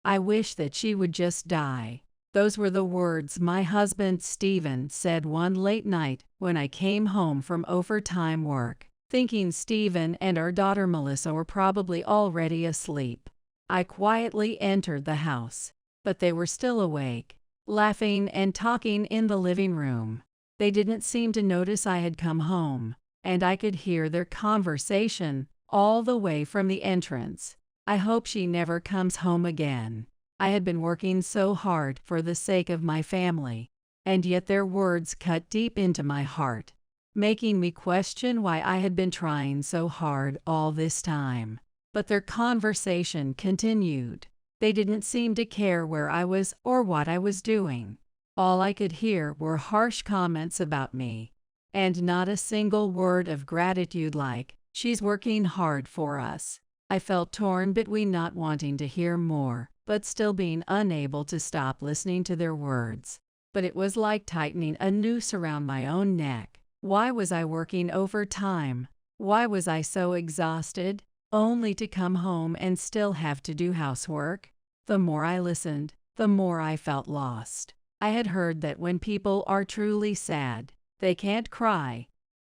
I wish that she would just die. Those were the words my husband Stephen said one late night when I came home from overtime work, thinking Stephen and our daughter Melissa were probably already asleep. I quietly entered the house, but they were still awake, laughing and talking in the living room. They didn't seem to notice I had come home, and I could hear their conversation all the way from the entrance. I hope she never comes home again. I had been working so hard for the sake of my family, and yet their words cut deep into my heart, making me question why I had been trying so hard all this time. But their conversation continued. They didn't seem to care where I was or what I was doing. All I could hear were harsh comments about me, and not a single word of gratitude like, "She's working hard for us." I felt torn between not wanting to hear more, but still being unable to stop listening to their words. But it was like tightening a noose around my own neck. Why was I working overtime? Why was I so exhausted, only to come home and still have to do housework? The more I listened, the more I felt lost. I had heard that when people are truly sad, they can't cry.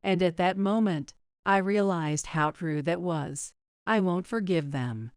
And at that moment, I realized how true that was. I won't forgive them.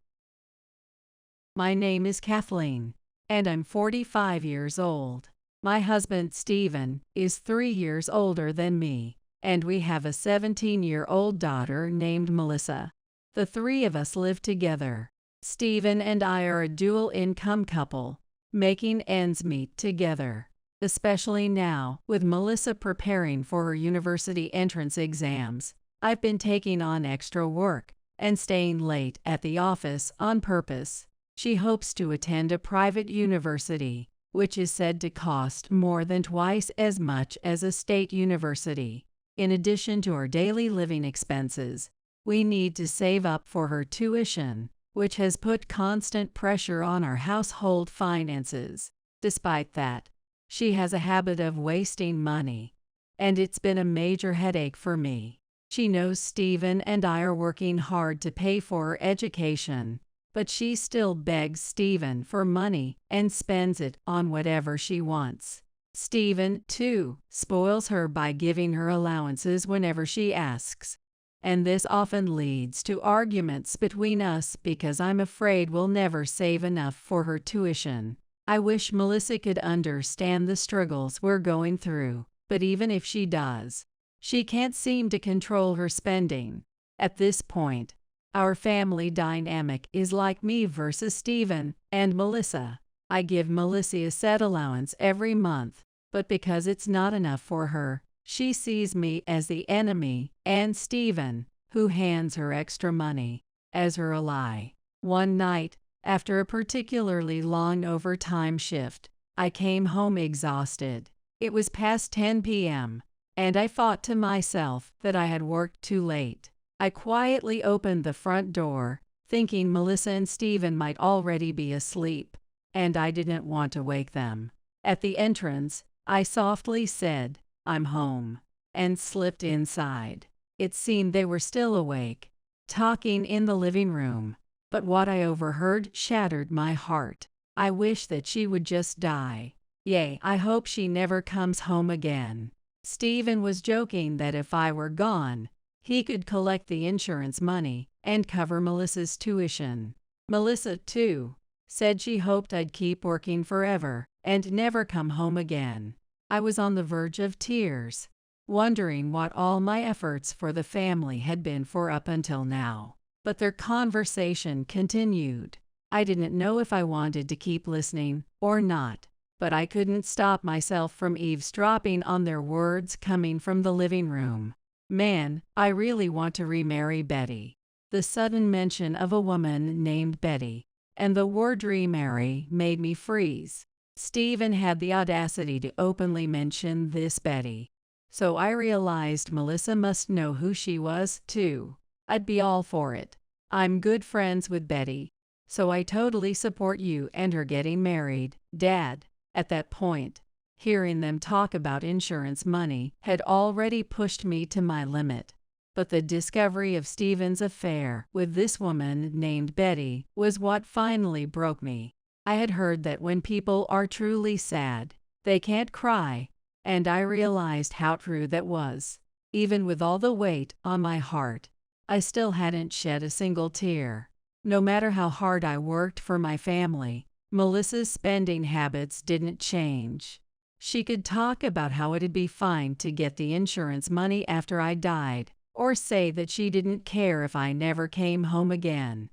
My name is Kathleen, and I'm 45 years old. My husband Stephen is 3 years older than me, and we have a 17-year-old daughter named Melissa. The three of us live together. Stephen and I are a dual-income couple, making ends meet together, especially now with Melissa preparing for her university entrance exams. I've been taking on extra work and staying late at the office on purpose. She hopes to attend a private university, which is said to cost more than twice as much as a state university. In addition to our daily living expenses, we need to save up for her tuition, which has put constant pressure on our household finances. Despite that, she has a habit of wasting money, and it's been a major headache for me. She knows Stephen and I are working hard to pay for her education, but she still begs Stephen for money and spends it on whatever she wants. Stephen, too, spoils her by giving her allowances whenever she asks, and this often leads to arguments between us because I'm afraid we'll never save enough for her tuition. I wish Melissa could understand the struggles we're going through, but even if she does, she can't seem to control her spending. At this point, our family dynamic is like me versus Stephen and Melissa. I give Melissa a set allowance every month, but because it's not enough for her, she sees me as the enemy and Stephen, who hands her extra money, as her ally. One night, after a particularly long overtime shift, I came home exhausted. It was past 10 p.m., and I thought to myself that I had worked too late. I quietly opened the front door, thinking Melissa and Stephen might already be asleep, and I didn't want to wake them. At the entrance, I softly said, "I'm home," and slipped inside. It seemed they were still awake, talking in the living room, but what I overheard shattered my heart. I wish that she would just die. Yay, I hope she never comes home again. Stephen was joking that if I were gone, he could collect the insurance money and cover Melissa's tuition. Melissa, too, said she hoped I'd keep working forever and never come home again. I was on the verge of tears, wondering what all my efforts for the family had been for up until now. But their conversation continued. I didn't know if I wanted to keep listening or not, but I couldn't stop myself from eavesdropping on their words coming from the living room. "Man, I really want to remarry Betty." The sudden mention of a woman named Betty and the word remarry made me freeze. Stephen had the audacity to openly mention this Betty, so I realized Melissa must know who she was, too. I'd be all for it. I'm good friends with Betty, so I totally support you and her getting married, Dad. At that point, hearing them talk about insurance money had already pushed me to my limit. But the discovery of Stephen's affair with this woman named Betty was what finally broke me. I had heard that when people are truly sad, they can't cry, and I realized how true that was. Even with all the weight on my heart, I still hadn't shed a single tear. No matter how hard I worked for my family, Melissa's spending habits didn't change. She could talk about how it'd be fine to get the insurance money after I died, or say that she didn't care if I never came home again.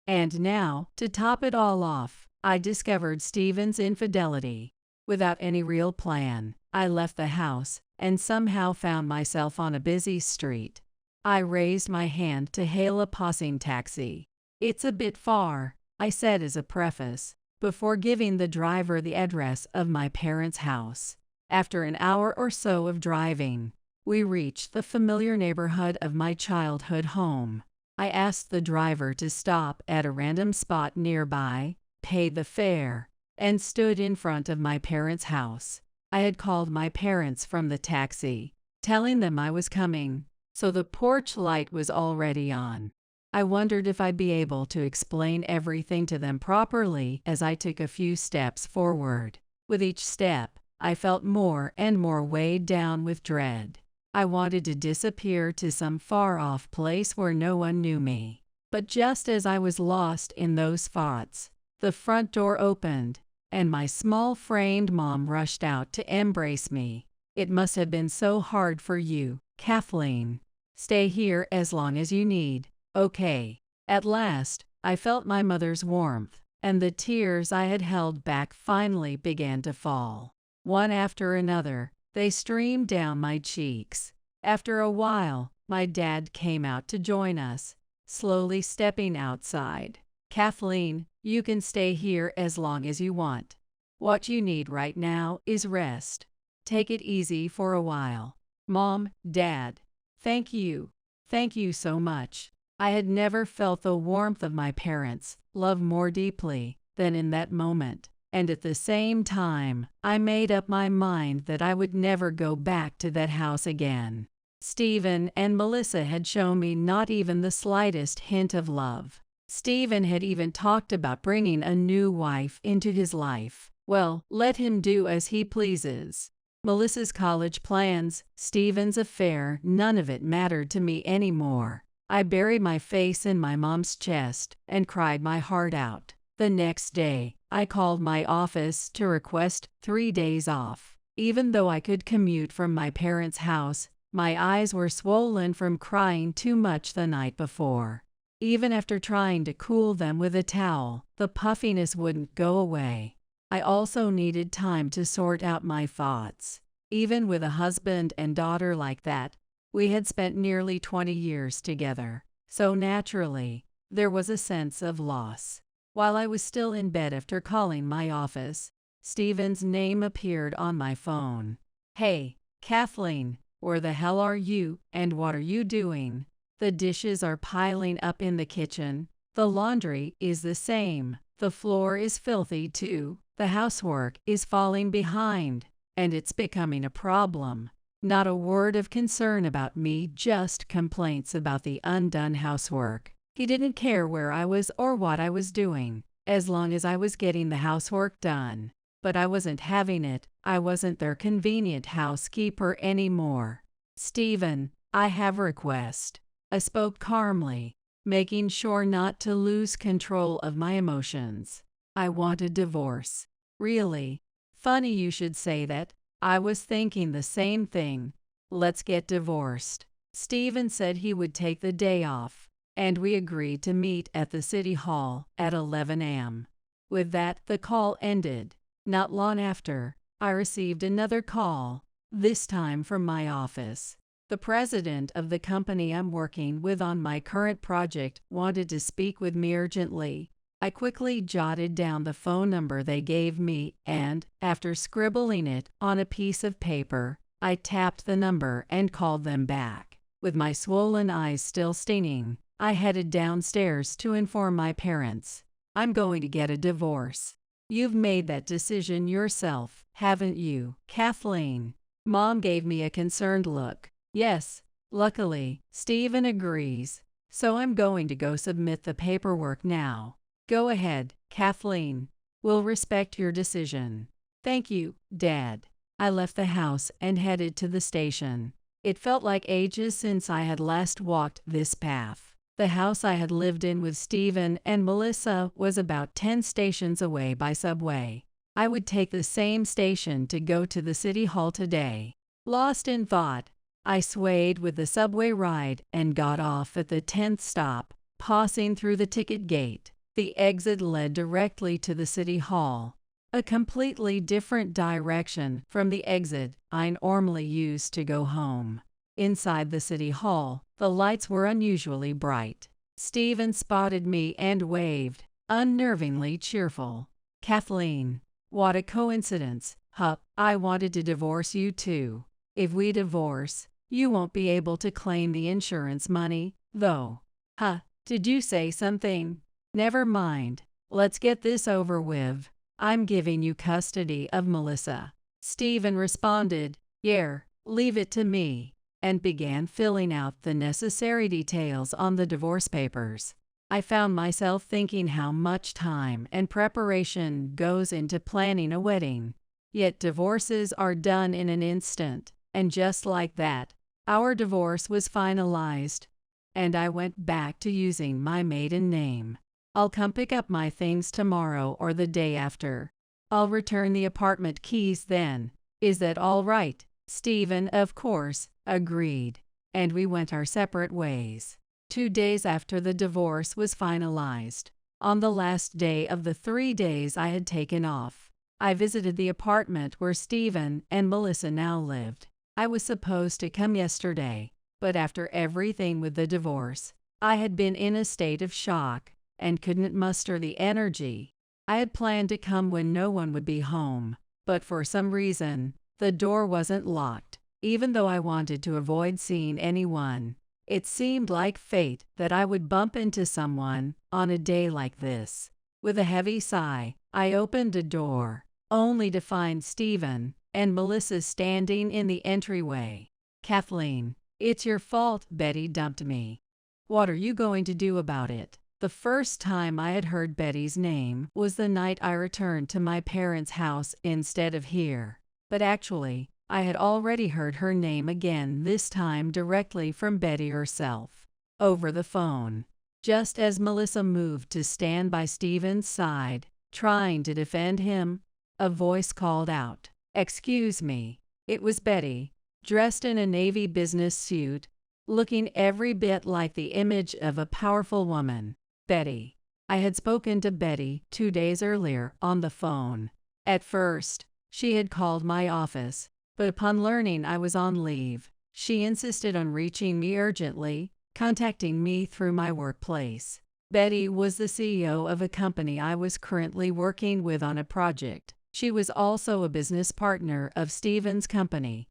And now, to top it all off, I discovered Stephen's infidelity. Without any real plan, I left the house and somehow found myself on a busy street. I raised my hand to hail a passing taxi. "It's a bit far," I said as a preface, before giving the driver the address of my parents' house. After an hour or so of driving, we reached the familiar neighborhood of my childhood home. I asked the driver to stop at a random spot nearby, paid the fare, and stood in front of my parents' house. I had called my parents from the taxi, telling them I was coming, so the porch light was already on. I wondered if I'd be able to explain everything to them properly as I took a few steps forward. With each step, I felt more and more weighed down with dread. I wanted to disappear to some far-off place where no one knew me. But just as I was lost in those thoughts, the front door opened, and my small-framed mom rushed out to embrace me. "It must have been so hard for you, Kathleen. Stay here as long as you need, okay?" At last, I felt my mother's warmth, and the tears I had held back finally began to fall. One after another, they streamed down my cheeks. After a while, my dad came out to join us, slowly stepping outside. "Kathleen, you can stay here as long as you want. What you need right now is rest. Take it easy for a while." "Mom, Dad, thank you. Thank you so much." I had never felt the warmth of my parents' love more deeply than in that moment, and at the same time, I made up my mind that I would never go back to that house again. Stephen and Melissa had shown me not even the slightest hint of love. Stephen had even talked about bringing a new wife into his life. Well, let him do as he pleases. Melissa's college plans, Stephen's affair, none of it mattered to me anymore. I buried my face in my mom's chest and cried my heart out. The next day, I called my office to request 3 days off. Even though I could commute from my parents' house, my eyes were swollen from crying too much the night before. Even after trying to cool them with a towel, the puffiness wouldn't go away. I also needed time to sort out my thoughts. Even with a husband and daughter like that, we had spent nearly 20 years together, so naturally, there was a sense of loss. While I was still in bed after calling my office, Stephen's name appeared on my phone. "Hey, Kathleen, where the hell are you, and what are you doing? The dishes are piling up in the kitchen. The laundry is the same. The floor is filthy too. The housework is falling behind, and it's becoming a problem." Not a word of concern about me, just complaints about the undone housework. He didn't care where I was or what I was doing, as long as I was getting the housework done. But I wasn't having it. I wasn't their convenient housekeeper anymore. "Stephen, I have a request." I spoke calmly, making sure not to lose control of my emotions. "I want a divorce." "Really? Funny you should say that. I was thinking the same thing. Let's get divorced." Stephen said he would take the day off, and we agreed to meet at the city hall at 11 a.m. With that, the call ended. Not long after, I received another call, this time from my office. The president of the company I'm working with on my current project wanted to speak with me urgently. I quickly jotted down the phone number they gave me and, after scribbling it on a piece of paper, I tapped the number and called them back. With my swollen eyes still stinging, I headed downstairs to inform my parents. "I'm going to get a divorce." "You've made that decision yourself, haven't you, Kathleen?" Mom gave me a concerned look. "Yes, luckily, Stephen agrees, so I'm going to go submit the paperwork now." "Go ahead, Kathleen. We'll respect your decision. Thank you, Dad. I left the house and headed to the station. It felt like ages since I had last walked this path. The house I had lived in with Stephen and Melissa was about 10 stations away by subway. I would take the same station to go to the city hall today. Lost in thought, I swayed with the subway ride and got off at the 10th stop, passing through the ticket gate. The exit led directly to the city hall, a completely different direction from the exit I normally use to go home. Inside the city hall, the lights were unusually bright. Stephen spotted me and waved, unnervingly cheerful. Kathleen, what a coincidence. Huh, I wanted to divorce you too. If we divorce, you won't be able to claim the insurance money, though. Huh, did you say something? Never mind. Let's get this over with. I'm giving you custody of Melissa. Stephen responded, yeah, leave it to me, and began filling out the necessary details on the divorce papers. I found myself thinking how much time and preparation goes into planning a wedding. Yet divorces are done in an instant, and just like that, our divorce was finalized, and I went back to using my maiden name. I'll come pick up my things tomorrow or the day after. I'll return the apartment keys then. Is that all right? Stephen, of course, agreed, and we went our separate ways. 2 days after the divorce was finalized, on the last day of the 3 days I had taken off, I visited the apartment where Stephen and Melissa now lived. I was supposed to come yesterday, but after everything with the divorce, I had been in a state of shock and couldn't muster the energy. I had planned to come when no one would be home, but for some reason, the door wasn't locked. Even though I wanted to avoid seeing anyone, it seemed like fate that I would bump into someone on a day like this. With a heavy sigh, I opened the door, only to find Stephen and Melissa standing in the entryway. Kathleen, it's your fault Betty dumped me. What are you going to do about it? The first time I had heard Betty's name was the night I returned to my parents' house instead of here. But actually, I had already heard her name again, this time directly from Betty herself, over the phone. Just as Melissa moved to stand by Stephen's side, trying to defend him, a voice called out, "Excuse me." It was Betty, dressed in a navy business suit, looking every bit like the image of a powerful woman. Betty. I had spoken to Betty 2 days earlier on the phone. At first, she had called my office, but upon learning I was on leave, she insisted on reaching me urgently, contacting me through my workplace. Betty was the CEO of a company I was currently working with on a project. She was also a business partner of Stephen's company,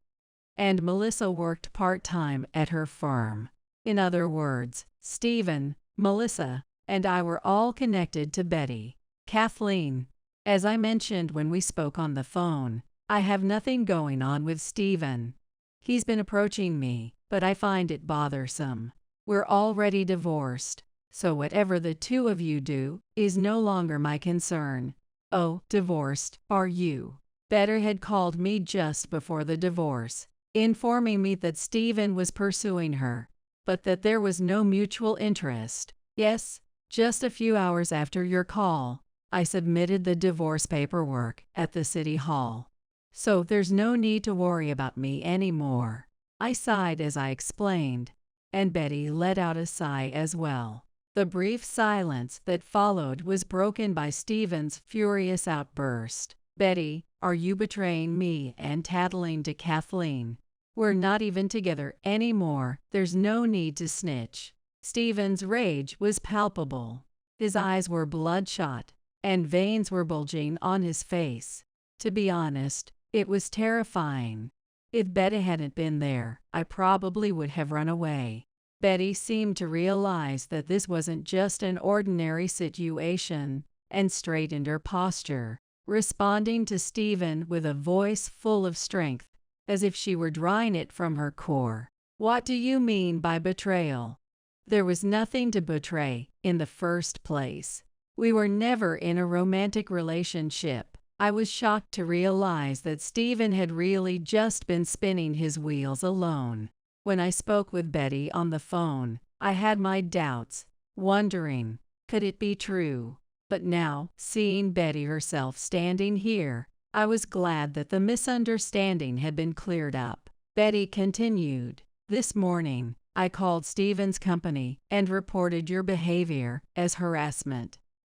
and Melissa worked part-time at her firm. In other words, Stephen, Melissa, and I were all connected to Betty. Kathleen. As I mentioned when we spoke on the phone, I have nothing going on with Stephen. He's been approaching me, but I find it bothersome. We're already divorced, so whatever the two of you do is no longer my concern. Oh, divorced, are you? Betty had called me just before the divorce, informing me that Stephen was pursuing her, but that there was no mutual interest. Yes, just a few hours after your call, I submitted the divorce paperwork at the city hall. So there's no need to worry about me anymore. I sighed as I explained, and Betty let out a sigh as well. The brief silence that followed was broken by Stephen's furious outburst. Betty, are you betraying me and tattling to Kathleen? We're not even together anymore. There's no need to snitch. Stephen's rage was palpable. His eyes were bloodshot, and veins were bulging on his face. To be honest, it was terrifying. If Betty hadn't been there, I probably would have run away. Betty seemed to realize that this wasn't just an ordinary situation, and straightened her posture, responding to Stephen with a voice full of strength, as if she were drawing it from her core. What do you mean by betrayal? There was nothing to betray in the first place. We were never in a romantic relationship. I was shocked to realize that Stephen had really just been spinning his wheels alone. When I spoke with Betty on the phone, I had my doubts, wondering, could it be true? But now, seeing Betty herself standing here, I was glad that the misunderstanding had been cleared up. Betty continued, "This morning, I called Stephen's company and reported your behavior as harassment.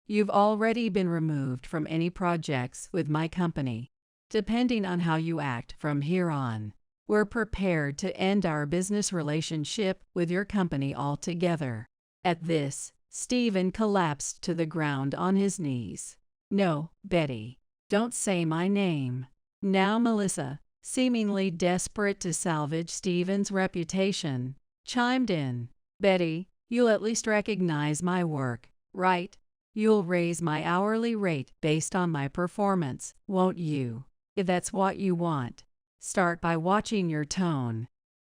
You've already been removed from any projects with my company. Depending on how you act from here on, we're prepared to end our business relationship with your company altogether." At this, Stephen collapsed to the ground on his knees. "No, Betty, don't say my name." Now Melissa, seemingly desperate to salvage Stephen's reputation, chimed in. "Betty, you'll at least recognize my work, right? You'll raise my hourly rate based on my performance, won't you? If that's what you want, start by watching your tone.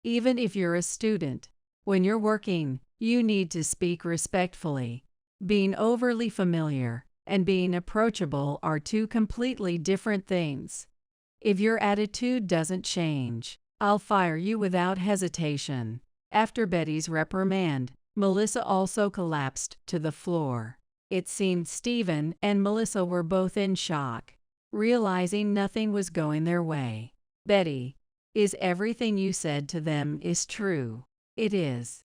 Even if you're a student, when you're working, you need to speak respectfully. Being overly familiar and being approachable are two completely different things. If your attitude doesn't change, I'll fire you without hesitation." After Betty's reprimand, Melissa also collapsed to the floor. It seemed Stephen and Melissa were both in shock, realizing nothing was going their way. "Betty, is everything you said to them is true?" "It is.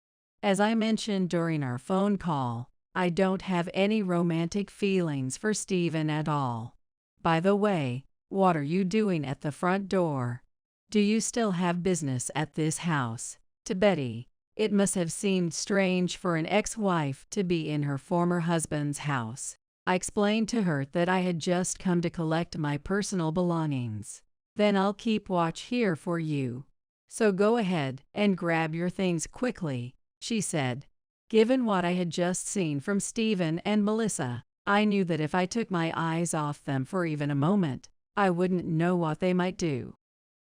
As I mentioned during our phone call, I don't have any romantic feelings for Stephen at all. By the way, what are you doing at the front door? Do you still have business at this house?" To Betty, it must have seemed strange for an ex-wife to be in her former husband's house. I explained to her that I had just come to collect my personal belongings. "Then I'll keep watch here for you. So go ahead and grab your things quickly," she said. Given what I had just seen from Stephen and Melissa, I knew that if I took my eyes off them for even a moment, I wouldn't know what they might do.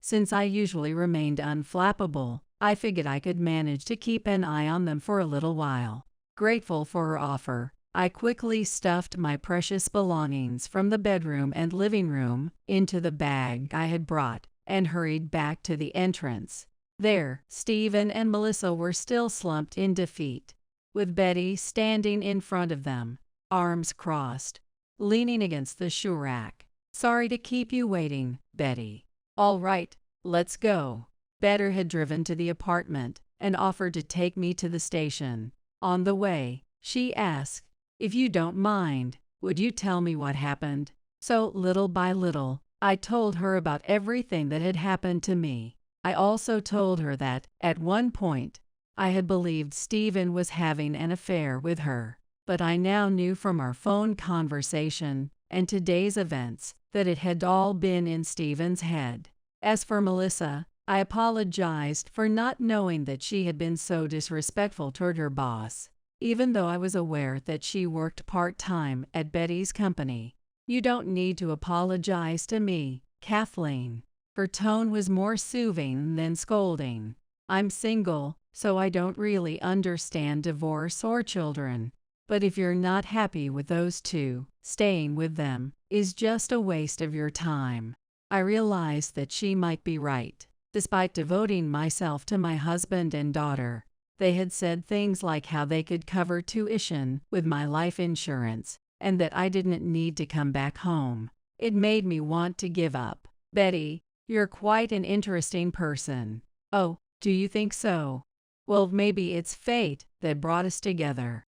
Since I usually remained unflappable, I figured I could manage to keep an eye on them for a little while. Grateful for her offer, I quickly stuffed my precious belongings from the bedroom and living room into the bag I had brought and hurried back to the entrance. There, Stephen and Melissa were still slumped in defeat, with Betty standing in front of them, arms crossed, leaning against the shoe rack. "Sorry to keep you waiting, Betty." "All right, let's go." Betty had driven to the apartment and offered to take me to the station. On the way, she asked, "If you don't mind, would you tell me what happened?" So, little by little, I told her about everything that had happened to me. I also told her that, at one point, I had believed Stephen was having an affair with her, but I now knew from our phone conversation and today's events that it had all been in Stephen's head. As for Melissa, I apologized for not knowing that she had been so disrespectful toward her boss, even though I was aware that she worked part-time at Betty's company. "You don't need to apologize to me, Kathleen." Her tone was more soothing than scolding. "I'm single, so I don't really understand divorce or children. But if you're not happy with those two, staying with them is just a waste of your time." I realized that she might be right. Despite devoting myself to my husband and daughter, they had said things like how they could cover tuition with my life insurance, and that I didn't need to come back home. It made me want to give up. "Betty, you're quite an interesting person." "Oh, do you think so? Well, maybe it's fate that brought us together.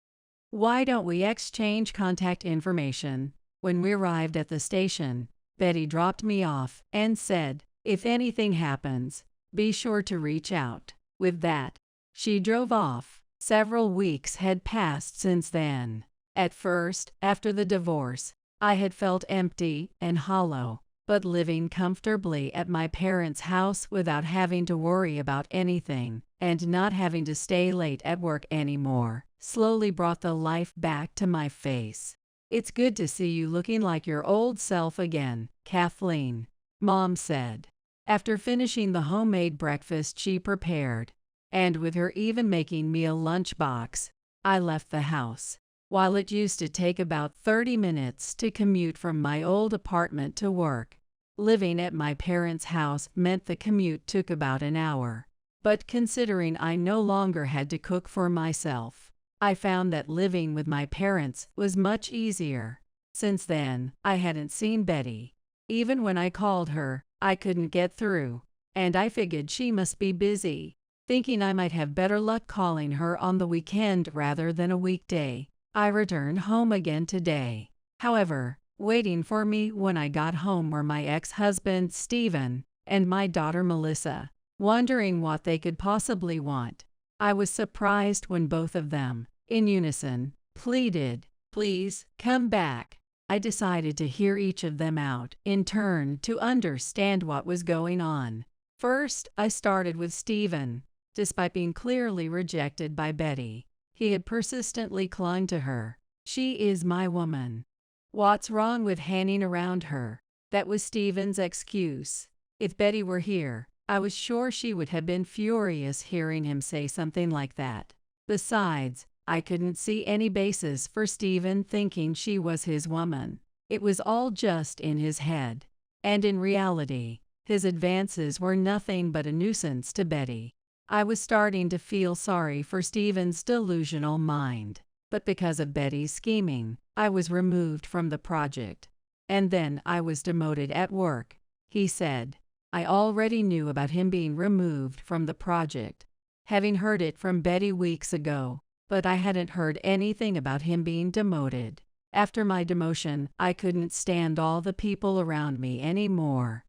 Why don't we exchange contact information?" When we arrived at the station, Betty dropped me off and said, "If anything happens, be sure to reach out." With that, she drove off. Several weeks had passed since then. At first, after the divorce, I had felt empty and hollow, but living comfortably at my parents' house without having to worry about anything, and not having to stay late at work anymore, slowly brought the life back to my face. "It's good to see you looking like your old self again, Kathleen," Mom said. After finishing the homemade breakfast she prepared, and with her even making me a lunchbox, I left the house. While it used to take about 30 minutes to commute from my old apartment to work, living at my parents' house meant the commute took about an hour. But considering I no longer had to cook for myself, I found that living with my parents was much easier. Since then, I hadn't seen Betty. Even when I called her, I couldn't get through, and I figured she must be busy. Thinking I might have better luck calling her on the weekend rather than a weekday, I returned home again today. However, waiting for me when I got home were my ex-husband Stephen and my daughter Melissa, wondering what they could possibly want. I was surprised when both of them, in unison, pleaded, "Please, come back." I decided to hear each of them out in turn to understand what was going on. First, I started with Stephen. Despite being clearly rejected by Betty, he had persistently clung to her. "She is my woman. What's wrong with hanging around her?" That was Stephen's excuse. If Betty were here, I was sure she would have been furious hearing him say something like that. Besides, I couldn't see any basis for Stephen thinking she was his woman. It was all just in his head. And in reality, his advances were nothing but a nuisance to Betty. I was starting to feel sorry for Stephen's delusional mind. But because of Betty's scheming, I was removed from the project. And then I was demoted at work, he said. I already knew about him being removed from the project, having heard it from Betty weeks ago, but I hadn't heard anything about him being demoted. After my demotion, I couldn't stand all the people around me anymore.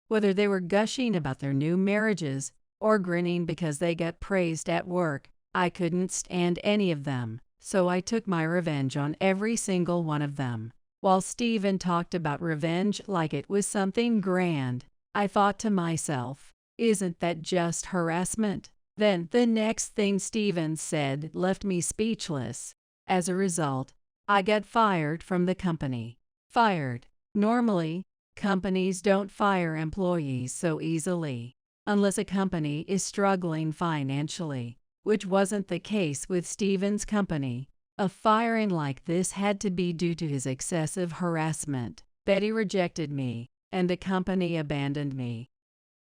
Whether they were gushing about their new marriages or grinning because they got praised at work, I couldn't stand any of them, so I took my revenge on every single one of them. While Stephen talked about revenge like it was something grand, I thought to myself, isn't that just harassment? Then the next thing Stephen said left me speechless. As a result, I got fired from the company. Fired. Normally, companies don't fire employees so easily, unless a company is struggling financially, which wasn't the case with Stephen's company. A firing like this had to be due to his excessive harassment. Betty rejected me, and the company abandoned me.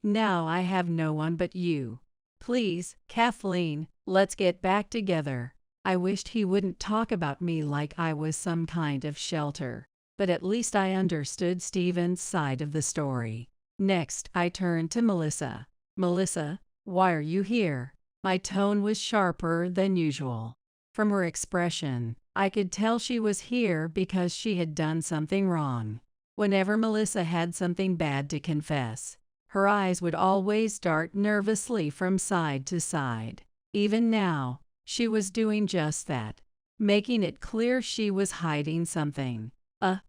Now I have no one but you. Please, Kathleen, let's get back together. I wished he wouldn't talk about me like I was some kind of shelter, but at least I understood Stephen's side of the story. Next, I turned to Melissa. "Melissa, why are you here?" My tone was sharper than usual. From her expression, I could tell she was here because she had done something wrong. Whenever Melissa had something bad to confess, her eyes would always dart nervously from side to side. Even now, she was doing just that, making it clear she was hiding something.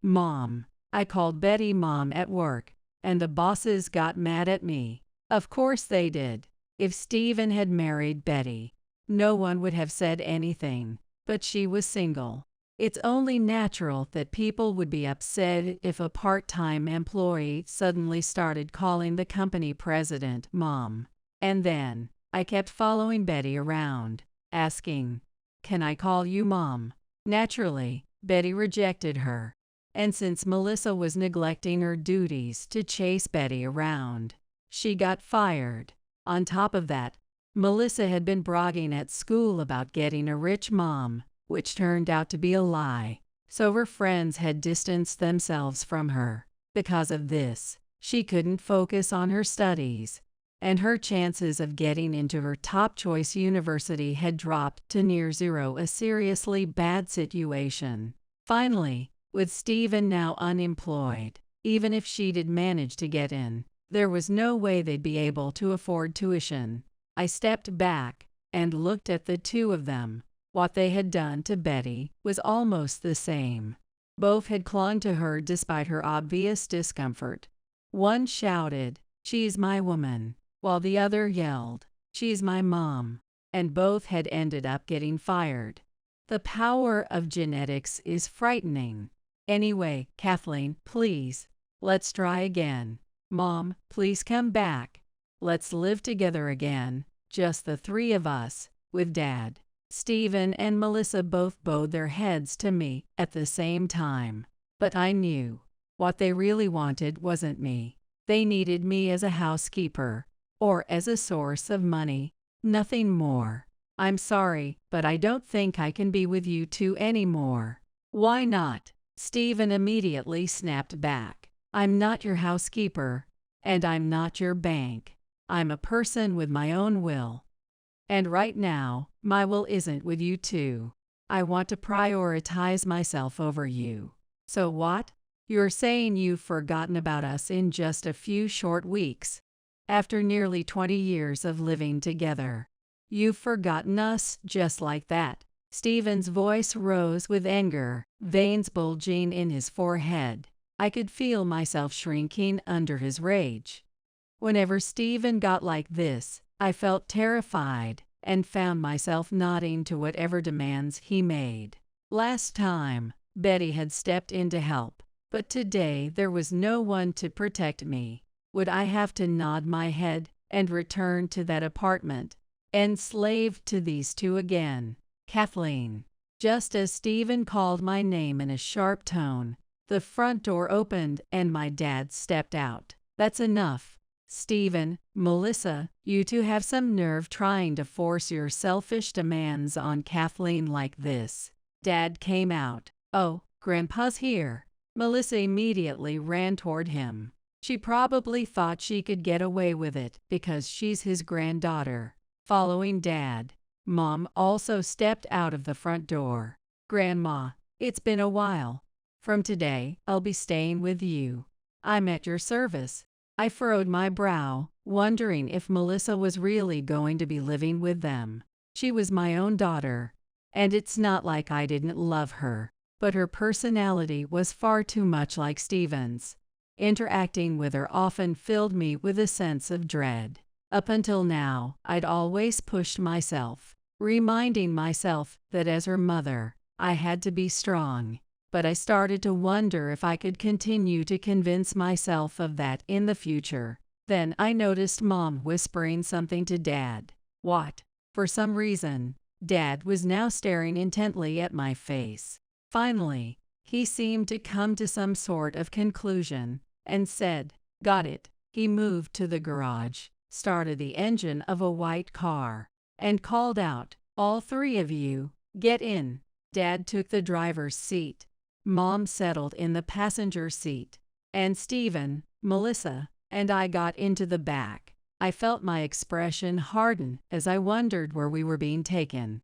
Mom. I called Betty Mom at work, and the bosses got mad at me. Of course they did. If Stephen had married Betty, no one would have said anything, but she was single. It's only natural that people would be upset if a part-time employee suddenly started calling the company president Mom. And then, I kept following Betty around, asking, "Can I call you Mom?" Naturally, Betty rejected her. And since Melissa was neglecting her duties to chase Betty around, she got fired. On top of that, Melissa had been bragging at school about getting a rich mom, which turned out to be a lie, so her friends had distanced themselves from her. Because of this, she couldn't focus on her studies, and her chances of getting into her top choice university had dropped to near zero, a seriously bad situation. Finally, with Stephen now unemployed, even if she did manage to get in, there was no way they'd be able to afford tuition. I stepped back and looked at the two of them. What they had done to Betty was almost the same. Both had clung to her despite her obvious discomfort. One shouted, "She's my woman," while the other yelled, "She's my mom." And both had ended up getting fired. The power of genetics is frightening. Anyway, Kathleen, please, let's try again. Mom, please come back. Let's live together again, just the three of us, with Dad. Stephen and Melissa both bowed their heads to me at the same time. But I knew what they really wanted wasn't me. They needed me as a housekeeper or as a source of money, nothing more. I'm sorry, but I don't think I can be with you two anymore. Why not? Stephen immediately snapped back. I'm not your housekeeper, and I'm not your bank. I'm a person with my own will. And right now, my will isn't with you two. I want to prioritize myself over you. So what? You're saying you've forgotten about us in just a few short weeks? After nearly 20 years of living together, you've forgotten us just like that? Stephen's voice rose with anger, veins bulging in his forehead. I could feel myself shrinking under his rage. Whenever Stephen got like this, I felt terrified and found myself nodding to whatever demands he made. Last time, Betty had stepped in to help, but today there was no one to protect me. Would I have to nod my head and return to that apartment, enslaved to these two again? Kathleen. Just as Stephen called my name in a sharp tone, the front door opened and my dad stepped out. That's enough. Stephen, Melissa, you two have some nerve trying to force your selfish demands on Kathleen like this. Dad came out. Oh, Grandpa's here. Melissa immediately ran toward him. She probably thought she could get away with it because she's his granddaughter. Following Dad, Mom also stepped out of the front door. Grandma, it's been a while. From today, I'll be staying with you. I'm at your service. I furrowed my brow, wondering if Melissa was really going to be living with them. She was my own daughter, and it's not like I didn't love her, but her personality was far too much like Stephen's. Interacting with her often filled me with a sense of dread. Up until now, I'd always pushed myself, reminding myself that as her mother, I had to be strong. But I started to wonder if I could continue to convince myself of that in the future. Then I noticed Mom whispering something to Dad. What? For some reason, Dad was now staring intently at my face. Finally, he seemed to come to some sort of conclusion and said, "Got it." He moved to the garage, started the engine of a white car, and called out, "All three of you, get in." Dad took the driver's seat. Mom settled in the passenger seat, and Stephen, Melissa, and I got into the back. I felt my expression harden as I wondered where we were being taken.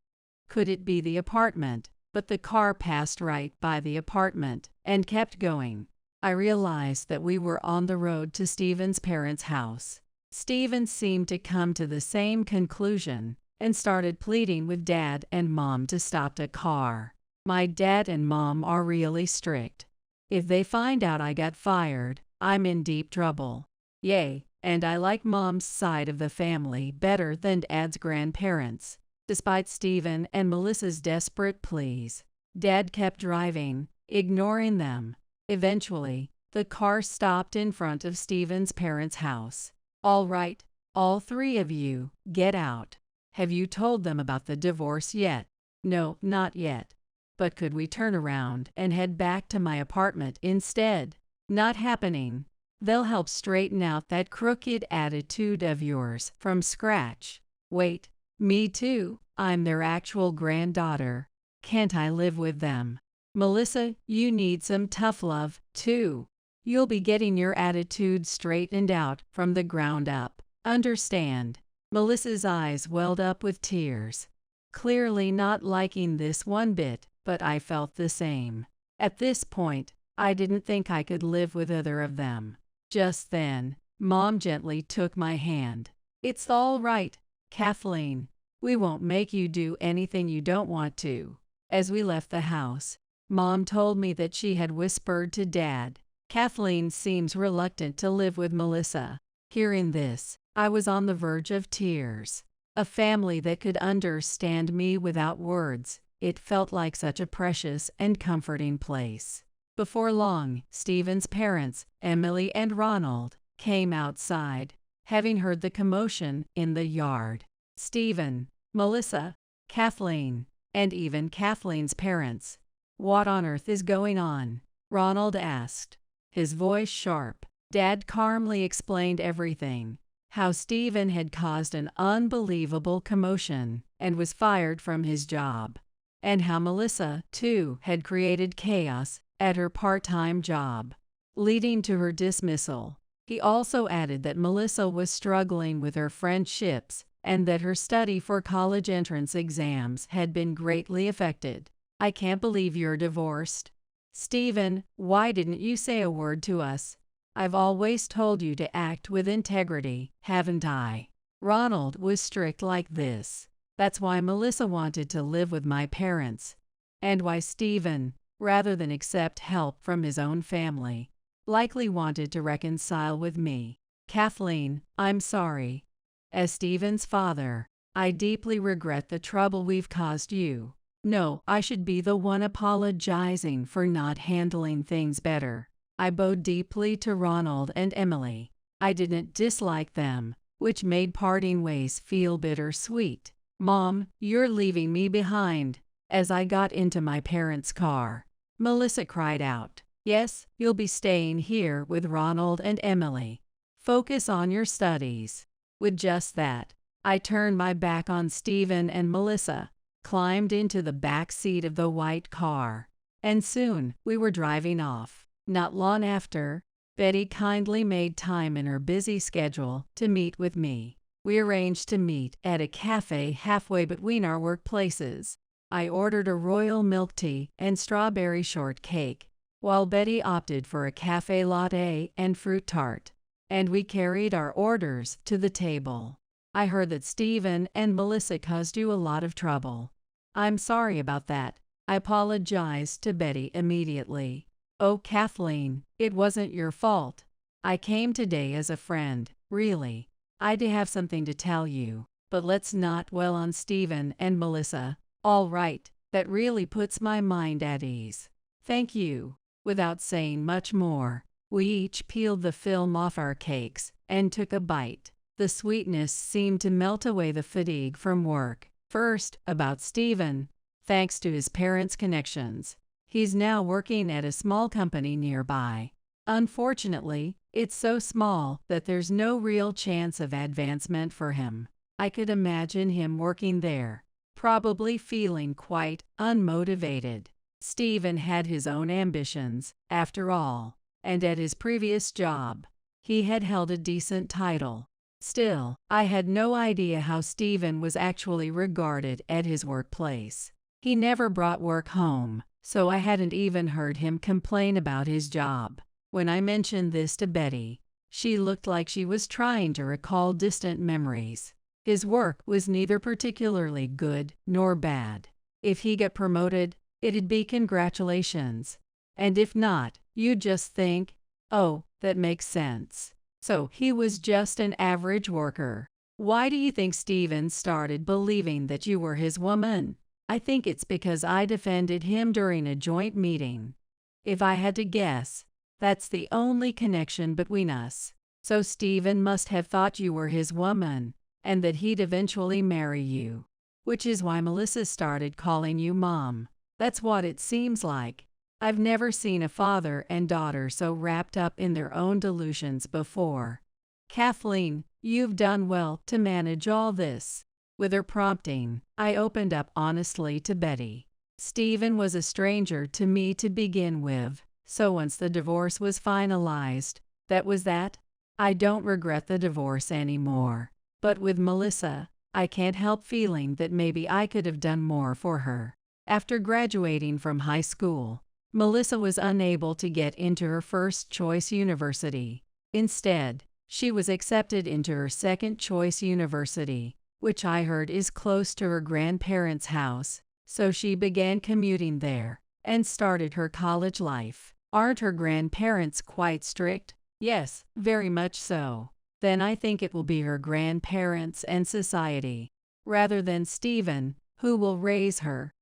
Could it be the apartment? But the car passed right by the apartment and kept going. I realized that we were on the road to Stephen's parents' house. Stephen seemed to come to the same conclusion and started pleading with Dad and Mom to stop the car. My dad and Mom are really strict. If they find out I got fired, I'm in deep trouble. Yay, and I like Mom's side of the family better than Dad's grandparents. Despite Stephen and Melissa's desperate pleas, Dad kept driving, ignoring them. Eventually, the car stopped in front of Stephen's parents' house. All right, all three of you, get out. Have you told them about the divorce yet? No, not yet. But could we turn around and head back to my apartment instead? Not happening. They'll help straighten out that crooked attitude of yours from scratch. Wait, me too. I'm their actual granddaughter. Can't I live with them? Melissa, you need some tough love, too. You'll be getting your attitude straightened out from the ground up. Understand? Melissa's eyes welled up with tears. Clearly not liking this one bit, but I felt the same. At this point, I didn't think I could live with either of them. Just then, Mom gently took my hand. It's all right, Kathleen. We won't make you do anything you don't want to. As we left the house, Mom told me that she had whispered to Dad, Kathleen seems reluctant to live with Melissa. Hearing this, I was on the verge of tears. A family that could understand me without words. It felt like such a precious and comforting place. Before long, Stephen's parents, Emily and Ronald, came outside, having heard the commotion in the yard. Stephen, Melissa, Kathleen, and even Kathleen's parents. What on earth is going on? Ronald asked, his voice sharp. Dad calmly explained everything. How Stephen had caused an unbelievable commotion and was fired from his job. And how Melissa, too, had created chaos at her part-time job, leading to her dismissal. He also added that Melissa was struggling with her friendships and that her study for college entrance exams had been greatly affected. I can't believe you're divorced. Stephen, why didn't you say a word to us? I've always told you to act with integrity, haven't I? Ronald was strict like this. That's why Melissa wanted to live with my parents, and why Stephen, rather than accept help from his own family, likely wanted to reconcile with me. Kathleen, I'm sorry. As Stephen's father, I deeply regret the trouble we've caused you. No, I should be the one apologizing for not handling things better. I bowed deeply to Ronald and Emily. I didn't dislike them, which made parting ways feel bittersweet. Mom, you're leaving me behind. As I got into my parents' car, Melissa cried out, Yes, you'll be staying here with Ronald and Emily. Focus on your studies. With just that, I turned my back on Stephen and Melissa, climbed into the back seat of the white car, and soon we were driving off. Not long after, Betty kindly made time in her busy schedule to meet with me. We arranged to meet at a cafe halfway between our workplaces. I ordered a royal milk tea and strawberry shortcake, while Betty opted for a cafe latte and fruit tart, and we carried our orders to the table. I heard that Stephen and Melissa caused you a lot of trouble. I'm sorry about that. I apologized to Betty immediately. Oh, Kathleen, it wasn't your fault. I came today as a friend, really. I do have something to tell you, but let's not dwell on Stephen and Melissa. All right, that really puts my mind at ease. Thank you. Without saying much more, we each peeled the film off our cakes and took a bite. The sweetness seemed to melt away the fatigue from work. First, about Stephen. Thanks to his parents' connections, he's now working at a small company nearby. Unfortunately, it's so small that there's no real chance of advancement for him. I could imagine him working there, probably feeling quite unmotivated. Stephen had his own ambitions, after all, and at his previous job, he had held a decent title. Still, I had no idea how Stephen was actually regarded at his workplace. He never brought work home, so I hadn't even heard him complain about his job. When I mentioned this to Betty, she looked like she was trying to recall distant memories. His work was neither particularly good nor bad. If he got promoted, it'd be congratulations. And if not, you'd just think, oh, that makes sense. So he was just an average worker. Why do you think Stephen started believing that you were his woman? I think it's because I defended him during a joint meeting. If I had to guess, that's the only connection between us. So Stephen must have thought you were his woman, and that he'd eventually marry you. Which is why Melissa started calling you Mom. That's what it seems like. I've never seen a father and daughter so wrapped up in their own delusions before. Kathleen, you've done well to manage all this. With her prompting, I opened up honestly to Betty. Stephen was a stranger to me to begin with, so once the divorce was finalized, that was that. I don't regret the divorce anymore. But with Melissa, I can't help feeling that maybe I could have done more for her. After graduating from high school, Melissa was unable to get into her first-choice university. Instead, she was accepted into her second-choice university, which I heard is close to her grandparents' house, so she began commuting there and started her college life. Aren't her grandparents quite strict? Yes, very much so. Then I think it will be her grandparents and society, rather than Stephen, who will raise her.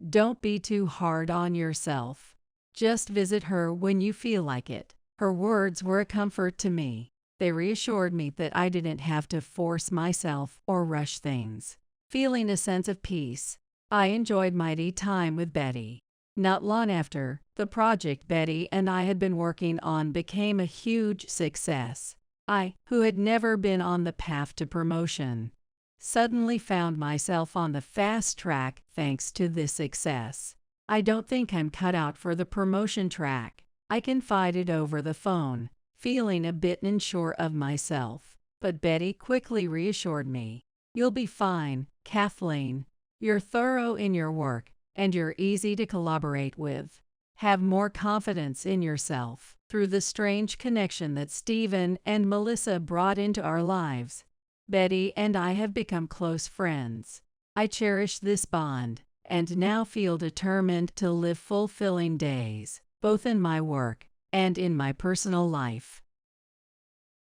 Don't be too hard on yourself. Just visit her when you feel like it. Her words were a comfort to me. They reassured me that I didn't have to force myself or rush things. Feeling a sense of peace, I enjoyed mighty time with Betty. Not long after, the project Betty and I had been working on became a huge success. I, who had never been on the path to promotion, suddenly found myself on the fast track thanks to this success. I don't think I'm cut out for the promotion track, I confided over the phone, feeling a bit unsure of myself. But Betty quickly reassured me. You'll be fine, Kathleen. You're thorough in your work, and you're easy to collaborate with. Have more confidence in yourself. Through the strange connection that Stephen and Melissa brought into our lives, Betty and I have become close friends. I cherish this bond, and now feel determined to live fulfilling days, both in my work and in my personal life.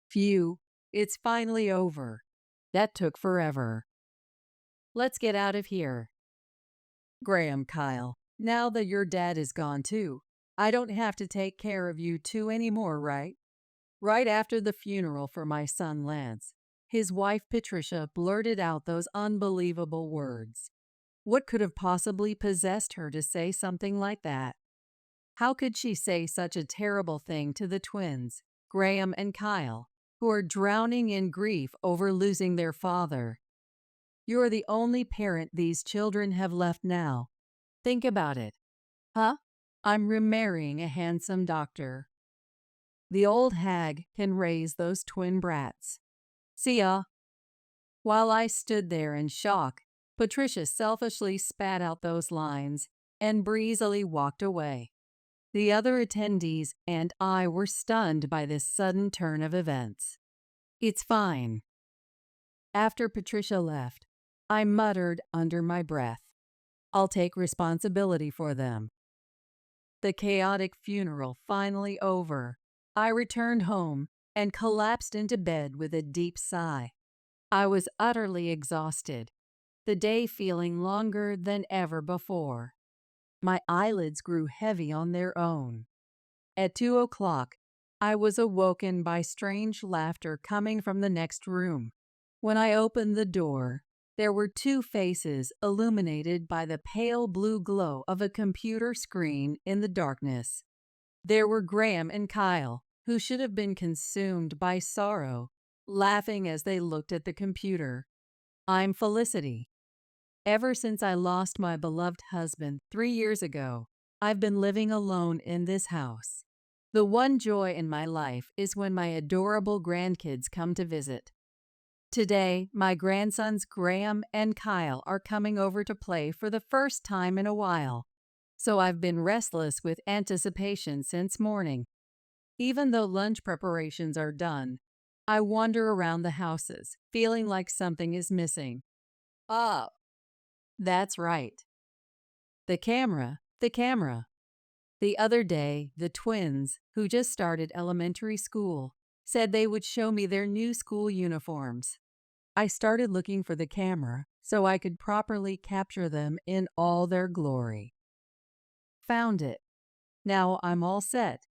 Phew, it's finally over. That took forever. Let's get out of here. Graham, Kyle, now that your dad is gone too, I don't have to take care of you two anymore, right? Right after the funeral for my son Lance, his wife Patricia blurted out those unbelievable words. What could have possibly possessed her to say something like that? How could she say such a terrible thing to the twins, Graham and Kyle, who are drowning in grief over losing their father? You're the only parent these children have left now. Think about it. Huh? I'm remarrying a handsome doctor. The old hag can raise those twin brats. See ya. While I stood there in shock, Patricia selfishly spat out those lines and breezily walked away. The other attendees and I were stunned by this sudden turn of events. It's fine. After Patricia left, I muttered under my breath, I'll take responsibility for them. The chaotic funeral finally over, I returned home and collapsed into bed with a deep sigh. I was utterly exhausted, the day feeling longer than ever before. My eyelids grew heavy on their own. At 2 o'clock, I was awoken by strange laughter coming from the next room. When I opened the door, there were two faces illuminated by the pale blue glow of a computer screen in the darkness. There were Graham and Kyle, who should have been consumed by sorrow, laughing as they looked at the computer. I'm Felicity. Ever since I lost my beloved husband 3 years ago, I've been living alone in this house. The one joy in my life is when my adorable grandkids come to visit. Today, my grandsons Graham and Kyle are coming over to play for the first time in a while, so I've been restless with anticipation since morning. Even though lunch preparations are done, I wander around the houses, feeling like something is missing. Oh, that's right. The camera. The other day, the twins, who just started elementary school, said they would show me their new school uniforms. I started looking for the camera so I could properly capture them in all their glory. Found it. Now I'm all set.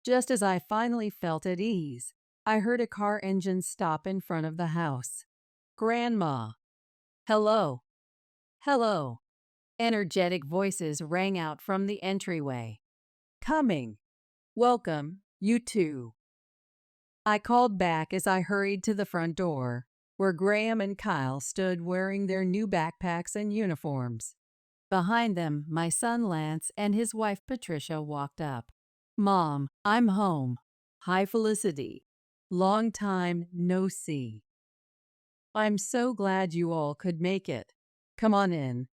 Just as I finally felt at ease, I heard a car engine stop in front of the house. Grandma. Hello. Hello. Energetic voices rang out from the entryway. Coming. Welcome, you two. I called back as I hurried to the front door, where Graham and Kyle stood wearing their new backpacks and uniforms. Behind them, my son Lance and his wife Patricia walked up. Mom, I'm home. Hi, Felicity. Long time no see. I'm so glad you all could make it. Come on in.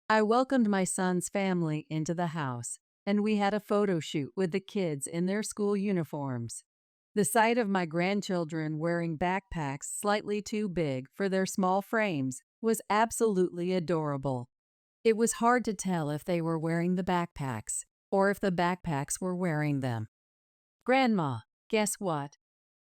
I welcomed my son's family into the house, and we had a photo shoot with the kids in their school uniforms. The sight of my grandchildren wearing backpacks slightly too big for their small frames was absolutely adorable. It was hard to tell if they were wearing the backpacks or if the backpacks were wearing them. Grandma, guess what?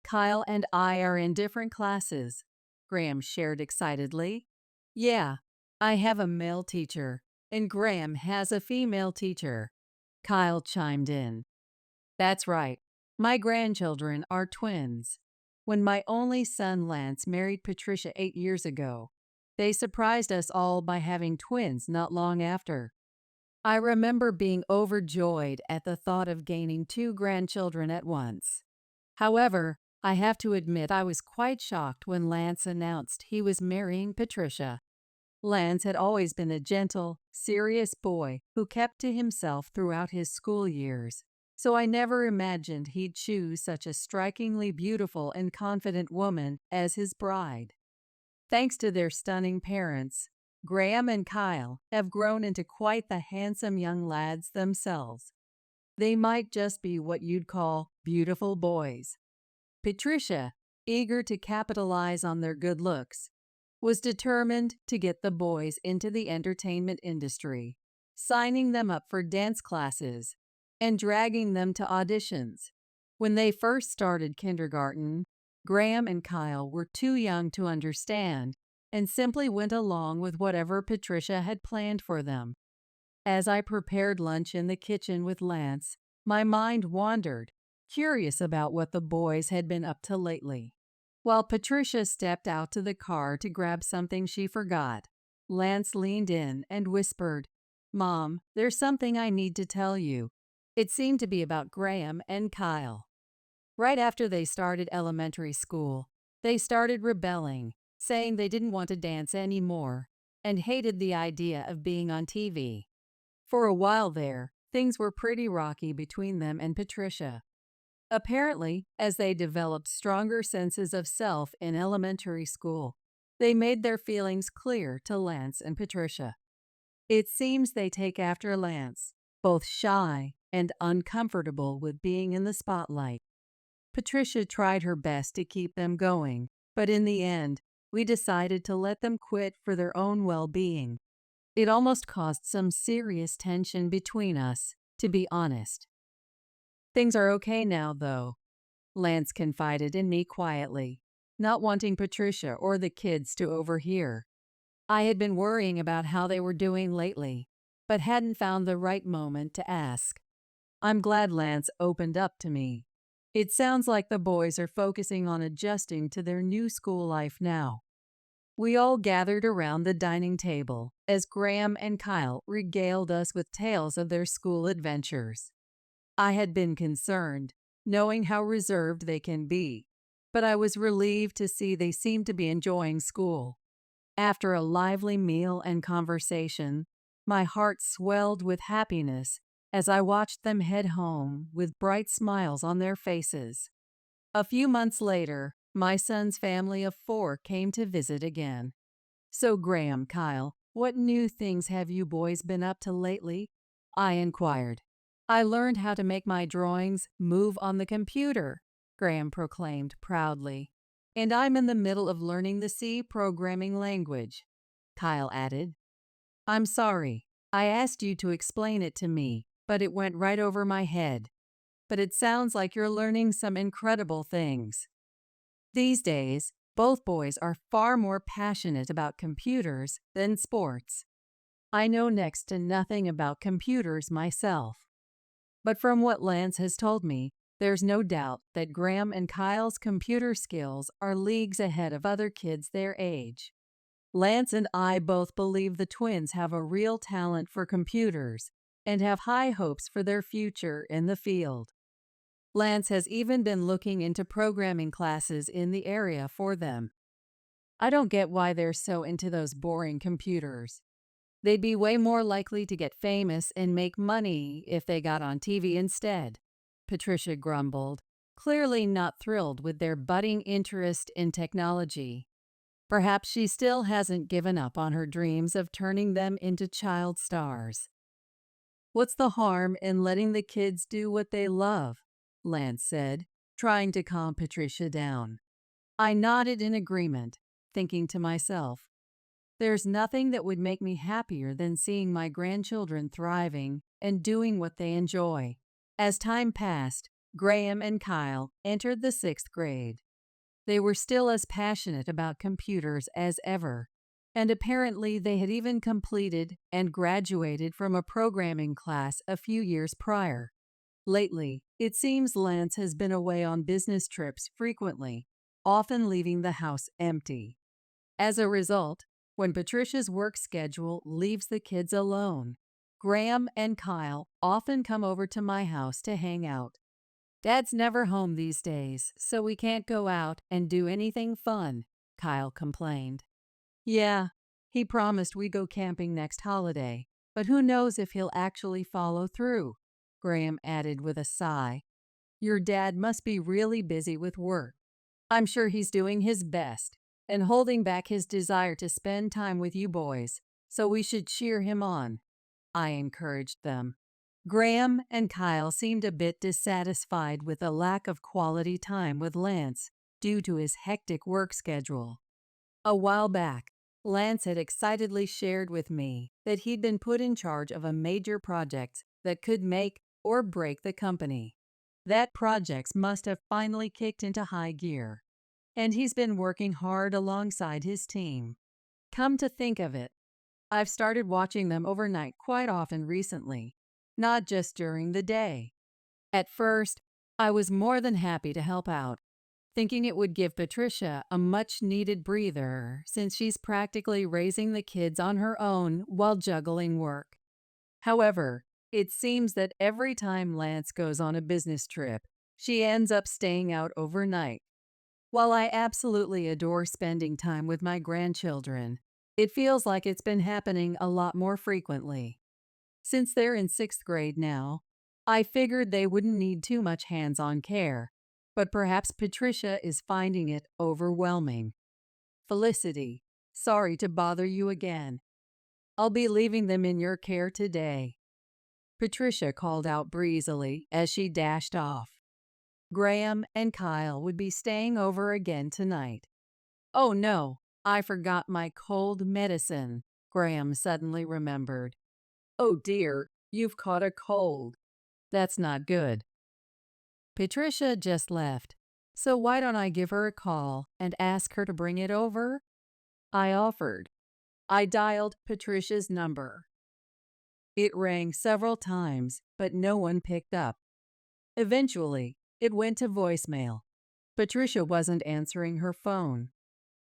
Kyle and I are in different classes, Graham shared excitedly. Yeah, I have a male teacher, and Graham has a female teacher, Kyle chimed in. That's right. My grandchildren are twins. When my only son Lance married Patricia 8 years ago, They surprised us all by having twins not long after. I remember being overjoyed at the thought of gaining 2 grandchildren at once. However, I have to admit I was quite shocked when Lance announced he was marrying Patricia. Lance had always been a gentle, serious boy who kept to himself throughout his school years, so I never imagined he'd choose such a strikingly beautiful and confident woman as his bride. Thanks to their stunning parents, Graham and Kyle have grown into quite the handsome young lads themselves. They might just be what you'd call beautiful boys. Patricia, eager to capitalize on their good looks, was determined to get the boys into the entertainment industry, signing them up for dance classes and dragging them to auditions. When they first started kindergarten, Graham and Kyle were too young to understand and simply went along with whatever Patricia had planned for them. As I prepared lunch in the kitchen with Lance, my mind wandered, curious about what the boys had been up to lately. While Patricia stepped out to the car to grab something she forgot, Lance leaned in and whispered, "Mom, there's something I need to tell you." It seemed to be about Graham and Kyle. Right after they started elementary school, they started rebelling, saying they didn't want to dance anymore and hated the idea of being on TV. For a while there, things were pretty rocky between them and Patricia. Apparently, as they developed stronger senses of self in elementary school, they made their feelings clear to Lance and Patricia. It seems they take after Lance, both shy and uncomfortable with being in the spotlight. Patricia tried her best to keep them going, but in the end, we decided to let them quit for their own well-being. It almost caused some serious tension between us, to be honest. Things are okay now, though, Lance confided in me quietly, not wanting Patricia or the kids to overhear. I had been worrying about how they were doing lately, but hadn't found the right moment to ask. I'm glad Lance opened up to me. It sounds like the boys are focusing on adjusting to their new school life now. We all gathered around the dining table as Graham and Kyle regaled us with tales of their school adventures. I had been concerned, knowing how reserved they can be, but I was relieved to see they seemed to be enjoying school. After a lively meal and conversation, my heart swelled with happiness as I watched them head home with bright smiles on their faces. A few months later, my son's family of 4 came to visit again. "So Graham, Kyle, what new things have you boys been up to lately?" I inquired. "I learned how to make my drawings move on the computer," Graham proclaimed proudly. "And I'm in the middle of learning the C programming language," Kyle added. "I'm sorry. I asked you to explain it to me, but it went right over my head. But it sounds like you're learning some incredible things." These days, both boys are far more passionate about computers than sports. I know next to nothing about computers myself. But from what Lance has told me, there's no doubt that Graham and Kyle's computer skills are leagues ahead of other kids their age. Lance and I both believe the twins have a real talent for computers and have high hopes for their future in the field. Lance has even been looking into programming classes in the area for them. I don't get why they're so into those boring computers. They'd be way more likely to get famous and make money if they got on TV instead, Patricia grumbled, clearly not thrilled with their budding interest in technology. Perhaps she still hasn't given up on her dreams of turning them into child stars. "What's the harm in letting the kids do what they love?" Lance said, trying to calm Patricia down. I nodded in agreement, thinking to myself, there's nothing that would make me happier than seeing my grandchildren thriving and doing what they enjoy. As time passed, Graham and Kyle entered the 6th grade. They were still as passionate about computers as ever, and apparently they had even completed and graduated from a programming class a few years prior. Lately, it seems Lance has been away on business trips frequently, often leaving the house empty. As a result, when Patricia's work schedule leaves the kids alone. Graham and Kyle often come over to my house to hang out. Dad's never home these days, so we can't go out and do anything fun, Kyle complained. Yeah, he promised we'd go camping next holiday, but who knows if he'll actually follow through, Graham added with a sigh. Your dad must be really busy with work. I'm sure he's doing his best and holding back his desire to spend time with you boys, so we should cheer him on, I encouraged them. Graham and Kyle seemed a bit dissatisfied with the lack of quality time with Lance due to his hectic work schedule. A while back, Lance had excitedly shared with me that he'd been put in charge of a major project that could make or break the company. That project must have finally kicked into high gear, and he's been working hard alongside his team. Come to think of it, I've started watching them overnight quite often recently, not just during the day. At first, I was more than happy to help out, thinking it would give Patricia a much-needed breather since she's practically raising the kids on her own while juggling work. However, it seems that every time Lance goes on a business trip, she ends up staying out overnight. While I absolutely adore spending time with my grandchildren, it feels like it's been happening a lot more frequently. Since they're in 6th grade now, I figured they wouldn't need too much hands-on care, but perhaps Patricia is finding it overwhelming. Felicity, sorry to bother you again. I'll be leaving them in your care today, Patricia called out breezily as she dashed off. Graham and Kyle would be staying over again tonight. Oh no, I forgot my cold medicine, Graham suddenly remembered. Oh dear, you've caught a cold. That's not good. Patricia just left, so why don't I give her a call and ask her to bring it over? I offered. I dialed Patricia's number. It rang several times, but no one picked up. Eventually, it went to voicemail. Patricia wasn't answering her phone.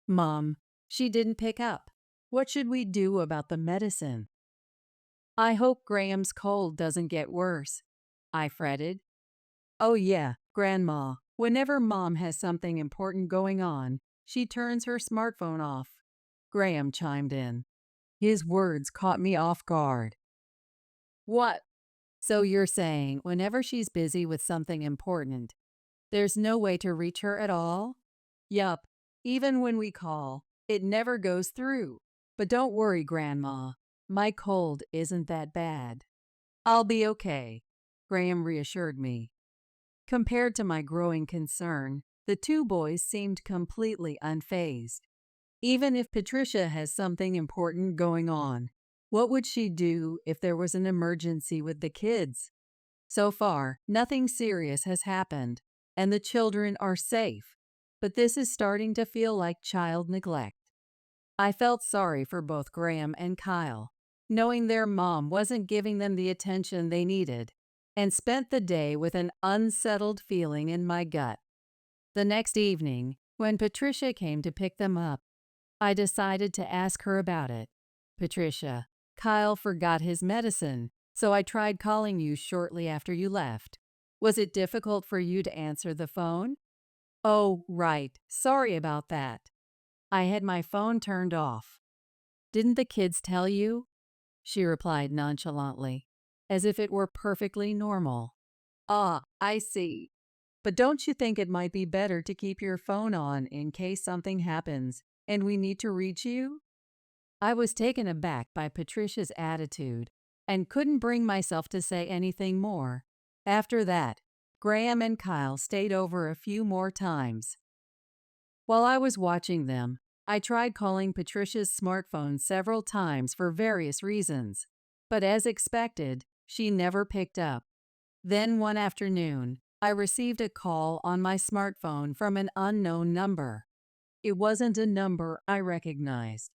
Mom, she didn't pick up. What should we do about the medicine? I hope Graham's cold doesn't get worse, I fretted. Oh yeah, Grandma, whenever Mom has something important going on, she turns her smartphone off, Graham chimed in. His words caught me off guard. What? So you're saying whenever she's busy with something important, there's no way to reach her at all? Yup, even when we call, it never goes through. But don't worry, Grandma, my cold isn't that bad. I'll be okay, Graham reassured me. Compared to my growing concern, the two boys seemed completely unfazed. Even if Patricia has something important going on, what would she do if there was an emergency with the kids? So far, nothing serious has happened, and the children are safe, but this is starting to feel like child neglect. I felt sorry for both Graham and Kyle, knowing their mom wasn't giving them the attention they needed, and spent the day with an unsettled feeling in my gut. The next evening, when Patricia came to pick them up, I decided to ask her about it. Patricia, Kyle forgot his medicine, so I tried calling you shortly after you left. Was it difficult for you to answer the phone? Oh, right. Sorry about that. I had my phone turned off. Didn't the kids tell you? She replied nonchalantly, as if it were perfectly normal. Ah, I see. But don't you think it might be better to keep your phone on in case something happens and we need to reach you? I was taken aback by Patricia's attitude and couldn't bring myself to say anything more. After that, Graham and Kyle stayed over a few more times. While I was watching them, I tried calling Patricia's smartphone several times for various reasons, but as expected, she never picked up. Then one afternoon, I received a call on my smartphone from an unknown number. It wasn't a number I recognized.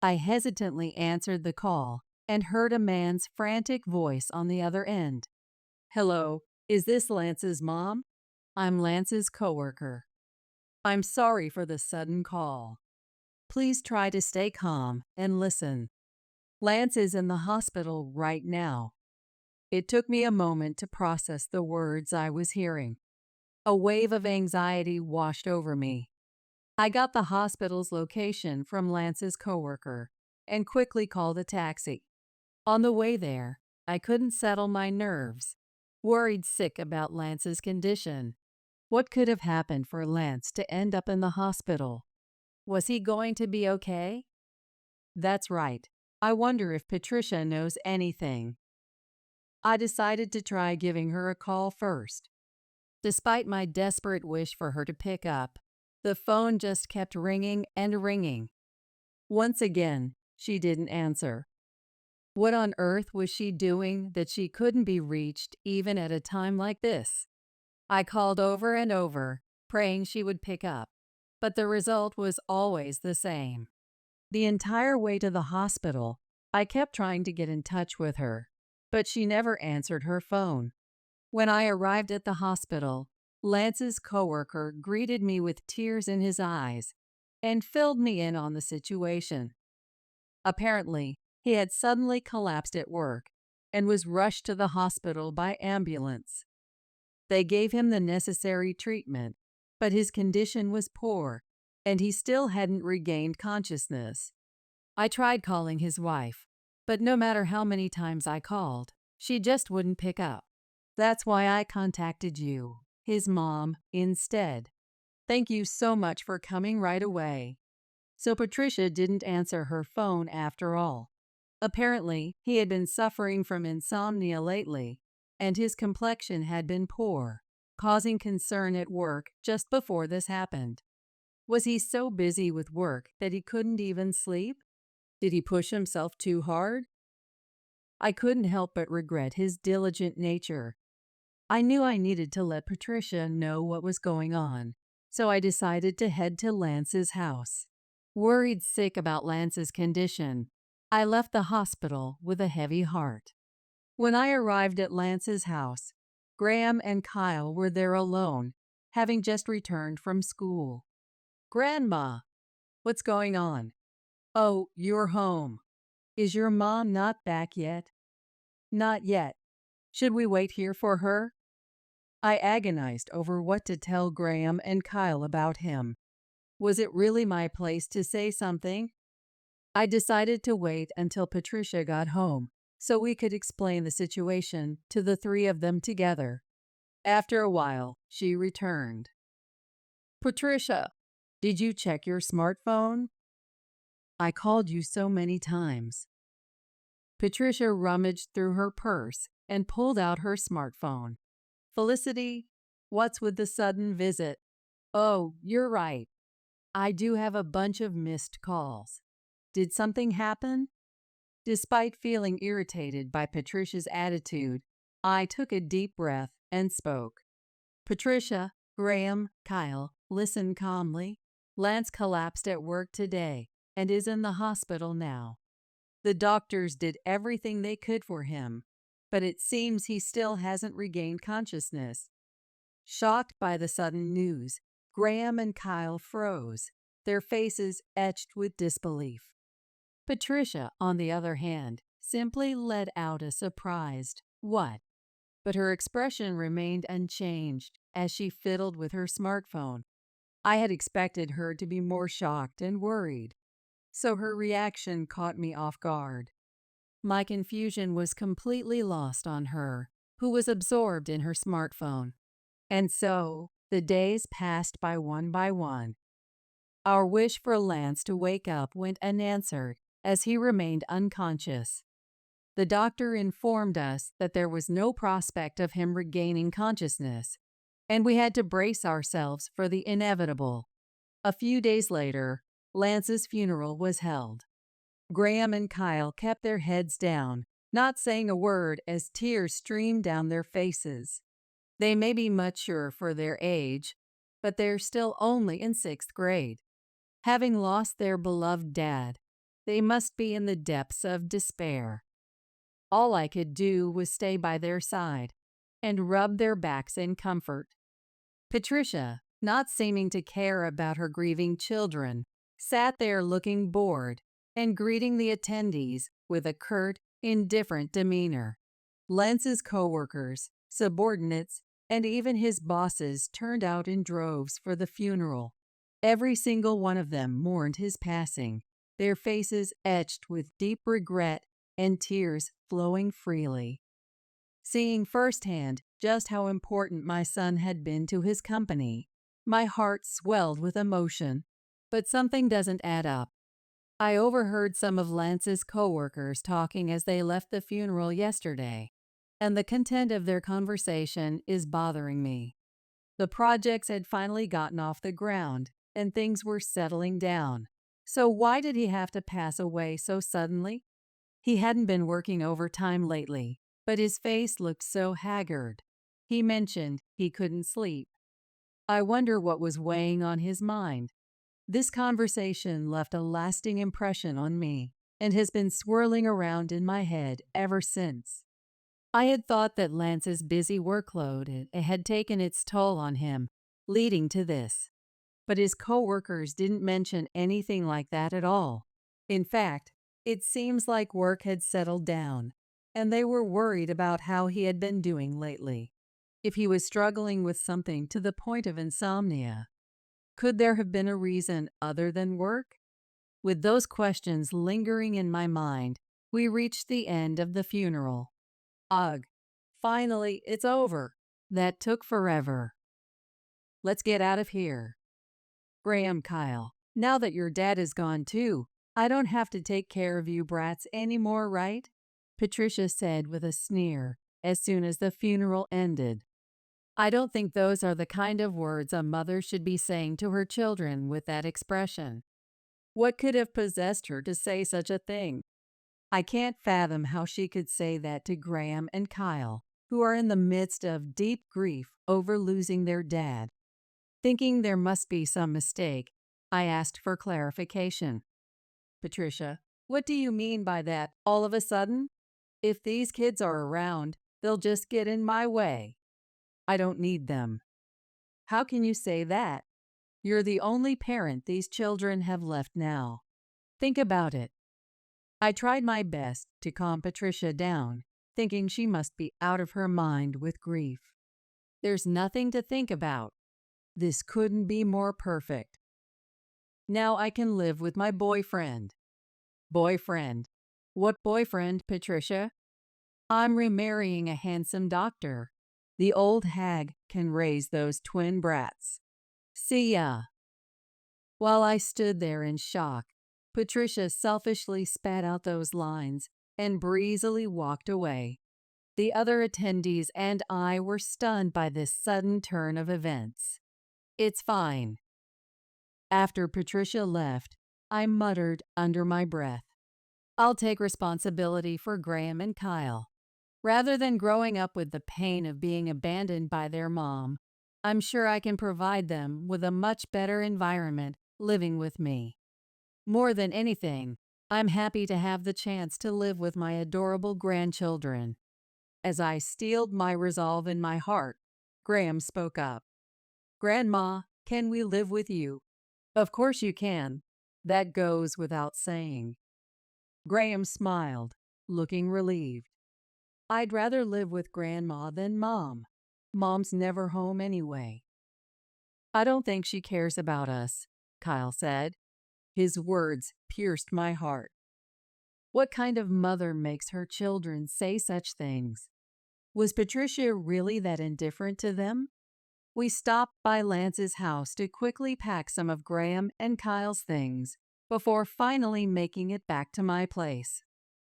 I hesitantly answered the call and heard a man's frantic voice on the other end. Hello, is this Lance's mom? I'm Lance's coworker. I'm sorry for the sudden call. Please try to stay calm and listen. Lance is in the hospital right now. It took me a moment to process the words I was hearing. A wave of anxiety washed over me. I got the hospital's location from Lance's coworker and quickly called a taxi. On the way there, I couldn't settle my nerves, worried sick about Lance's condition. What could have happened for Lance to end up in the hospital? Was he going to be okay? That's right. I wonder if Patricia knows anything. I decided to try giving her a call first. Despite my desperate wish for her to pick up, the phone just kept ringing and ringing. Once again, she didn't answer. What on earth was she doing that she couldn't be reached even at a time like this? I called over and over, praying she would pick up, but the result was always the same. The entire way to the hospital, I kept trying to get in touch with her, but she never answered her phone. When I arrived at the hospital, Lance's coworker greeted me with tears in his eyes and filled me in on the situation. Apparently, he had suddenly collapsed at work and was rushed to the hospital by ambulance. They gave him the necessary treatment, but his condition was poor, and he still hadn't regained consciousness. I tried calling his wife, but no matter how many times I called, she just wouldn't pick up. That's why I contacted you, his mom, instead. Thank you so much for coming right away. So Patricia didn't answer her phone after all. Apparently, he had been suffering from insomnia lately, and his complexion had been poor, causing concern at work just before this happened. Was he so busy with work that he couldn't even sleep? Did he push himself too hard? I couldn't help but regret his diligent nature. I knew I needed to let Patricia know what was going on, so I decided to head to Lance's house. Worried sick about Lance's condition, I left the hospital with a heavy heart. When I arrived at Lance's house, Graham and Kyle were there alone, having just returned from school. "Grandma, what's going on?" "Oh, you're home. Is your mom not back yet?" "Not yet. Should we wait here for her?" I agonized over what to tell Graham and Kyle about him. Was it really my place to say something? I decided to wait until Patricia got home so we could explain the situation to the three of them together. After a while, she returned. "Patricia, did you check your smartphone? I called you so many times." Patricia rummaged through her purse and pulled out her smartphone. "Felicity, what's with the sudden visit? Oh, you're right. I do have a bunch of missed calls. Did something happen?" Despite feeling irritated by Patricia's attitude, I took a deep breath and spoke. "Patricia, Graham, Kyle, listen calmly. Lance collapsed at work today and is in the hospital now. The doctors did everything they could for him, but it seems he still hasn't regained consciousness." Shocked by the sudden news, Graham and Kyle froze, their faces etched with disbelief. Patricia, on the other hand, simply let out a surprised, "What?" But her expression remained unchanged as she fiddled with her smartphone. I had expected her to be more shocked and worried, so her reaction caught me off guard. My confusion was completely lost on her, who was absorbed in her smartphone. And so, the days passed by one. Our wish for Lance to wake up went unanswered as he remained unconscious. The doctor informed us that there was no prospect of him regaining consciousness, and we had to brace ourselves for the inevitable. A few days later, Lance's funeral was held. Graham and Kyle kept their heads down, not saying a word as tears streamed down their faces. They may be mature for their age, but they're still only in 6th grade. Having lost their beloved dad, they must be in the depths of despair. All I could do was stay by their side and rub their backs in comfort. Patricia, not seeming to care about her grieving children, sat there looking bored and greeting the attendees with a curt, indifferent demeanor. Lance's coworkers, subordinates, and even his bosses turned out in droves for the funeral. Every single one of them mourned his passing, their faces etched with deep regret and tears flowing freely. Seeing firsthand just how important my son had been to his company, my heart swelled with emotion. But something doesn't add up. I overheard some of Lance's coworkers talking as they left the funeral yesterday, and the content of their conversation is bothering me. The projects had finally gotten off the ground, and things were settling down. So why did he have to pass away so suddenly? He hadn't been working overtime lately, but his face looked so haggard. He mentioned he couldn't sleep. I wonder what was weighing on his mind. This conversation left a lasting impression on me and has been swirling around in my head ever since. I had thought that Lance's busy workload had taken its toll on him, leading to this. But his coworkers didn't mention anything like that at all. In fact, it seems like work had settled down, and they were worried about how he had been doing lately. If he was struggling with something to the point of insomnia, could there have been a reason other than work? With those questions lingering in my mind, we reached the end of the funeral. Ugh, finally, it's over. That took forever. Let's get out of here. Graham, Kyle, now that your dad is gone too, I don't have to take care of you brats anymore, right? Patricia said with a sneer as soon as the funeral ended. I don't think those are the kind of words a mother should be saying to her children with that expression. What could have possessed her to say such a thing? I can't fathom how she could say that to Graham and Kyle, who are in the midst of deep grief over losing their dad. Thinking there must be some mistake, I asked for clarification. Patricia, what do you mean by that all of a sudden? If these kids are around, they'll just get in my way. I don't need them. How can you say that? You're the only parent these children have left now. Think about it. I tried my best to calm Patricia down, thinking she must be out of her mind with grief. There's nothing to think about. This couldn't be more perfect. Now I can live with my boyfriend. Boyfriend? What boyfriend, Patricia? I'm remarrying a handsome doctor. The old hag can raise those twin brats. See ya. While I stood there in shock, Patricia selfishly spat out those lines and breezily walked away. The other attendees and I were stunned by this sudden turn of events. It's fine. After Patricia left, I muttered under my breath, I'll take responsibility for Graham and Kyle. Rather than growing up with the pain of being abandoned by their mom, I'm sure I can provide them with a much better environment living with me. More than anything, I'm happy to have the chance to live with my adorable grandchildren. As I steeled my resolve in my heart, Graham spoke up. Grandma, can we live with you? Of course you can. That goes without saying. Graham smiled, looking relieved. I'd rather live with Grandma than Mom. Mom's never home anyway. I don't think she cares about us, Kyle said. His words pierced my heart. What kind of mother makes her children say such things? Was Patricia really that indifferent to them? We stopped by Lance's house to quickly pack some of Graham and Kyle's things before finally making it back to my place.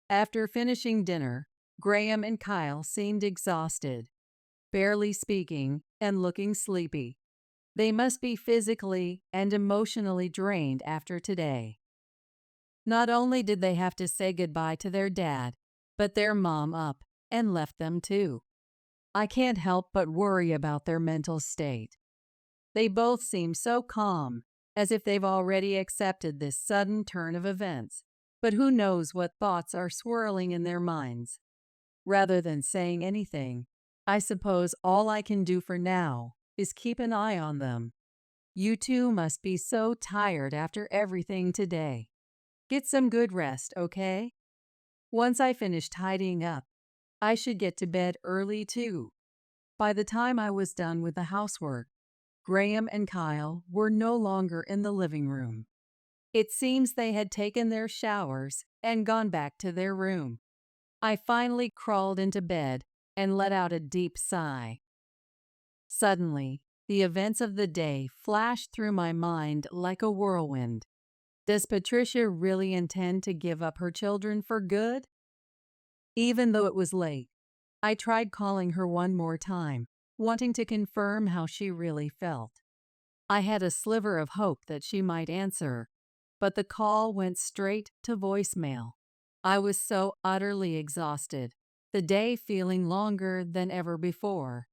After finishing dinner, Graham and Kyle seemed exhausted, barely speaking and looking sleepy. They must be physically and emotionally drained after today. Not only did they have to say goodbye to their dad, but their mom up and left them too. I can't help but worry about their mental state. They both seem so calm, as if they've already accepted this sudden turn of events, but who knows what thoughts are swirling in their minds. Rather than saying anything, I suppose all I can do for now is keep an eye on them. You two must be so tired after everything today. Get some good rest, okay? Once I finish tidying up, I should get to bed early too. By the time I was done with the housework, Graham and Kyle were no longer in the living room. It seems they had taken their showers and gone back to their room. I finally crawled into bed and let out a deep sigh. Suddenly, the events of the day flashed through my mind like a whirlwind. Does Patricia really intend to give up her children for good? Even though it was late, I tried calling her one more time, wanting to confirm how she really felt. I had a sliver of hope that she might answer, but the call went straight to voicemail. I was so utterly exhausted, the day feeling longer than ever before.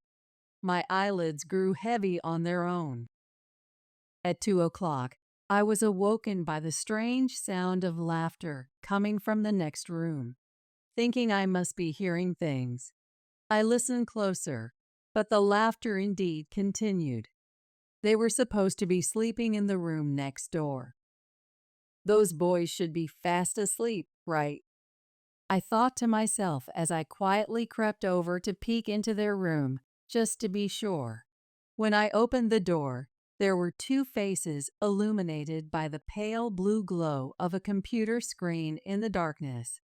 My eyelids grew heavy on their own. At 2 o'clock, I was awoken by the strange sound of laughter coming from the next room. Thinking I must be hearing things, I listened closer, but the laughter indeed continued. They were supposed to be sleeping in the room next door. Those boys should be fast asleep, right? I thought to myself as I quietly crept over to peek into their room, just to be sure. When I opened the door, there were two faces illuminated by the pale blue glow of a computer screen in the darkness.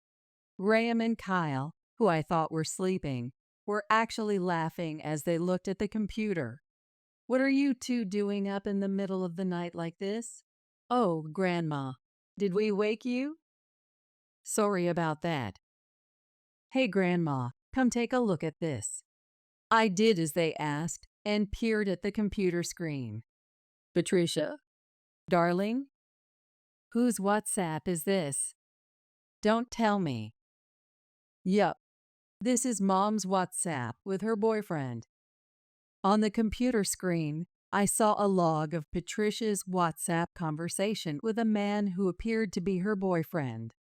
Graham and Kyle, who I thought were sleeping, were actually laughing as they looked at the computer. "What are you two doing up in the middle of the night like this?" "Oh, Grandma, did we wake you?" "Sorry about that." "Hey, Grandma, come take a look at this." I did as they asked and peered at the computer screen. "Patricia? Darling? Whose WhatsApp is this?" "Don't tell me." "Yup, this is Mom's WhatsApp with her boyfriend." On the computer screen, I saw a log of Patricia's WhatsApp conversation with a man who appeared to be her boyfriend.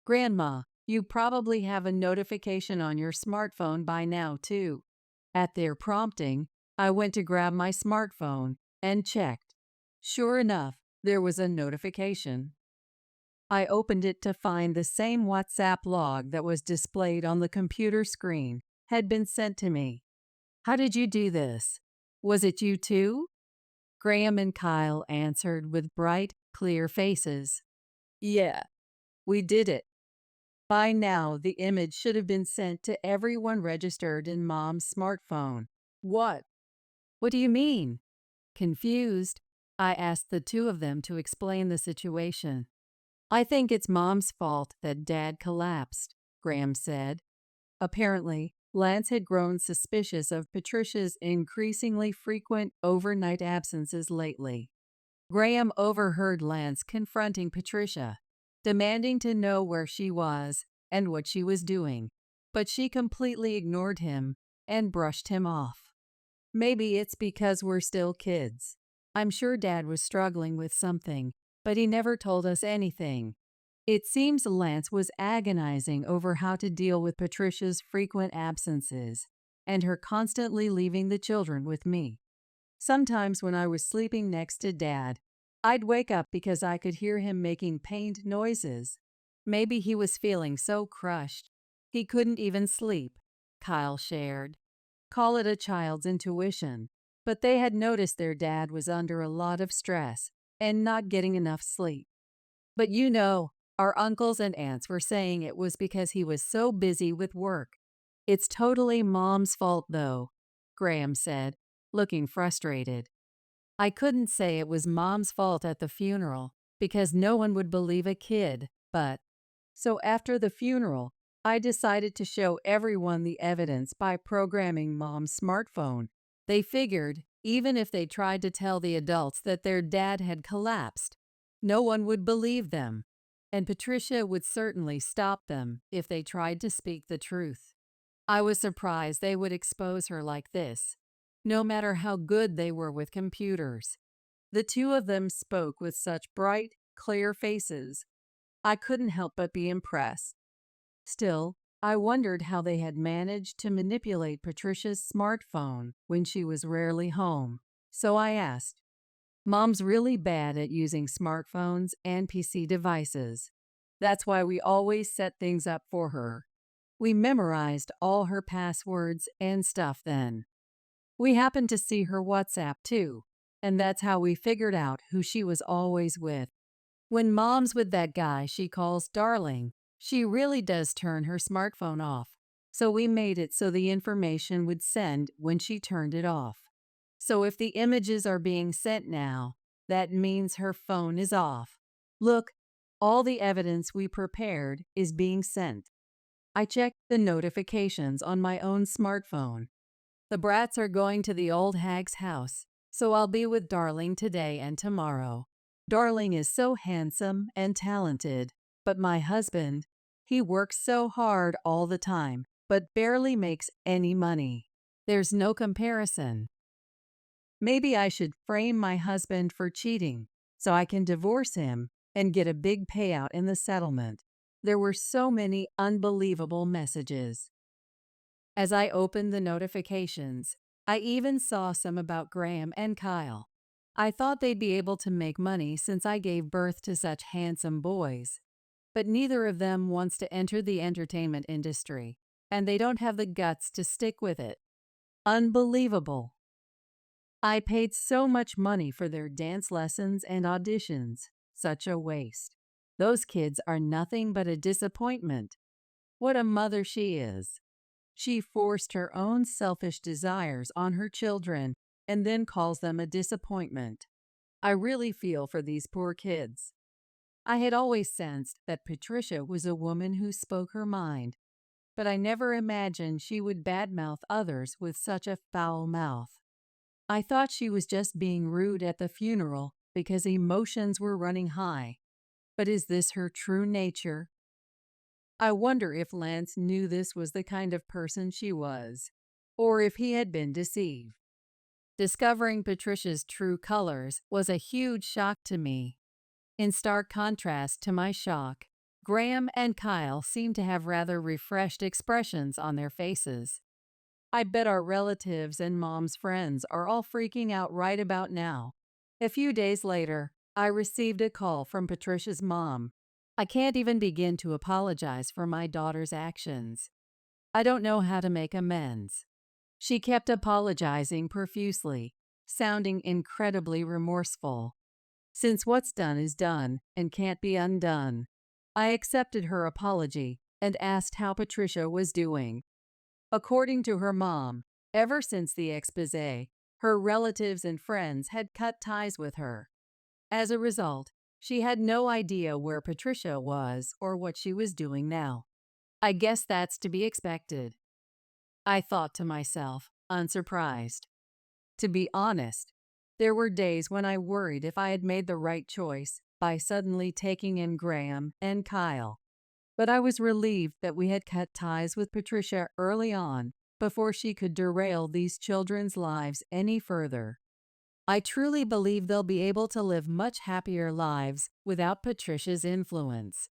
"Grandma, you probably have a notification on your smartphone by now, too." At their prompting, I went to grab my smartphone and checked. Sure enough, there was a notification. I opened it to find the same WhatsApp log that was displayed on the computer screen had been sent to me. "How did you do this? Was it you too?" Graham and Kyle answered with bright, clear faces. "Yeah, we did it." By now, the image should have been sent to everyone registered in Mom's smartphone. "What? What do you mean?" Confused, I asked the two of them to explain the situation. "I think it's Mom's fault that Dad collapsed," Graham said. Apparently, Lance had grown suspicious of Patricia's increasingly frequent overnight absences lately. Graham overheard Lance confronting Patricia, demanding to know where she was and what she was doing, but she completely ignored him and brushed him off. "Maybe it's because we're still kids. I'm sure Dad was struggling with something, but he never told us anything." It seems Lance was agonizing over how to deal with Patricia's frequent absences and her constantly leaving the children with me. Sometimes when I was sleeping next to Dad, I'd wake up because I could hear him making pained noises. Maybe he was feeling so crushed he couldn't even sleep, Kyle shared. Call it a child's intuition, but they had noticed their dad was under a lot of stress and not getting enough sleep. "But our uncles and aunts were saying it was because he was so busy with work." "It's totally Mom's fault, though," Graham said, looking frustrated. "I couldn't say it was Mom's fault at the funeral because no one would believe a kid, but..." So after the funeral, I decided to show everyone the evidence by programming Mom's smartphone. They figured, even if they tried to tell the adults that their dad had collapsed, no one would believe them, and Patricia would certainly stop them if they tried to speak the truth. I was surprised they would expose her like this, no matter how good they were with computers. The two of them spoke with such bright, clear faces. I couldn't help but be impressed. Still, I wondered how they had managed to manipulate Patricia's smartphone when she was rarely home. So I asked, Mom's really bad at using smartphones and PC devices. That's why we always set things up for her. We memorized all her passwords and stuff then. We happened to see her WhatsApp too, and that's how we figured out who she was always with. When Mom's with that guy she calls darling, she really does turn her smartphone off. So we made it so the information would send when she turned it off. So if the images are being sent now, that means her phone is off. Look, all the evidence we prepared is being sent. I checked the notifications on my own smartphone. The brats are going to the old hag's house, so I'll be with Darling today and tomorrow. Darling is so handsome and talented, but my husband, he works so hard all the time, but barely makes any money. There's no comparison. Maybe I should frame my husband for cheating so I can divorce him and get a big payout in the settlement. There were so many unbelievable messages. As I opened the notifications, I even saw some about Graham and Kyle. I thought they'd be able to make money since I gave birth to such handsome boys. But neither of them wants to enter the entertainment industry, and they don't have the guts to stick with it. Unbelievable. I paid so much money for their dance lessons and auditions. Such a waste. Those kids are nothing but a disappointment. What a mother she is. She forced her own selfish desires on her children and then calls them a disappointment. I really feel for these poor kids. I had always sensed that Patricia was a woman who spoke her mind, but I never imagined she would badmouth others with such a foul mouth. I thought she was just being rude at the funeral because emotions were running high. But is this her true nature? I wonder if Lance knew this was the kind of person she was, or if he had been deceived. Discovering Patricia's true colors was a huge shock to me. In stark contrast to my shock, Graham and Kyle seemed to have rather refreshed expressions on their faces. I bet our relatives and Mom's friends are all freaking out right about now. A few days later, I received a call from Patricia's mom. I can't even begin to apologize for my daughter's actions. I don't know how to make amends. She kept apologizing profusely, sounding incredibly remorseful. Since what's done is done and can't be undone, I accepted her apology and asked how Patricia was doing. According to her mom, ever since the exposé, her relatives and friends had cut ties with her. As a result, she had no idea where Patricia was or what she was doing now. I guess that's to be expected. I thought to myself, unsurprised. To be honest, there were days when I worried if I had made the right choice by suddenly taking in Graham and Kyle. But I was relieved that we had cut ties with Patricia early on before she could derail these children's lives any further. I truly believe they'll be able to live much happier lives without Patricia's influence.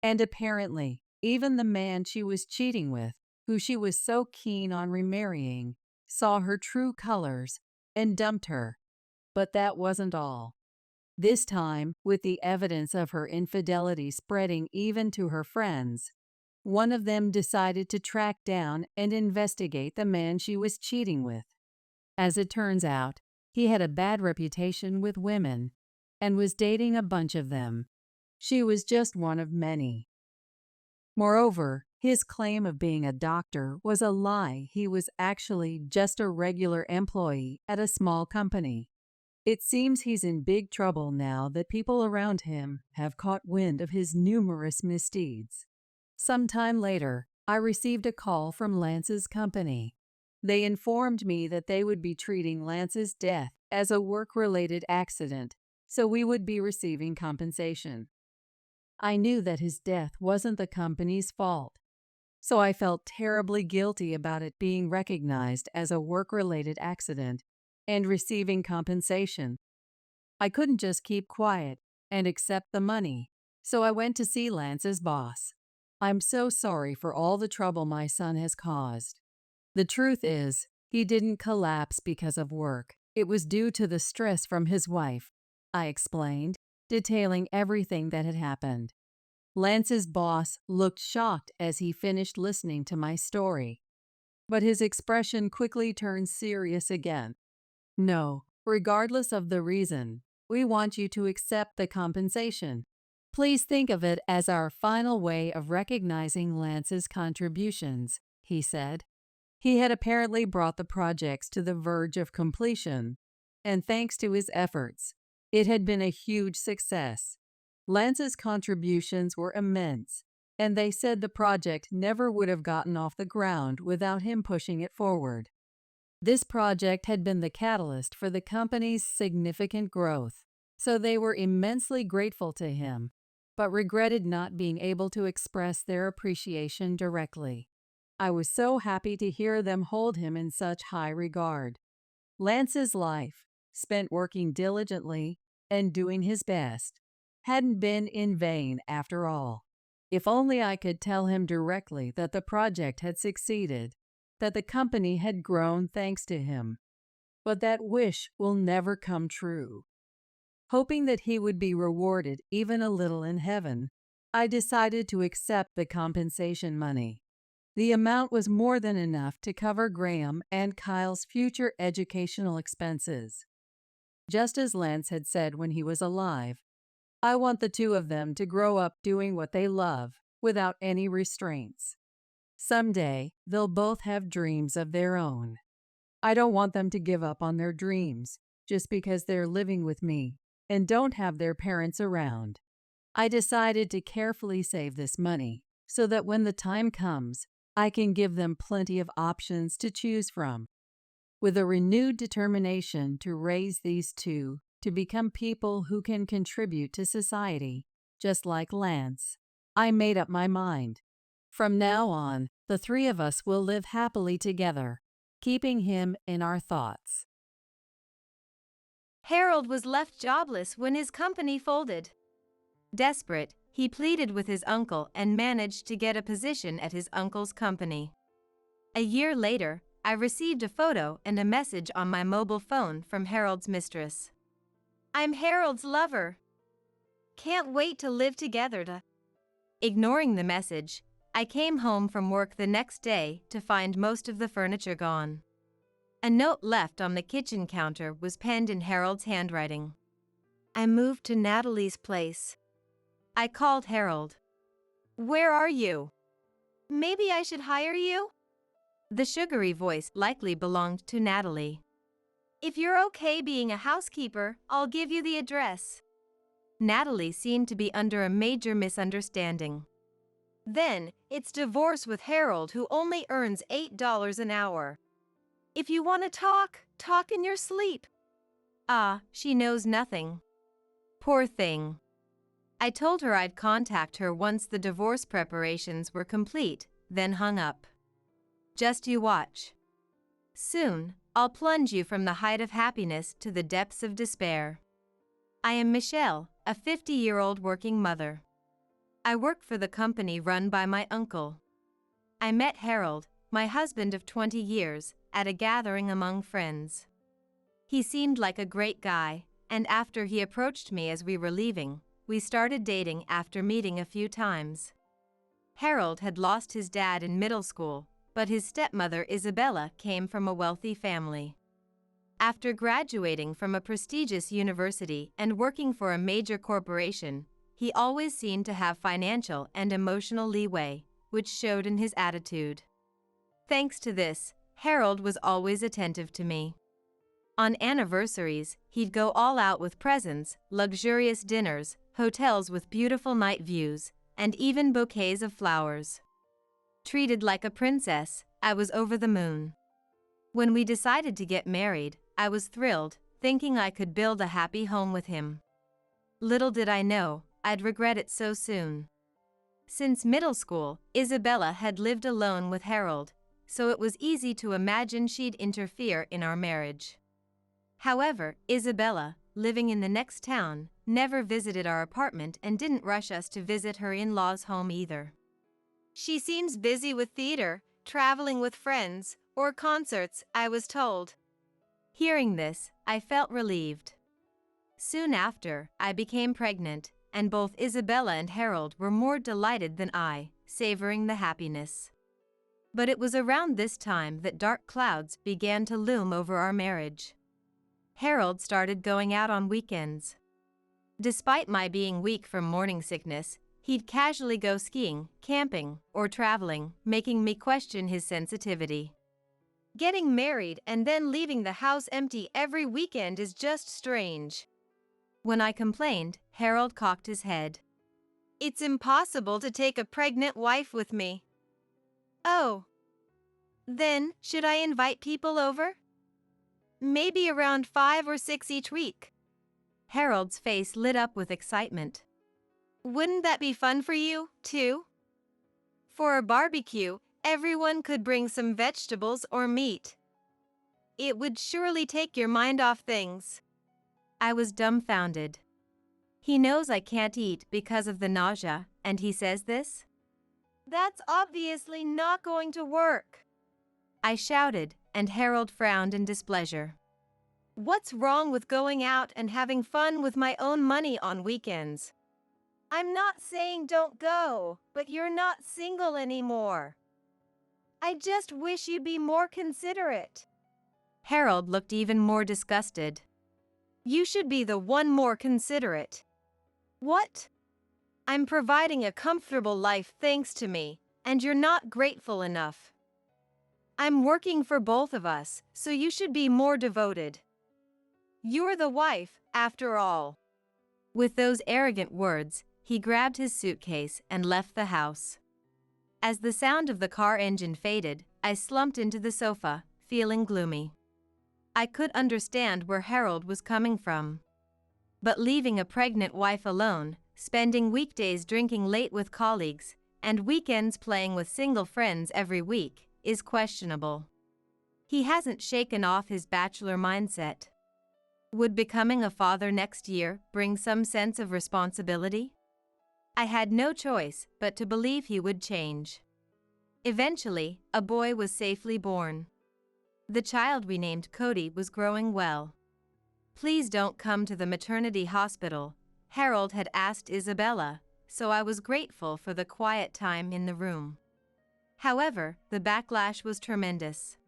And apparently, even the man she was cheating with, who she was so keen on remarrying, saw her true colors and dumped her. But that wasn't all. This time, with the evidence of her infidelity spreading even to her friends, one of them decided to track down and investigate the man she was cheating with. As it turns out, he had a bad reputation with women and was dating a bunch of them. She was just one of many. Moreover, his claim of being a doctor was a lie. He was actually just a regular employee at a small company. It seems he's in big trouble now that people around him have caught wind of his numerous misdeeds. Sometime later, I received a call from Lance's company. They informed me that they would be treating Lance's death as a work-related accident, so we would be receiving compensation. I knew that his death wasn't the company's fault, so I felt terribly guilty about it being recognized as a work-related accident and receiving compensation. I couldn't just keep quiet and accept the money, so I went to see Lance's boss. I'm so sorry for all the trouble my son has caused. The truth is, he didn't collapse because of work. It was due to the stress from his wife I explained, detailing everything that had happened. Lance's boss looked shocked as he finished listening to my story, but his expression quickly turned serious again. No, regardless of the reason, we want you to accept the compensation. Please think of it as our final way of recognizing Lance's contributions, he said. He had apparently brought the projects to the verge of completion, and thanks to his efforts, it had been a huge success. Lance's contributions were immense, and they said the project never would have gotten off the ground without him pushing it forward. This project had been the catalyst for the company's significant growth, so they were immensely grateful to him, but regretted not being able to express their appreciation directly. I was so happy to hear them hold him in such high regard. Lance's life, spent working diligently and doing his best, hadn't been in vain after all. If only I could tell him directly that the project had succeeded, that the company had grown thanks to him. But that wish will never come true. Hoping that he would be rewarded even a little in heaven, I decided to accept the compensation money. The amount was more than enough to cover Graham and Kyle's future educational expenses. Just as Lance had said when he was alive, I want the two of them to grow up doing what they love without any restraints. Someday, they'll both have dreams of their own. I don't want them to give up on their dreams just because they're living with me and don't have their parents around. I decided to carefully save this money so that when the time comes, I can give them plenty of options to choose from. With a renewed determination to raise these two to become people who can contribute to society, just like Lance, I made up my mind. From now on, the three of us will live happily together, keeping him in our thoughts. Harold was left jobless when his company folded. Desperate, he pleaded with his uncle and managed to get a position at his uncle's company. A year later, I received a photo and a message on my mobile phone from Harold's mistress. "I'm Harold's lover. Can't wait to live together." Ignoring the message, I came home from work the next day to find most of the furniture gone. A note left on the kitchen counter was penned in Harold's handwriting. "I moved to Natalie's place." I called Harold. "Where are you? Maybe I should hire you?" The sugary voice likely belonged to Natalie. "If you're okay being a housekeeper, I'll give you the address." Natalie seemed to be under a major misunderstanding. "Then, it's divorce with Harold, who only earns $8 an hour. If you want to talk in your sleep." Ah, she knows nothing. Poor thing. I told her I'd contact her once the divorce preparations were complete, then hung up. Just you watch. Soon, I'll plunge you from the height of happiness to the depths of despair. I am Michelle, a 50-year-old working mother. I work for the company run by my uncle. I met Harold, my husband of 20 years, at a gathering among friends. He seemed like a great guy, and after he approached me as we were leaving, we started dating after meeting a few times. Harold had lost his dad in middle school, but his stepmother Isabella came from a wealthy family. After graduating from a prestigious university and working for a major corporation, he always seemed to have financial and emotional leeway, which showed in his attitude. Thanks to this, Harold was always attentive to me. On anniversaries, he'd go all out with presents, luxurious dinners, hotels with beautiful night views, and even bouquets of flowers. Treated like a princess, I was over the moon. When we decided to get married, I was thrilled, thinking I could build a happy home with him. Little did I know, I'd regret it so soon. Since middle school, Isabella had lived alone with Harold, so it was easy to imagine she'd interfere in our marriage. However, Isabella, living in the next town, never visited our apartment and didn't rush us to visit her in-laws' home either. "She seems busy with theater, traveling with friends, or concerts," I was told. Hearing this, I felt relieved. Soon after, I became pregnant, and both Isabella and Harold were more delighted than I, savoring the happiness. But it was around this time that dark clouds began to loom over our marriage. Harold started going out on weekends. Despite my being weak from morning sickness, he'd casually go skiing, camping, or traveling, making me question his sensitivity. Getting married and then leaving the house empty every weekend is just strange. When I complained, Harold cocked his head. It's impossible to take a pregnant wife with me. Oh. Then, should I invite people over? Maybe around 5 or 6 each week. Harold's face lit up with excitement. Wouldn't that be fun for you, too? For a barbecue, everyone could bring some vegetables or meat. It would surely take your mind off things. I was dumbfounded. He knows I can't eat because of the nausea, and he says this? That's obviously not going to work. I shouted, and Harold frowned in displeasure. What's wrong with going out and having fun with my own money on weekends? I'm not saying don't go, but you're not single anymore. I just wish you'd be more considerate. Harold looked even more disgusted. You should be the one more considerate. What? I'm providing a comfortable life thanks to me, and you're not grateful enough. I'm working for both of us, so you should be more devoted. You're the wife, after all. With those arrogant words, he grabbed his suitcase and left the house. As the sound of the car engine faded, I slumped into the sofa, feeling gloomy. I could understand where Harold was coming from. But leaving a pregnant wife alone, spending weekdays drinking late with colleagues, and weekends playing with single friends every week, is questionable. He hasn't shaken off his bachelor mindset. Would becoming a father next year bring some sense of responsibility? I had no choice but to believe he would change. Eventually, a boy was safely born. The child we named Cody was growing well. Please don't come to the maternity hospital, Harold had asked Isabella, so I was grateful for the quiet time in the room. However, the backlash was tremendous.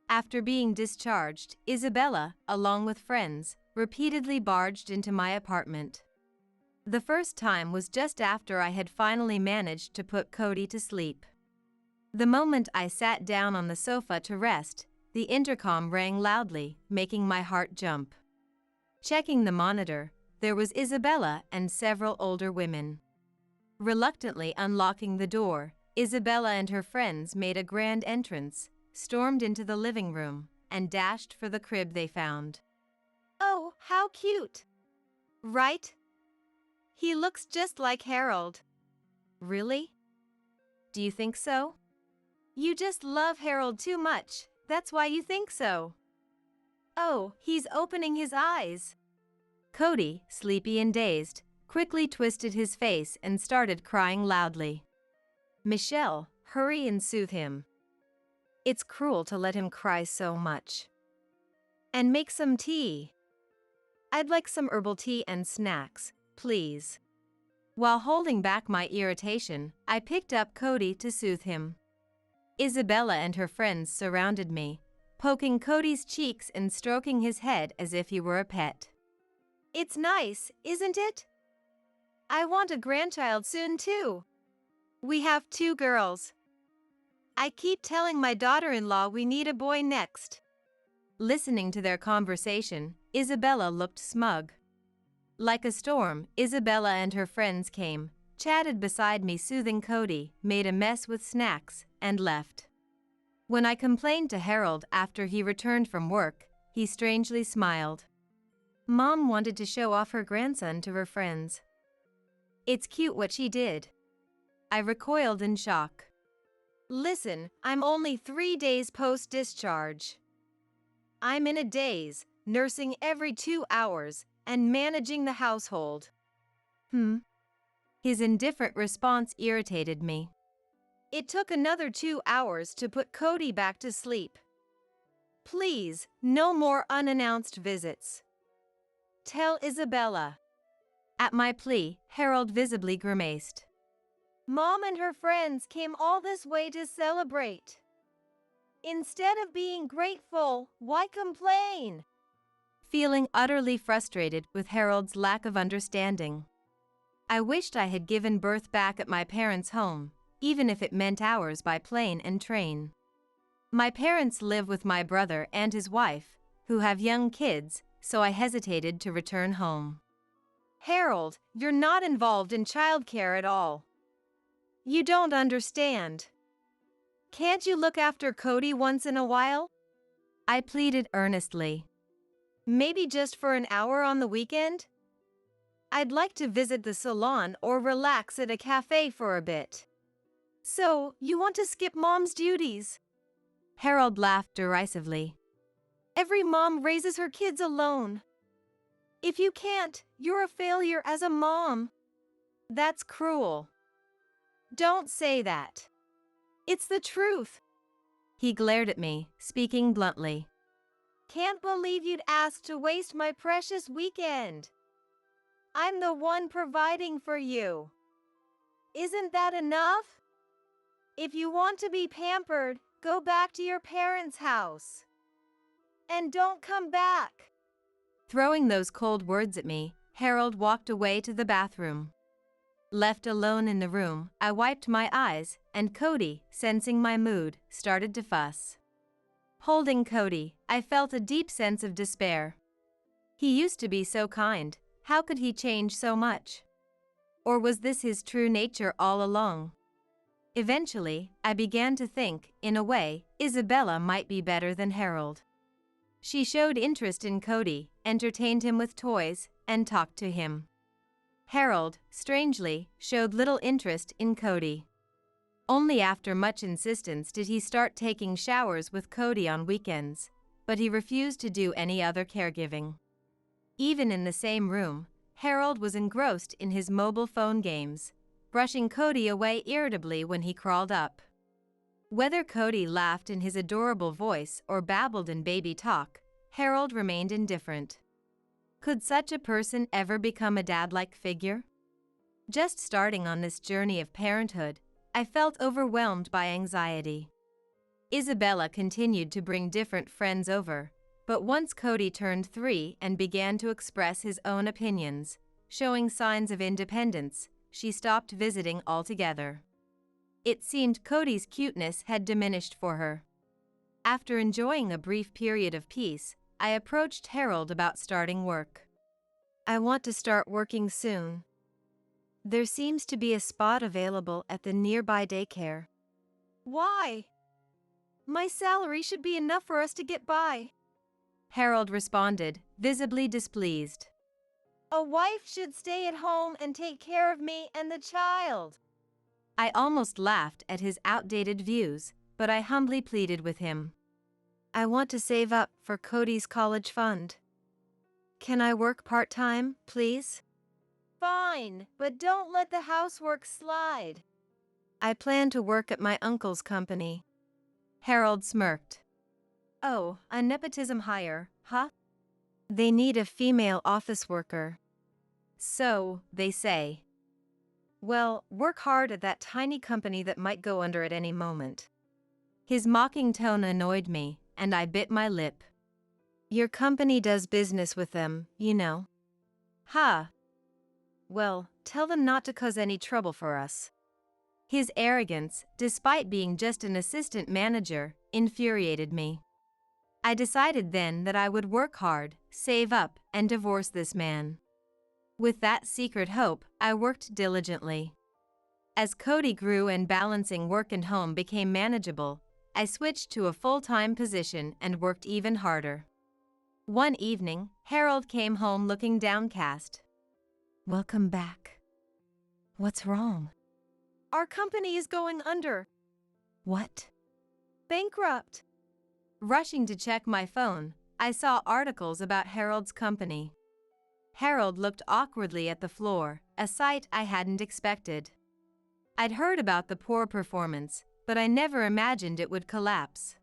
After being discharged, Isabella, along with friends, repeatedly barged into my apartment. The first time was just after I had finally managed to put Cody to sleep. The moment I sat down on the sofa to rest, the intercom rang loudly, making my heart jump. Checking the monitor, there was Isabella and several older women. Reluctantly unlocking the door, Isabella and her friends made a grand entrance, stormed into the living room, and dashed for the crib they found. Oh, how cute! Right? He looks just like Harold. Really? Do you think so? You just love Harold too much, that's why you think so. Oh, he's opening his eyes. Cody, sleepy and dazed, quickly twisted his face and started crying loudly. Michelle, hurry and soothe him. It's cruel to let him cry so much. And make some tea. I'd like some herbal tea and snacks, please. While holding back my irritation, I picked up Cody to soothe him. Isabella and her friends surrounded me, poking Cody's cheeks and stroking his head as if he were a pet. It's nice, isn't it? I want a grandchild soon too. We have 2 girls. I keep telling my daughter-in-law we need a boy next. Listening to their conversation, Isabella looked smug. Like a storm, Isabella and her friends came, chatted beside me soothing Cody, made a mess with snacks, and left. When I complained to Harold after he returned from work, he strangely smiled. Mom wanted to show off her grandson to her friends. It's cute what she did. I recoiled in shock. Listen, I'm only 3 days post-discharge. I'm in a daze, nursing every 2 hours, and managing the household. His indifferent response irritated me. It took another 2 hours to put Cody back to sleep. Please, no more unannounced visits. Tell Isabella. At my plea, Harold visibly grimaced. Mom and her friends came all this way to celebrate. Instead of being grateful, why complain? Feeling utterly frustrated with Harold's lack of understanding, I wished I had given birth back at my parents' home, even if it meant hours by plane and train. My parents live with my brother and his wife, who have young kids, so I hesitated to return home. Harold, you're not involved in childcare at all. You don't understand. Can't you look after Cody once in a while? I pleaded earnestly. Maybe just for an hour on the weekend? I'd like to visit the salon or relax at a cafe for a bit. So, you want to skip mom's duties? Harold laughed derisively. Every mom raises her kids alone. If you can't, you're a failure as a mom. That's cruel. Don't say that. It's the truth. He glared at me, speaking bluntly. Can't believe you'd ask to waste my precious weekend. I'm the one providing for you. Isn't that enough? If you want to be pampered, go back to your parents' house. And don't come back. Throwing those cold words at me, Harold walked away to the bathroom. Left alone in the room, I wiped my eyes, and Cody, sensing my mood, started to fuss. Holding Cody, I felt a deep sense of despair. He used to be so kind, how could he change so much? Or was this his true nature all along? Eventually, I began to think, in a way, Isabella might be better than Harold. She showed interest in Cody, entertained him with toys, and talked to him. Harold, strangely, showed little interest in Cody. Only after much insistence did he start taking showers with Cody on weekends, but he refused to do any other caregiving. Even in the same room, Harold was engrossed in his mobile phone games, brushing Cody away irritably when he crawled up. Whether Cody laughed in his adorable voice or babbled in baby talk, Harold remained indifferent. Could such a person ever become a dad-like figure? Just starting on this journey of parenthood, I felt overwhelmed by anxiety. Isabella continued to bring different friends over, but once Cody turned 3 and began to express his own opinions, showing signs of independence, she stopped visiting altogether. It seemed Cody's cuteness had diminished for her. After enjoying a brief period of peace, I approached Harold about starting work. I want to start working soon. There seems to be a spot available at the nearby daycare. Why? My salary should be enough for us to get by. Harold responded, visibly displeased. A wife should stay at home and take care of me and the child. I almost laughed at his outdated views, but I humbly pleaded with him. I want to save up for Cody's college fund. Can I work part-time, please? Fine, but don't let the housework slide. I plan to work at my uncle's company. Harold smirked. Oh, a nepotism hire, huh? They need a female office worker. So, they say. Well, work hard at that tiny company that might go under at any moment. His mocking tone annoyed me, and I bit my lip. Your company does business with them, you know. Ha! Well, tell them not to cause any trouble for us. His arrogance, despite being just an assistant manager, infuriated me. I decided then that I would work hard, save up, and divorce this man. With that secret hope, I worked diligently. As Cody grew and balancing work and home became manageable, I switched to a full-time position and worked even harder. One evening, Harold came home looking downcast. Welcome back. What's wrong? Our company is going under. What? Bankrupt. Rushing to check my phone, I saw articles about Harold's company. Harold looked awkwardly at the floor, a sight I hadn't expected. I'd heard about the poor performance, but I never imagined it would collapse.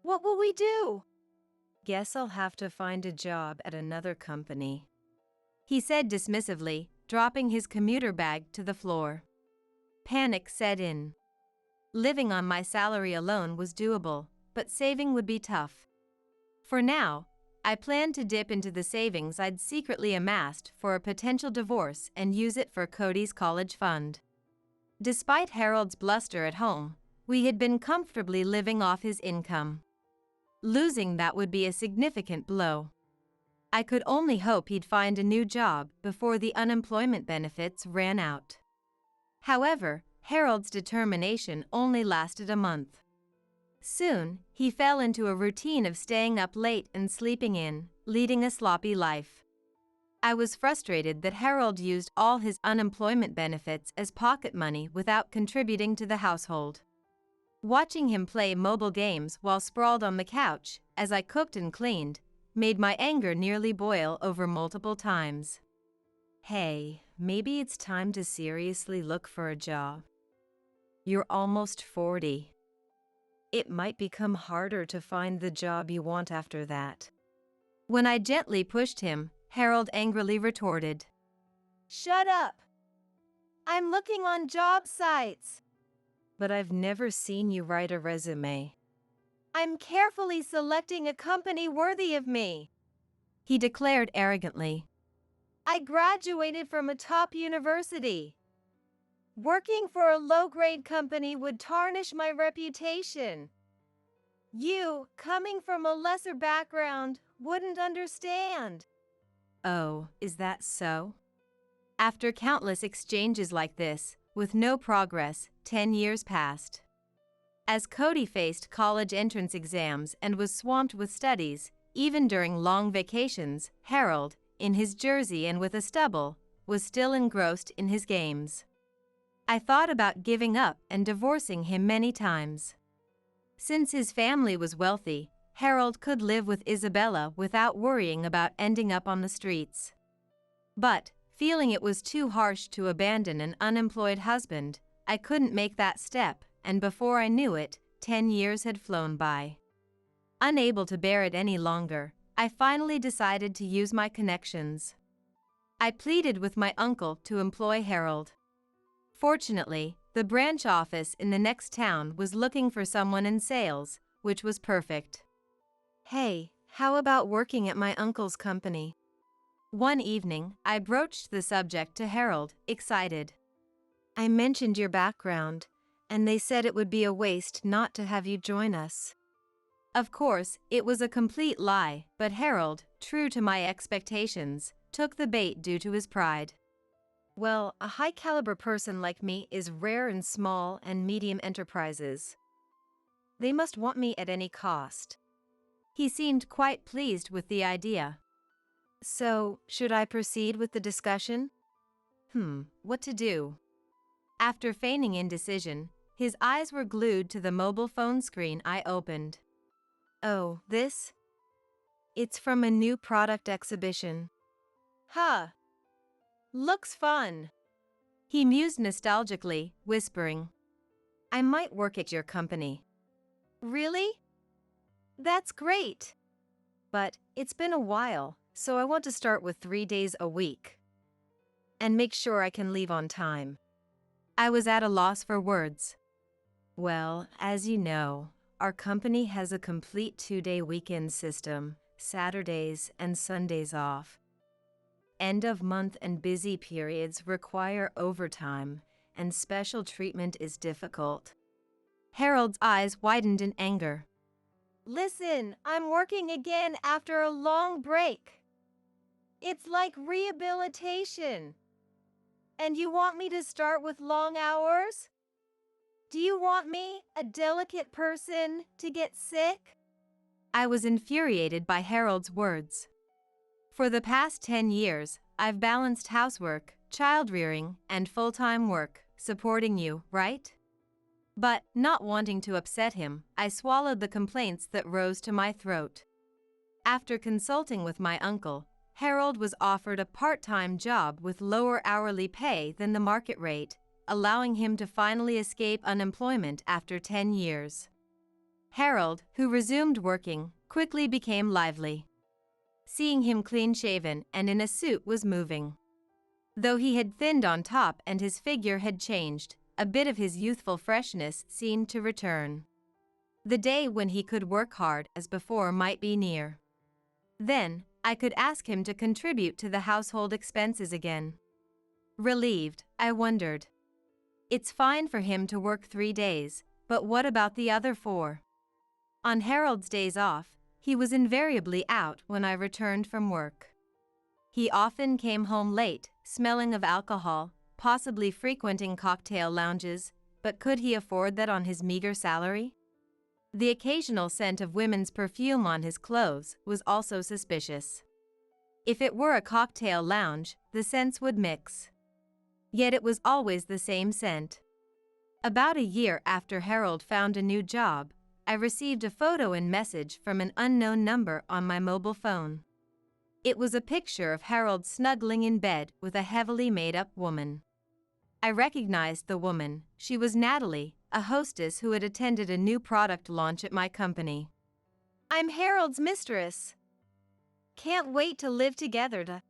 What will we do? Guess I'll have to find a job at another company. he said dismissively, dropping his commuter bag to the floor. Panic set in. Living on my salary alone was doable, but saving would be tough. For now, I planned to dip into the savings I'd secretly amassed for a potential divorce and use it for Cody's college fund. Despite Harold's bluster at home, we had been comfortably living off his income. Losing that would be a significant blow. I could only hope he'd find a new job before the unemployment benefits ran out. However, Harold's determination only lasted a month. Soon, he fell into a routine of staying up late and sleeping in, leading a sloppy life. I was frustrated that Harold used all his unemployment benefits as pocket money without contributing to the household. Watching him play mobile games while sprawled on the couch, as I cooked and cleaned, made my anger nearly boil over multiple times. Hey, maybe it's time to seriously look for a job. You're almost 40. It might become harder to find the job you want after that. When I gently pushed him, Harold angrily retorted, "Shut up! I'm looking on job sites. But I've never seen you write a resume. I'm carefully selecting a company worthy of me," he declared arrogantly. "I graduated from a top university. Working for a low-grade company would tarnish my reputation. You, coming from a lesser background, wouldn't understand." Oh, is that so? After countless exchanges like this, with no progress, 10 years passed. As Cody faced college entrance exams and was swamped with studies, even during long vacations, Harold, in his jersey and with a stubble, was still engrossed in his games. I thought about giving up and divorcing him many times. Since his family was wealthy, Harold could live with Isabella without worrying about ending up on the streets. But, feeling it was too harsh to abandon an unemployed husband, I couldn't make that step, and before I knew it, 10 years had flown by. Unable to bear it any longer, I finally decided to use my connections. I pleaded with my uncle to employ Harold. Fortunately, the branch office in the next town was looking for someone in sales, which was perfect. Hey, how about working at my uncle's company? One evening, I broached the subject to Harold, excited. I mentioned your background, and they said it would be a waste not to have you join us. Of course, it was a complete lie, but Harold, true to my expectations, took the bait due to his pride. Well, a high-caliber person like me is rare in small and medium enterprises. They must want me at any cost. He seemed quite pleased with the idea. So, should I proceed with the discussion? What to do? After feigning indecision, his eyes were glued to the mobile phone screen I opened. Oh, this? It's from a new product exhibition. Huh. Looks fun. He mused nostalgically, whispering, I might work at your company. Really? That's great. But it's been a while, so I want to start with 3 days a week. And make sure I can leave on time. I was at a loss for words. Well, as you know, our company has a complete 2-day weekend system, Saturdays and Sundays off. End of month and busy periods require overtime, and special treatment is difficult. Harold's eyes widened in anger. Listen, I'm working again after a long break. It's like rehabilitation. And you want me to start with long hours? Do you want me, a delicate person, to get sick? I was infuriated by Harold's words. For the past 10 years, I've balanced housework, child-rearing, and full-time work, supporting you, right? But, not wanting to upset him, I swallowed the complaints that rose to my throat. After consulting with my uncle, Harold was offered a part-time job with lower hourly pay than the market rate, allowing him to finally escape unemployment after 10 years. Harold, who resumed working, quickly became lively. Seeing him clean-shaven and in a suit was moving. Though he had thinned on top and his figure had changed, a bit of his youthful freshness seemed to return. The day when he could work hard as before might be near. Then, I could ask him to contribute to the household expenses again. Relieved, I wondered. It's fine for him to work 3 days, but what about the other 4? On Harold's days off, he was invariably out when I returned from work. He often came home late, smelling of alcohol, possibly frequenting cocktail lounges, but could he afford that on his meager salary? The occasional scent of women's perfume on his clothes was also suspicious. If it were a cocktail lounge, the scents would mix. Yet it was always the same scent. About a year after Harold found a new job, I received a photo and message from an unknown number on my mobile phone. It was a picture of Harold snuggling in bed with a heavily made-up woman. I recognized the woman. She was Natalie, a hostess who had attended a new product launch at my company. "I'm Harold's mistress. Can't wait to live together."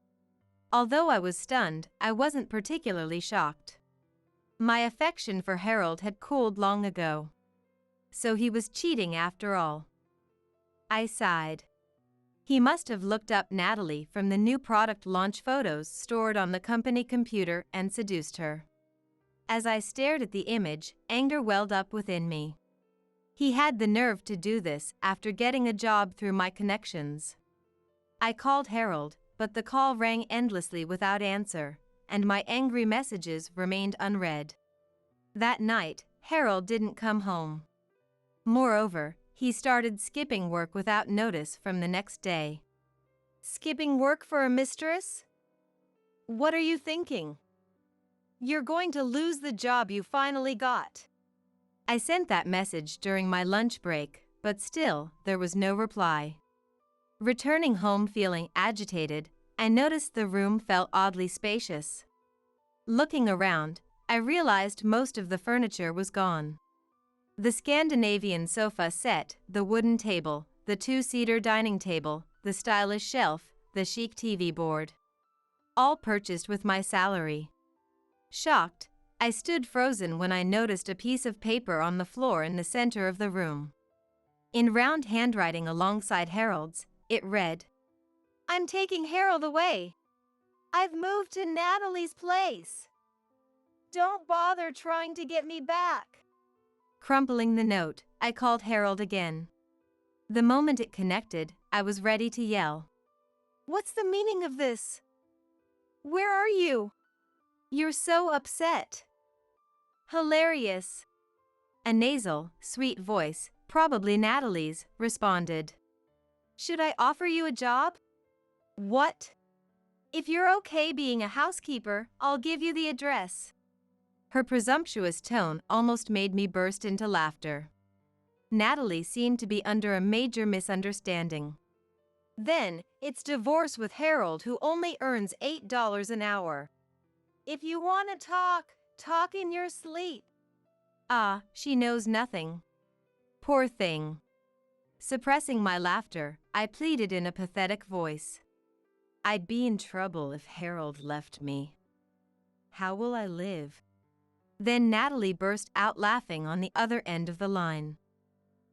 Although I was stunned, I wasn't particularly shocked. My affection for Harold had cooled long ago. So he was cheating after all. I sighed. He must have looked up Natalie from the new product launch photos stored on the company computer and seduced her. As I stared at the image, anger welled up within me. He had the nerve to do this after getting a job through my connections. I called Harold, but the call rang endlessly without answer, and my angry messages remained unread. That night, Harold didn't come home. Moreover, he started skipping work without notice from the next day. "Skipping work for a mistress? What are you thinking? You're going to lose the job you finally got." I sent that message during my lunch break, but still, there was no reply. Returning home feeling agitated, I noticed the room felt oddly spacious. Looking around, I realized most of the furniture was gone. The Scandinavian sofa set, the wooden table, the 2-seater dining table, the stylish shelf, the chic TV board. All purchased with my salary. Shocked, I stood frozen when I noticed a piece of paper on the floor in the center of the room. In round handwriting alongside Harold's, it read, "I'm taking Harold away. I've moved to Natalie's place. Don't bother trying to get me back." Crumpling the note, I called Harold again. The moment it connected, I was ready to yell. "What's the meaning of this? Where are you? You're so upset." "Hilarious." A nasal, sweet voice, probably Natalie's, responded. "Should I offer you a job?" "What?" "If you're okay being a housekeeper, I'll give you the address." Her presumptuous tone almost made me burst into laughter. Natalie seemed to be under a major misunderstanding. "Then, it's divorce with Harold, who only earns $8 an hour. If you want to talk in your sleep." Ah, she knows nothing. Poor thing. Suppressing my laughter, I pleaded in a pathetic voice. "I'd be in trouble if Harold left me. How will I live?" Then Natalie burst out laughing on the other end of the line.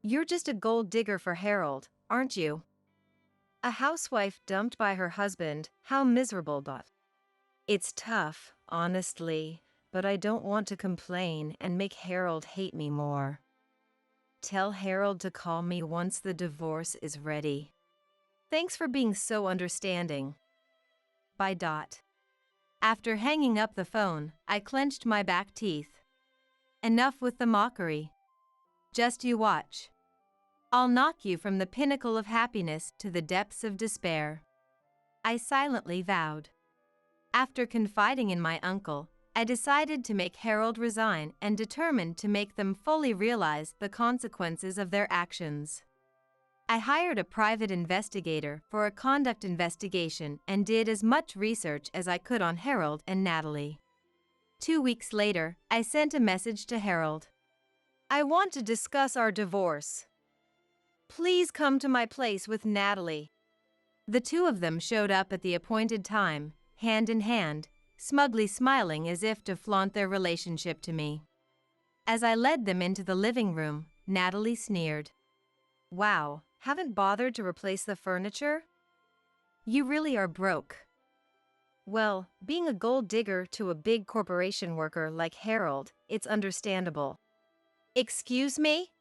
"You're just a gold digger for Harold, aren't you? A housewife dumped by her husband, how miserable, but it's tough, honestly, but I don't want to complain and make Harold hate me more. Tell Harold to call me once the divorce is ready. Thanks for being so understanding. Bye. After hanging up the phone, I clenched my back teeth. Enough with the mockery. Just you watch. I'll knock you from the pinnacle of happiness to the depths of despair. I silently vowed. After confiding in my uncle, I decided to make Harold resign and determined to make them fully realize the consequences of their actions. I hired a private investigator for a conduct investigation and did as much research as I could on Harold and Natalie. 2 weeks later, I sent a message to Harold. "I want to discuss our divorce. Please come to my place with Natalie." The two of them showed up at the appointed time, hand in hand, smugly smiling as if to flaunt their relationship to me. As I led them into the living room, Natalie sneered. "Wow, haven't bothered to replace the furniture? You really are broke." "Well, being a gold digger to a big corporation worker like Harold, it's understandable." "Excuse me?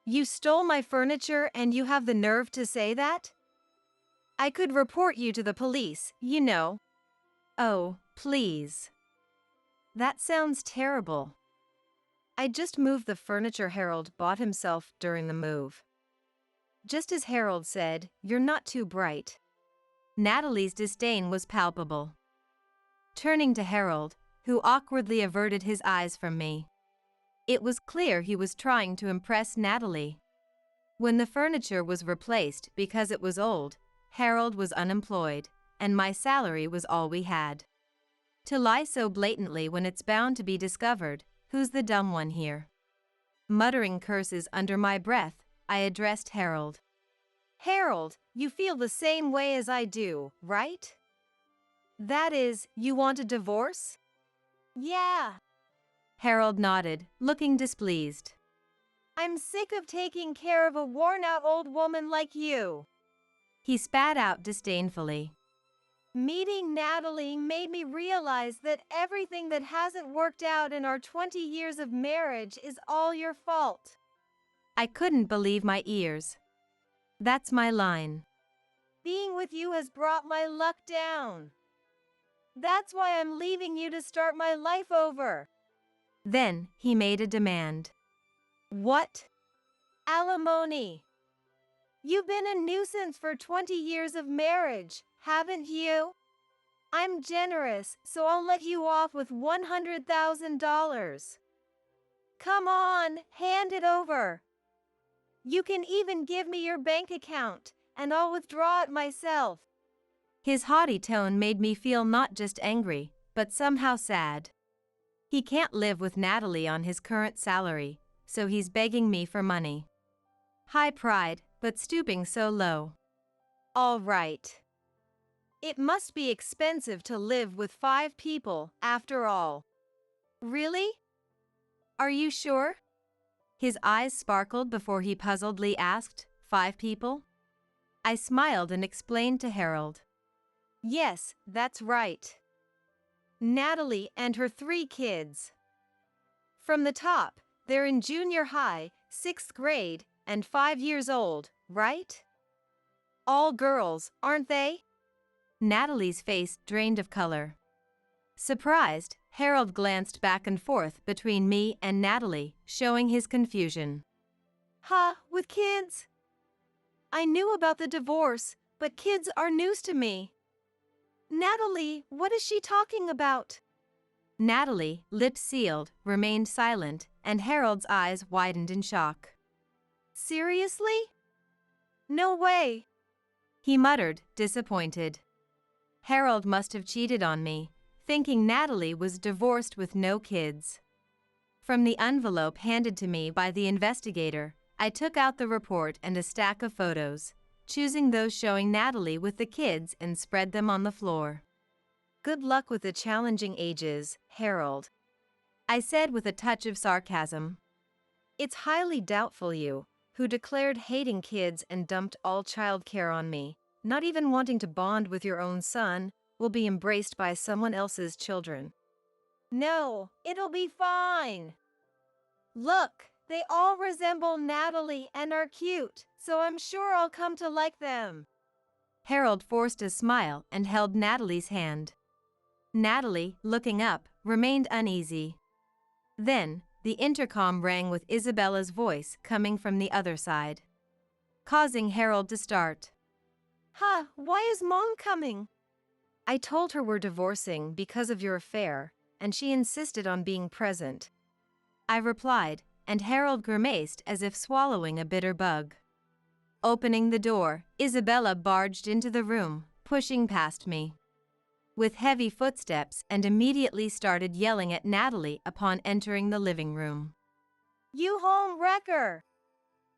You stole my furniture and you have the nerve to say that? I could report you to the police, you know." "Oh, please. That sounds terrible." "I just moved the furniture Harold bought himself during the move." "Just as Harold said, you're not too bright." Natalie's disdain was palpable. Turning to Harold, who awkwardly averted his eyes from me. It was clear he was trying to impress Natalie. When the furniture was replaced because it was old, Harold was unemployed, and my salary was all we had. To lie so blatantly when it's bound to be discovered, who's the dumb one here? Muttering curses under my breath, I addressed Harold. "Harold, you feel the same way as I do, right? That is, you want a divorce?" "Yeah." Harold nodded, looking displeased. "I'm sick of taking care of a worn-out old woman like you." He spat out disdainfully. "Meeting Natalie made me realize that everything that hasn't worked out in our 20 years of marriage is all your fault." I couldn't believe my ears. That's my line. "Being with you has brought my luck down. That's why I'm leaving you to start my life over." Then he made a demand. "What?" "Alimony. You've been a nuisance for 20 years of marriage, haven't you? I'm generous, so I'll let you off with $100,000. Come on, hand it over. You can even give me your bank account, and I'll withdraw it myself." His haughty tone made me feel not just angry, but somehow sad. He can't live with Natalie on his current salary, so he's begging me for money. High pride, but stooping so low. All right. It must be expensive to live with 5 people, after all. Really? Are you sure? His eyes sparkled before he puzzledly asked, 5 people? I smiled and explained to Harold. Yes, that's right. Natalie and her 3 kids. From the top, they're in junior high, 6th grade, and 5 years old, right? All girls, aren't they? Natalie's face drained of color. Surprised, Harold glanced back and forth between me and Natalie, showing his confusion. With kids? I knew about the divorce, but kids are news to me. Natalie, what is she talking about? Natalie, lips sealed, remained silent, and Harold's eyes widened in shock. Seriously? No way. He muttered, disappointed. Harold must have cheated on me, thinking Natalie was divorced with no kids. From the envelope handed to me by the investigator, I took out the report and a stack of photos, choosing those showing Natalie with the kids and spread them on the floor. Good luck with the challenging ages, Harold, I said with a touch of sarcasm. It's highly doubtful you, who declared hating kids and dumped all childcare on me, not even wanting to bond with your own son, will be embraced by someone else's children. No, it'll be fine. Look, they all resemble Natalie and are cute, so I'm sure I'll come to like them. Harold forced a smile and held Natalie's hand. Natalie, looking up, remained uneasy. Then, the intercom rang with Isabella's voice coming from the other side, causing Harold to start. Why is Mom coming? I told her we're divorcing because of your affair, and she insisted on being present. I replied, and Harold grimaced as if swallowing a bitter bug. Opening the door, Isabella barged into the room, pushing past me with heavy footsteps and immediately started yelling at Natalie upon entering the living room. You home wrecker!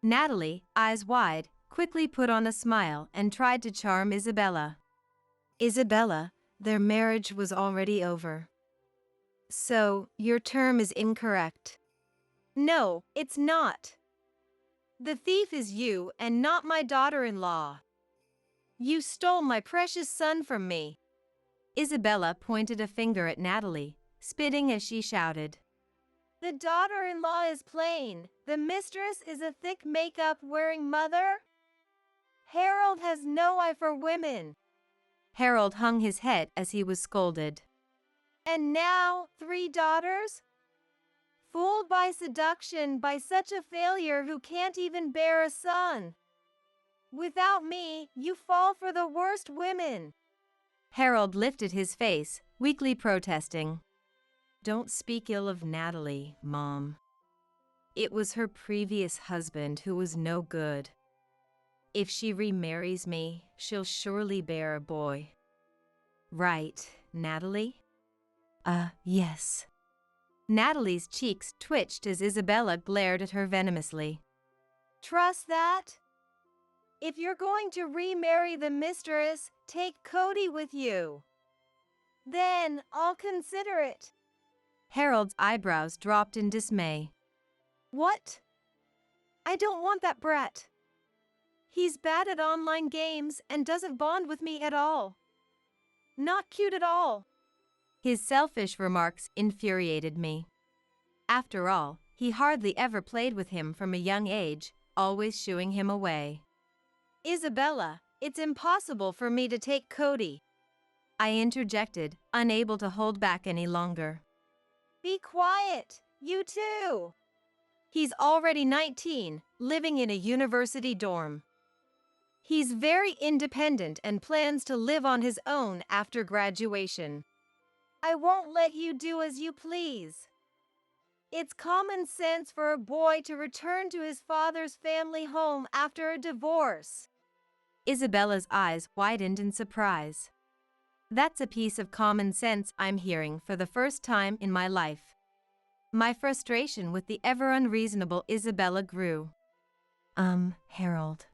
Natalie, eyes wide, quickly put on a smile and tried to charm Isabella. Isabella, their marriage was already over. So, your term is incorrect. No, it's not. The thief is you and not my daughter-in-law. You stole my precious son from me. Isabella pointed a finger at Natalie, spitting as she shouted. The daughter-in-law is plain. The mistress is a thick makeup-wearing mother. Harold has no eye for women. Harold hung his head as he was scolded. And now, 3 daughters? Fooled by seduction by such a failure who can't even bear a son. Without me, you fall for the worst women. Harold lifted his face, weakly protesting. Don't speak ill of Natalie, Mom. It was her previous husband who was no good. If she remarries me, she'll surely bear a boy. Right, Natalie? Yes. Natalie's cheeks twitched as Isabella glared at her venomously. Trust that? If you're going to remarry the mistress, take Cody with you. Then I'll consider it. Harold's eyebrows dropped in dismay. What? I don't want that brat. He's bad at online games and doesn't bond with me at all. Not cute at all. His selfish remarks infuriated me. After all, he hardly ever played with him from a young age, always shooing him away. Isabella, it's impossible for me to take Cody. I interjected, unable to hold back any longer. Be quiet, you too. He's already 19, living in a university dorm. He's very independent and plans to live on his own after graduation. I won't let you do as you please. It's common sense for a boy to return to his father's family home after a divorce. Isabella's eyes widened in surprise. That's a piece of common sense I'm hearing for the first time in my life. My frustration with the ever-unreasonable Isabella grew. Harold.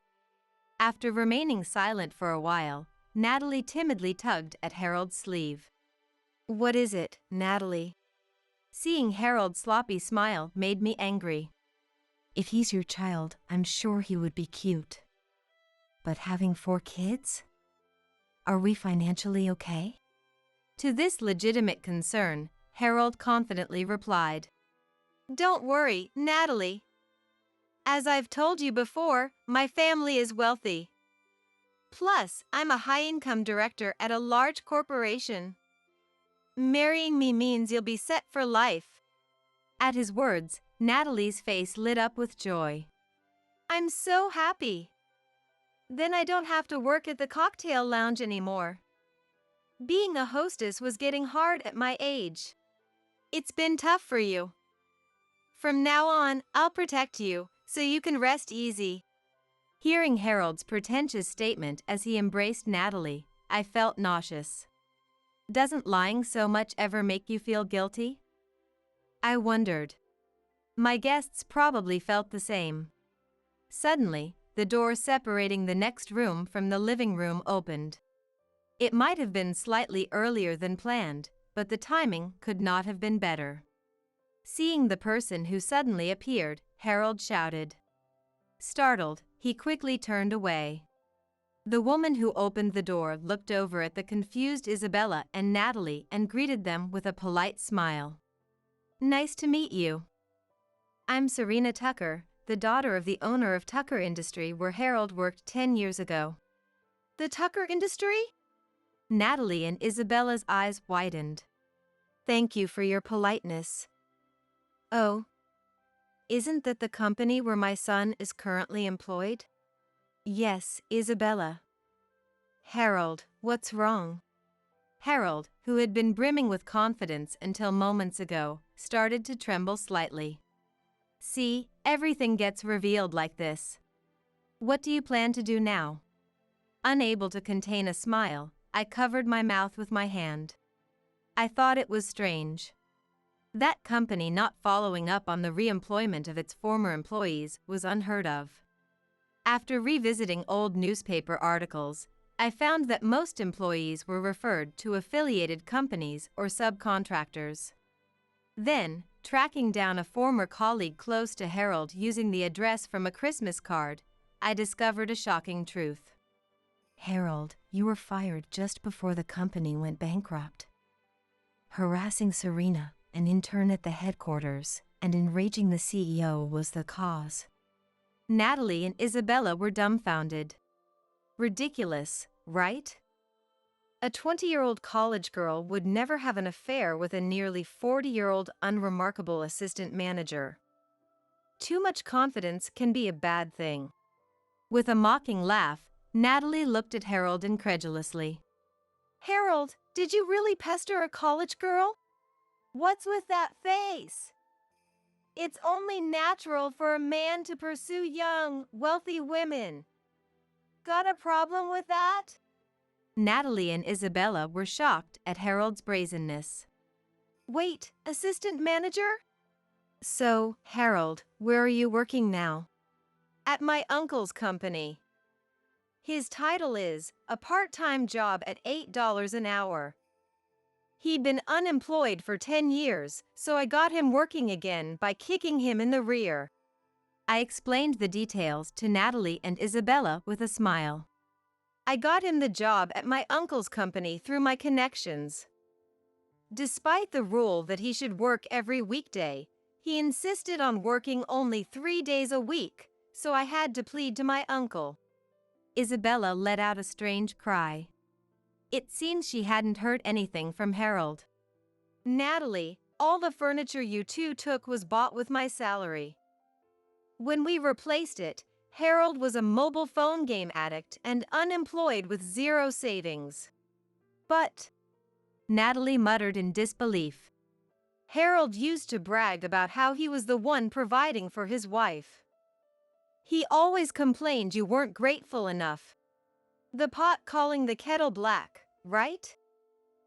After remaining silent for a while, Natalie timidly tugged at Harold's sleeve. What is it, Natalie? Seeing Harold's sloppy smile made me angry. If he's your child, I'm sure he would be cute. But having 4 kids? Are we financially okay? To this legitimate concern, Harold confidently replied. Don't worry, Natalie. As I've told you before, my family is wealthy. Plus, I'm a high-income director at a large corporation. Marrying me means you'll be set for life. At his words, Natalie's face lit up with joy. I'm so happy. Then I don't have to work at the cocktail lounge anymore. Being a hostess was getting hard at my age. It's been tough for you. From now on, I'll protect you, so you can rest easy. Hearing Harold's pretentious statement as he embraced Natalie, I felt nauseous. Doesn't lying so much ever make you feel guilty? I wondered. My guests probably felt the same. Suddenly, the door separating the next room from the living room opened. It might have been slightly earlier than planned, but the timing could not have been better. Seeing the person who suddenly appeared, Harold shouted. Startled, he quickly turned away. The woman who opened the door looked over at the confused Isabella and Natalie and greeted them with a polite smile. Nice to meet you. I'm Serena Tucker, the daughter of the owner of Tucker Industry where Harold worked 10 years ago. The Tucker Industry? Natalie and Isabella's eyes widened. Thank you for your politeness. Oh, isn't that the company where my son is currently employed? Yes, Isabella. Harold, what's wrong? Harold, who had been brimming with confidence until moments ago, started to tremble slightly. See, everything gets revealed like this. What do you plan to do now? Unable to contain a smile, I covered my mouth with my hand. I thought it was strange. That company not following up on the re-employment of its former employees was unheard of. After revisiting old newspaper articles, I found that most employees were referred to affiliated companies or subcontractors. Then, tracking down a former colleague close to Harold using the address from a Christmas card, I discovered a shocking truth. Harold, you were fired just before the company went bankrupt. Harassing Serena, an intern at the headquarters, and enraging the CEO was the cause. Natalie and Isabella were dumbfounded. Ridiculous, right? A 20-year-old college girl would never have an affair with a nearly 40-year-old unremarkable assistant manager. Too much confidence can be a bad thing. With a mocking laugh, Natalie looked at Harold incredulously. Harold, did you really pester a college girl? What's with that face? It's only natural for a man to pursue young, wealthy women. Got a problem with that? Natalie and Isabella were shocked at Harold's brazenness. Wait, assistant manager? So, Harold, where are you working now? At my uncle's company. His title is a part-time job at $8 an hour. He'd been unemployed for 10 years, so I got him working again by kicking him in the rear. I explained the details to Natalie and Isabella with a smile. I got him the job at my uncle's company through my connections. Despite the rule that he should work every weekday, he insisted on working only 3 days a week, so I had to plead to my uncle. Isabella let out a strange cry. It seemed she hadn't heard anything from Harold. Natalie, all the furniture you two took was bought with my salary. When we replaced it, Harold was a mobile phone game addict and unemployed with zero savings. But, Natalie muttered in disbelief. Harold used to brag about how he was the one providing for his wife. He always complained you weren't grateful enough. The pot calling the kettle black, right?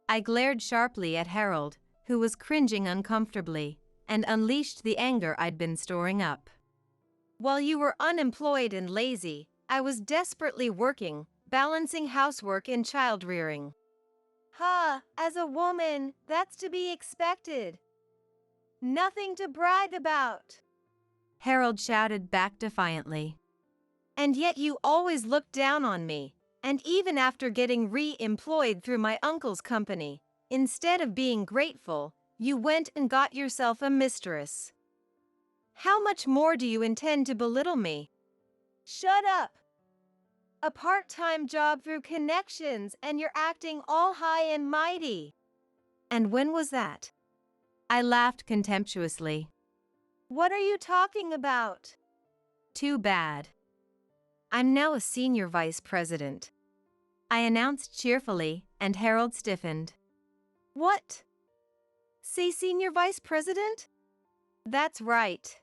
I glared sharply at Harold, who was cringing uncomfortably, and unleashed the anger I'd been storing up. While you were unemployed and lazy, I was desperately working, balancing housework and child-rearing. As a woman, that's to be expected. Nothing to brag about, Harold shouted back defiantly. And yet you always looked down on me, and even after getting re-employed through my uncle's company, instead of being grateful, you went and got yourself a mistress. How much more do you intend to belittle me? Shut up! A part-time job through connections and you're acting all high and mighty. And when was that? I laughed contemptuously. What are you talking about? Too bad. I'm now a senior vice president, I announced cheerfully, and Harold stiffened. What? Say senior vice president? That's right.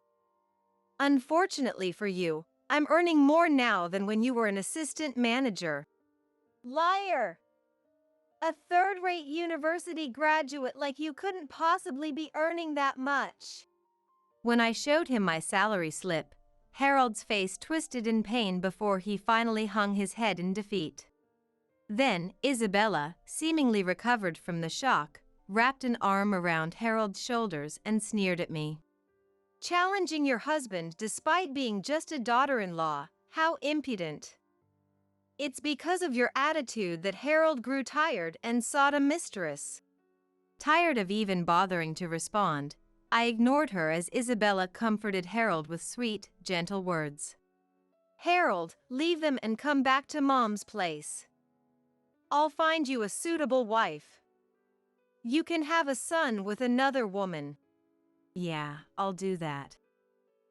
Unfortunately for you, I'm earning more now than when you were an assistant manager. Liar! A third-rate university graduate like you couldn't possibly be earning that much. When I showed him my salary slip, Harold's face twisted in pain before he finally hung his head in defeat. Then, Isabella, seemingly recovered from the shock, wrapped an arm around Harold's shoulders and sneered at me. Challenging your husband despite being just a daughter-in-law, how impudent. It's because of your attitude that Harold grew tired and sought a mistress. Tired of even bothering to respond, I ignored her as Isabella comforted Harold with sweet, gentle words. Harold, leave them and come back to Mom's place. I'll find you a suitable wife. You can have a son with another woman. Yeah, I'll do that.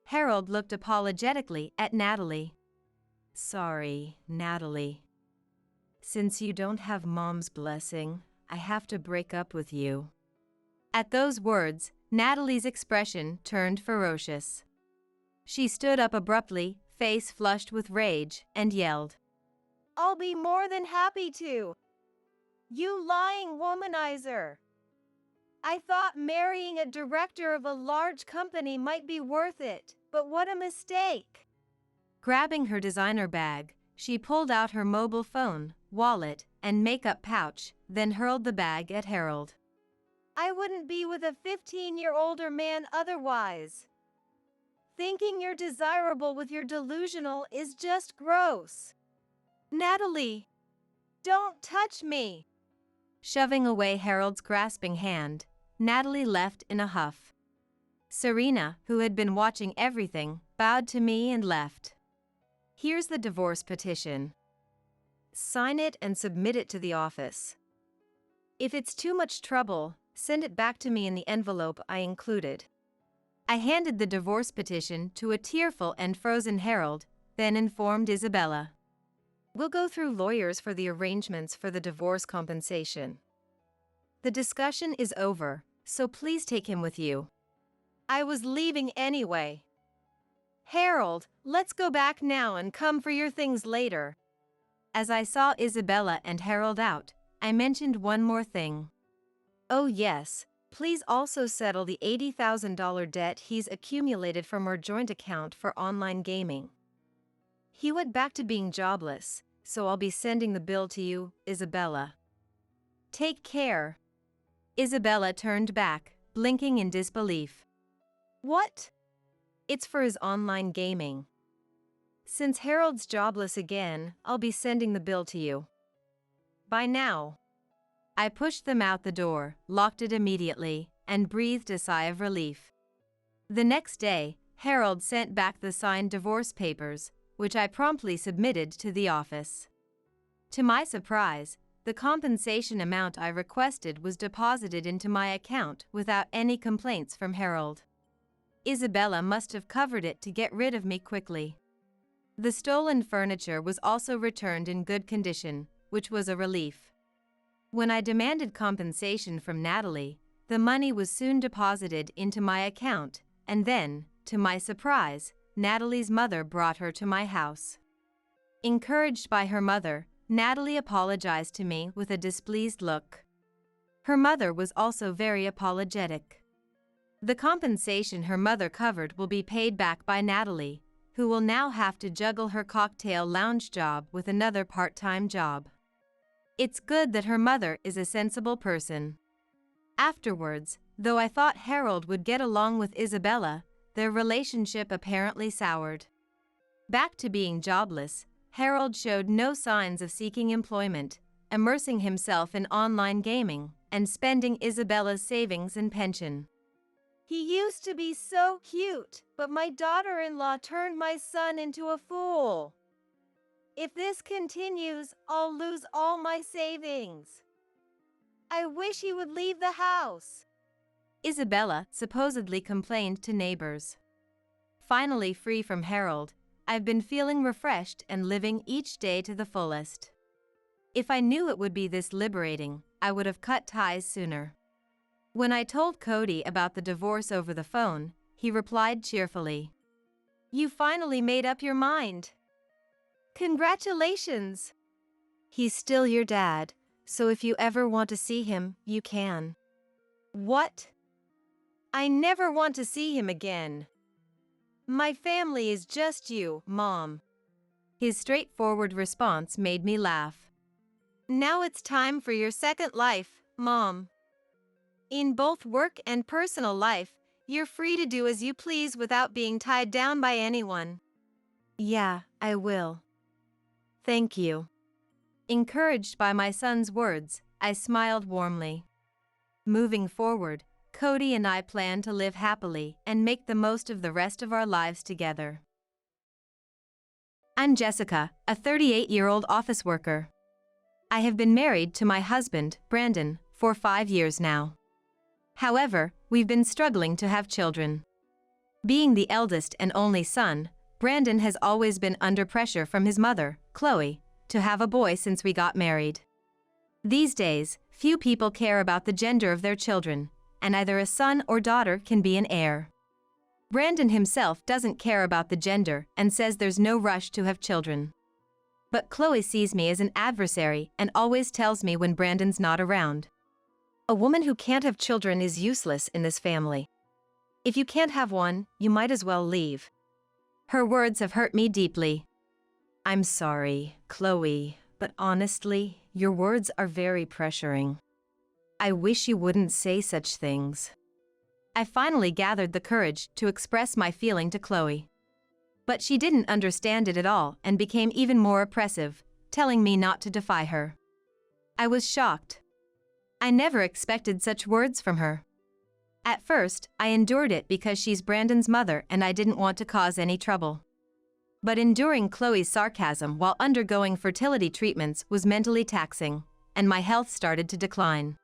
Harold looked apologetically at Natalie. Sorry, Natalie. Since you don't have Mom's blessing, I have to break up with you. At those words, Natalie's expression turned ferocious. She stood up abruptly, face flushed with rage, and yelled. I'll be more than happy to. You lying womanizer. I thought marrying a director of a large company might be worth it, but what a mistake. Grabbing her designer bag, she pulled out her mobile phone, wallet, and makeup pouch, then hurled the bag at Harold. I wouldn't be with a 15-year-older man otherwise. Thinking you're desirable with your delusional is just gross. Natalie, don't touch me. Shoving away Harold's grasping hand, Natalie left in a huff. Serena, who had been watching everything, bowed to me and left. Here's the divorce petition. Sign it and submit it to the office. If it's too much trouble, send it back to me in the envelope I included. I handed the divorce petition to a tearful and frozen Harold, then informed Isabella. We'll go through lawyers for the arrangements for the divorce compensation. The discussion is over, so please take him with you. I was leaving anyway. Harold, let's go back now and come for your things later. As I saw Isabella and Harold out, I mentioned one more thing. Oh yes, please also settle the $80,000 debt he's accumulated from our joint account for online gaming. He went back to being jobless, so I'll be sending the bill to you, Isabella. Take care. Isabella turned back, blinking in disbelief. What? It's for his online gaming. Since Harold's jobless again, I'll be sending the bill to you. Bye now. I pushed them out the door, locked it immediately, and breathed a sigh of relief. The next day, Harold sent back the signed divorce papers, which I promptly submitted to the office. To my surprise, the compensation amount I requested was deposited into my account without any complaints from Harold. Isabella must have covered it to get rid of me quickly. The stolen furniture was also returned in good condition, which was a relief. When I demanded compensation from Natalie, the money was soon deposited into my account, and then, to my surprise, Natalie's mother brought her to my house. Encouraged by her mother, Natalie apologized to me with a displeased look. Her mother was also very apologetic. The compensation her mother covered will be paid back by Natalie, who will now have to juggle her cocktail lounge job with another part-time job. It's good that her mother is a sensible person. Afterwards, though I thought Harold would get along with Isabella, their relationship apparently soured. Back to being jobless, Harold showed no signs of seeking employment, immersing himself in online gaming, and spending Isabella's savings and pension. He used to be so cute, but my daughter-in-law turned my son into a fool. If this continues, I'll lose all my savings. I wish he would leave the house. Isabella supposedly complained to neighbors. Finally free from Harold, I've been feeling refreshed and living each day to the fullest. If I knew it would be this liberating, I would have cut ties sooner. When I told Cody about the divorce over the phone, he replied cheerfully, You finally made up your mind. Congratulations. He's still your dad, so if you ever want to see him, you can. What? I never want to see him again. My family is just you, Mom. His straightforward response made me laugh. Now it's time for your second life, Mom. In both work and personal life, you're free to do as you please without being tied down by anyone. Yeah, I will. Thank you. Encouraged by my son's words, I smiled warmly. Moving forward, Cody and I plan to live happily and make the most of the rest of our lives together. I'm Jessica, a 38-year-old office worker. I have been married to my husband, Brandon, for 5 years now. However, we've been struggling to have children. Being the eldest and only son, Brandon has always been under pressure from his mother, Chloe, to have a boy since we got married. These days, few people care about the gender of their children, and either a son or daughter can be an heir. Brandon himself doesn't care about the gender and says there's no rush to have children. But Chloe sees me as an adversary and always tells me when Brandon's not around. A woman who can't have children is useless in this family. If you can't have one, you might as well leave. Her words have hurt me deeply. I'm sorry, Chloe, but honestly, your words are very pressuring. I wish you wouldn't say such things. I finally gathered the courage to express my feeling to Chloe. But she didn't understand it at all and became even more oppressive, telling me not to defy her. I was shocked. I never expected such words from her. At first, I endured it because she's Brandon's mother and I didn't want to cause any trouble. But enduring Chloe's sarcasm while undergoing fertility treatments was mentally taxing, and my health started to decline.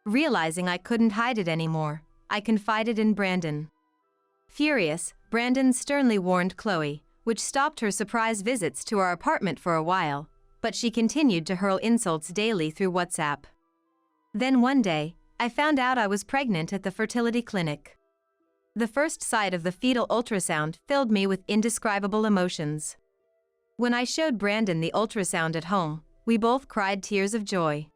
Realizing I couldn't hide it anymore, I confided in Brandon. Furious, Brandon sternly warned Chloe, which stopped her surprise visits to our apartment for a while, but she continued to hurl insults daily through WhatsApp. Then one day, I found out I was pregnant at the fertility clinic. The first sight of the fetal ultrasound filled me with indescribable emotions. When I showed Brandon the ultrasound at home, we both cried tears of joy.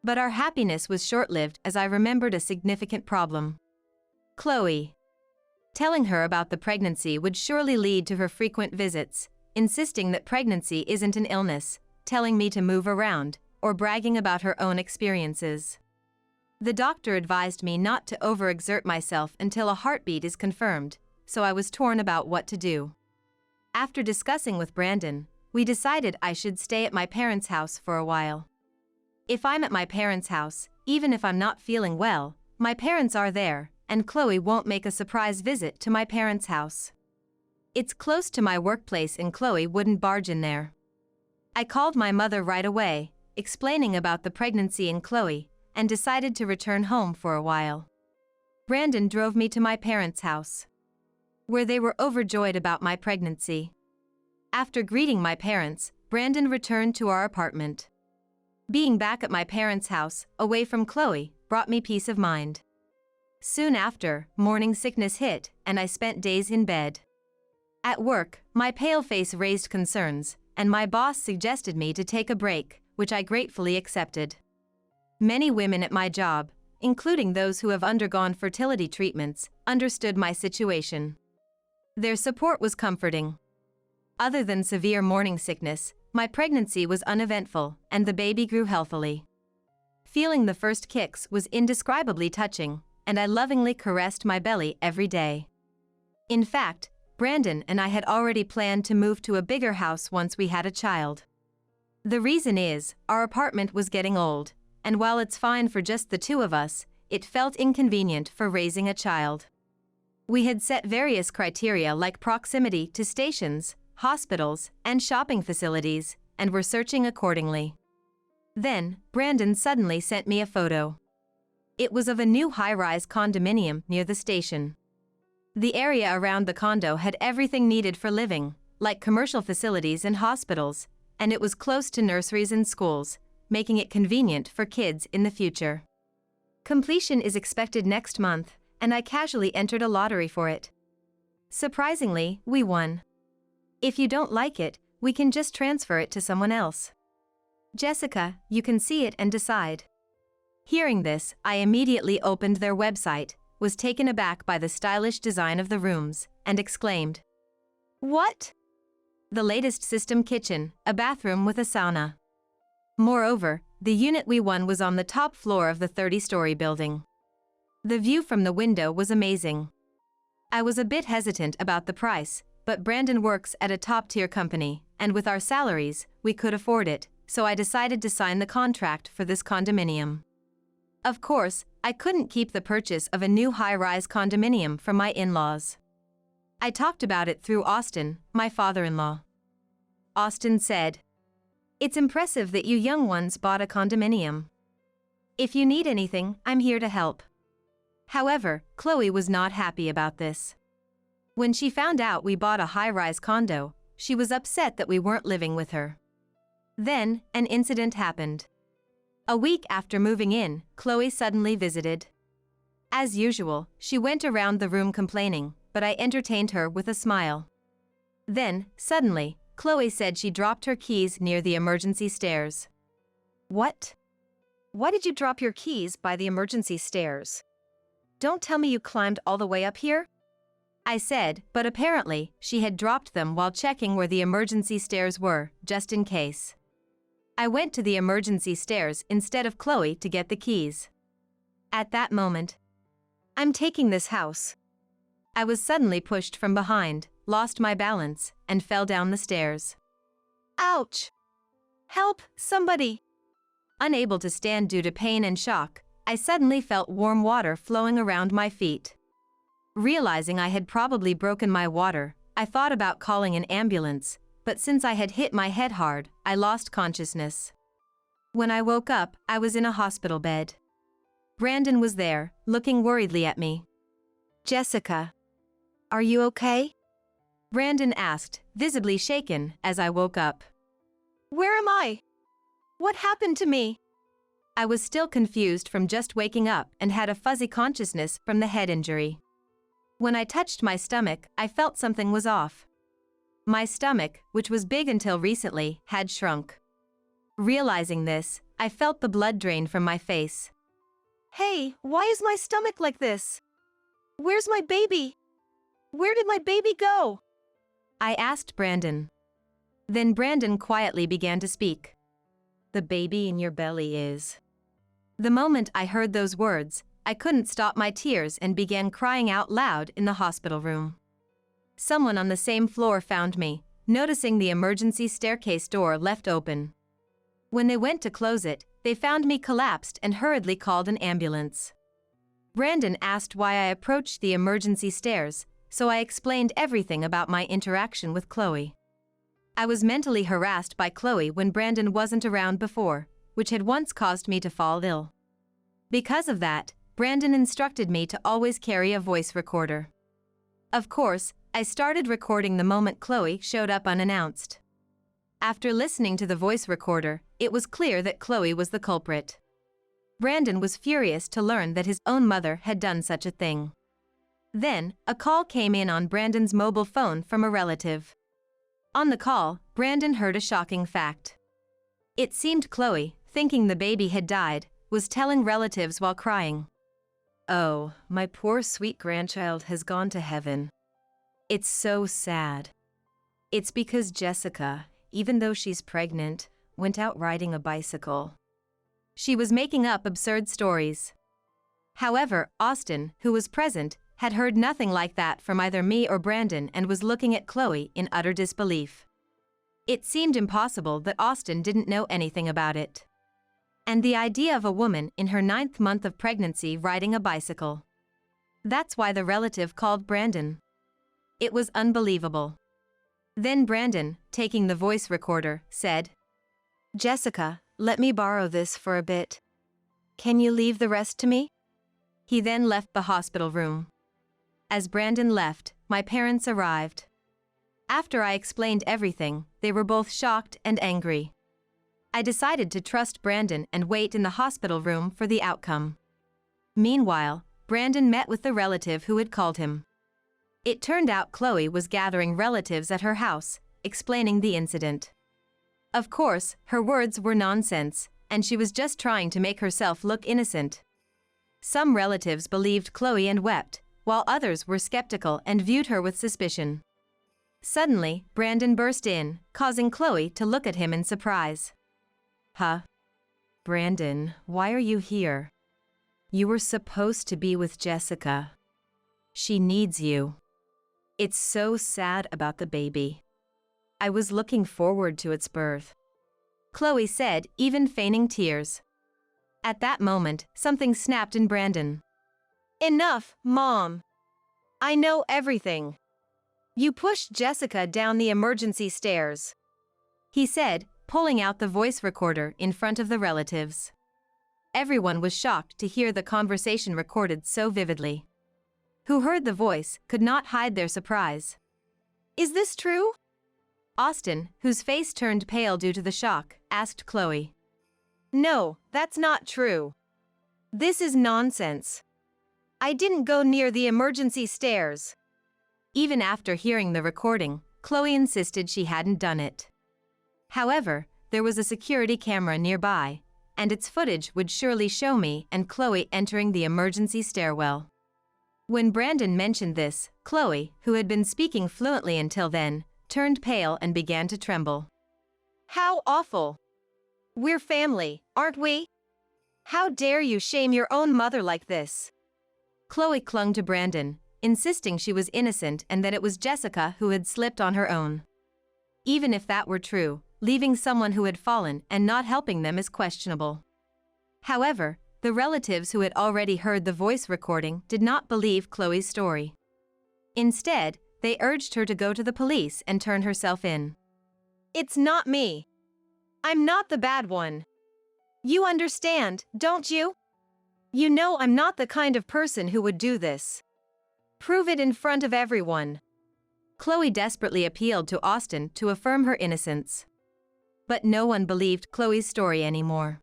But our happiness was short-lived as I remembered a significant problem. Chloe. Telling her about the pregnancy would surely lead to her frequent visits, insisting that pregnancy isn't an illness, telling me to move around, or bragging about her own experiences. The doctor advised me not to overexert myself until a heartbeat is confirmed, so I was torn about what to do. After discussing with Brandon, we decided I should stay at my parents' house for a while. If I'm at my parents' house, even if I'm not feeling well, my parents are there, and Chloe won't make a surprise visit to my parents' house. It's close to my workplace and Chloe wouldn't barge in there. I called my mother right away, explaining about the pregnancy and Chloe, and decided to return home for a while. Brandon drove me to my parents' house, where they were overjoyed about my pregnancy. After greeting my parents, Brandon returned to our apartment. Being back at my parents' house, away from Chloe, brought me peace of mind. Soon after, morning sickness hit, and I spent days in bed. At work, my pale face raised concerns, and my boss suggested me to take a break, which I gratefully accepted. Many women at my job, including those who have undergone fertility treatments, understood my situation. Their support was comforting. Other than severe morning sickness, my pregnancy was uneventful, and the baby grew healthily. Feeling the first kicks was indescribably touching, and I lovingly caressed my belly every day. In fact, Brandon and I had already planned to move to a bigger house once we had a child. The reason is, our apartment was getting old, and while it's fine for just the two of us, it felt inconvenient for raising a child. We had set various criteria like proximity to stations, hospitals, and shopping facilities, and were searching accordingly. Then, Brandon suddenly sent me a photo. It was of a new high-rise condominium near the station. The area around the condo had everything needed for living, like commercial facilities and hospitals, and it was close to nurseries and schools, making it convenient for kids in the future. Completion is expected next month, and I casually entered a lottery for it. Surprisingly, we won. If you don't like it, we can just transfer it to someone else. Jessica, you can see it and decide. Hearing this, I immediately opened their website, was taken aback by the stylish design of the rooms, and exclaimed, "What?" The latest system kitchen, a bathroom with a sauna. Moreover, the unit we won was on the top floor of the 30-story building. The view from the window was amazing. I was a bit hesitant about the price, but Brandon works at a top-tier company, and with our salaries, we could afford it, so I decided to sign the contract for this condominium. Of course, I couldn't keep the purchase of a new high-rise condominium from my in-laws. I talked about it through Austin, my father-in-law. Austin said, "It's impressive that you young ones bought a condominium. If you need anything, I'm here to help." However, Chloe was not happy about this. When she found out we bought a high-rise condo, she was upset that we weren't living with her. Then, an incident happened. A week after moving in, Chloe suddenly visited. As usual, she went around the room complaining, but I entertained her with a smile. Then, suddenly, Chloe said she dropped her keys near the emergency stairs. What? Why did you drop your keys by the emergency stairs? Don't tell me you climbed all the way up here? I said, but apparently, she had dropped them while checking where the emergency stairs were, just in case. I went to the emergency stairs instead of Chloe to get the keys. At that moment, I'm taking this house. I was suddenly pushed from behind, lost my balance, and fell down the stairs. Ouch! Help, somebody! Unable to stand due to pain and shock, I suddenly felt warm water flowing around my feet. Realizing I had probably broken my water, I thought about calling an ambulance, but since I had hit my head hard, I lost consciousness. When I woke up, I was in a hospital bed. Brandon was there, looking worriedly at me. Jessica, are you okay? Brandon asked, visibly shaken, as I woke up. Where am I? What happened to me? I was still confused from just waking up and had a fuzzy consciousness from the head injury. When I touched my stomach, I felt something was off. My stomach, which was big until recently, had shrunk. Realizing this, I felt the blood drain from my face. Hey, why is my stomach like this? Where's my baby? Where did my baby go? I asked Brandon. Then Brandon quietly began to speak. The baby in your belly is. The moment I heard those words, I couldn't stop my tears and began crying out loud in the hospital room. Someone on the same floor found me, noticing the emergency staircase door left open. When they went to close it, they found me collapsed and hurriedly called an ambulance. Brandon asked why I approached the emergency stairs, so I explained everything about my interaction with Chloe. I was mentally harassed by Chloe when Brandon wasn't around before, which had once caused me to fall ill. Because of that, Brandon instructed me to always carry a voice recorder. Of course, I started recording the moment Chloe showed up unannounced. After listening to the voice recorder, it was clear that Chloe was the culprit. Brandon was furious to learn that his own mother had done such a thing. Then, a call came in on Brandon's mobile phone from a relative. On the call, Brandon heard a shocking fact. It seemed Chloe, thinking the baby had died, was telling relatives while crying. Oh, my poor sweet grandchild has gone to heaven. It's so sad. It's because Jessica, even though she's pregnant, went out riding a bicycle. She was making up absurd stories. However, Austin, who was present, had heard nothing like that from either me or Brandon and was looking at Chloe in utter disbelief. It seemed impossible that Austin didn't know anything about it. And the idea of a woman in her 9th month of pregnancy riding a bicycle. That's why the relative called Brandon. It was unbelievable. Then Brandon, taking the voice recorder, said, Jessica, let me borrow this for a bit. Can you leave the rest to me? He then left the hospital room. As Brandon left, my parents arrived. After I explained everything, they were both shocked and angry. I decided to trust Brandon and wait in the hospital room for the outcome. Meanwhile, Brandon met with the relative who had called him. It turned out Chloe was gathering relatives at her house, explaining the incident. Of course, her words were nonsense, and she was just trying to make herself look innocent. Some relatives believed Chloe and wept, while others were skeptical and viewed her with suspicion. Suddenly, Brandon burst in, causing Chloe to look at him in surprise. Huh? Brandon, why are you here? You were supposed to be with Jessica. She needs you. It's so sad about the baby. I was looking forward to its birth. Chloe said, even feigning tears. At that moment, something snapped in Brandon. Enough, Mom. I know everything. You pushed Jessica down the emergency stairs, He said, pulling out the voice recorder in front of the relatives. Everyone was shocked to hear the conversation recorded so vividly. Who heard the voice could not hide their surprise. Is this true? Austin, whose face turned pale due to the shock, asked Chloe. No, that's not true. This is nonsense. I didn't go near the emergency stairs. Even after hearing the recording, Chloe insisted she hadn't done it. However, there was a security camera nearby, and its footage would surely show me and Chloe entering the emergency stairwell. When Brandon mentioned this, Chloe, who had been speaking fluently until then, turned pale and began to tremble. How awful! We're family, aren't we? How dare you shame your own mother like this? Chloe clung to Brandon, insisting she was innocent and that it was Jessica who had slipped on her own. Even if that were true, leaving someone who had fallen and not helping them is questionable. However, the relatives who had already heard the voice recording did not believe Chloe's story. Instead, they urged her to go to the police and turn herself in. It's not me. I'm not the bad one. You understand, don't you? You know I'm not the kind of person who would do this. Prove it in front of everyone. Chloe desperately appealed to Austin to affirm her innocence. But no one believed Chloe's story anymore.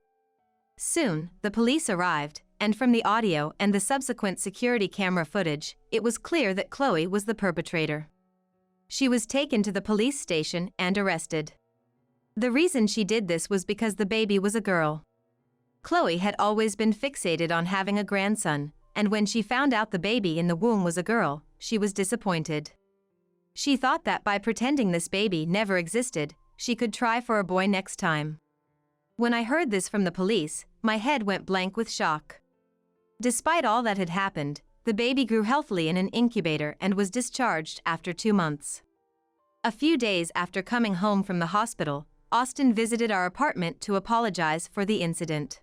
Soon, the police arrived, and from the audio and the subsequent security camera footage, it was clear that Chloe was the perpetrator. She was taken to the police station and arrested. The reason she did this was because the baby was a girl. Chloe had always been fixated on having a grandson, and when she found out the baby in the womb was a girl, she was disappointed. She thought that by pretending this baby never existed, she could try for a boy next time. When I heard this from the police, my head went blank with shock. Despite all that had happened, the baby grew healthily in an incubator and was discharged after 2 months. A few days after coming home from the hospital, Austin visited our apartment to apologize for the incident.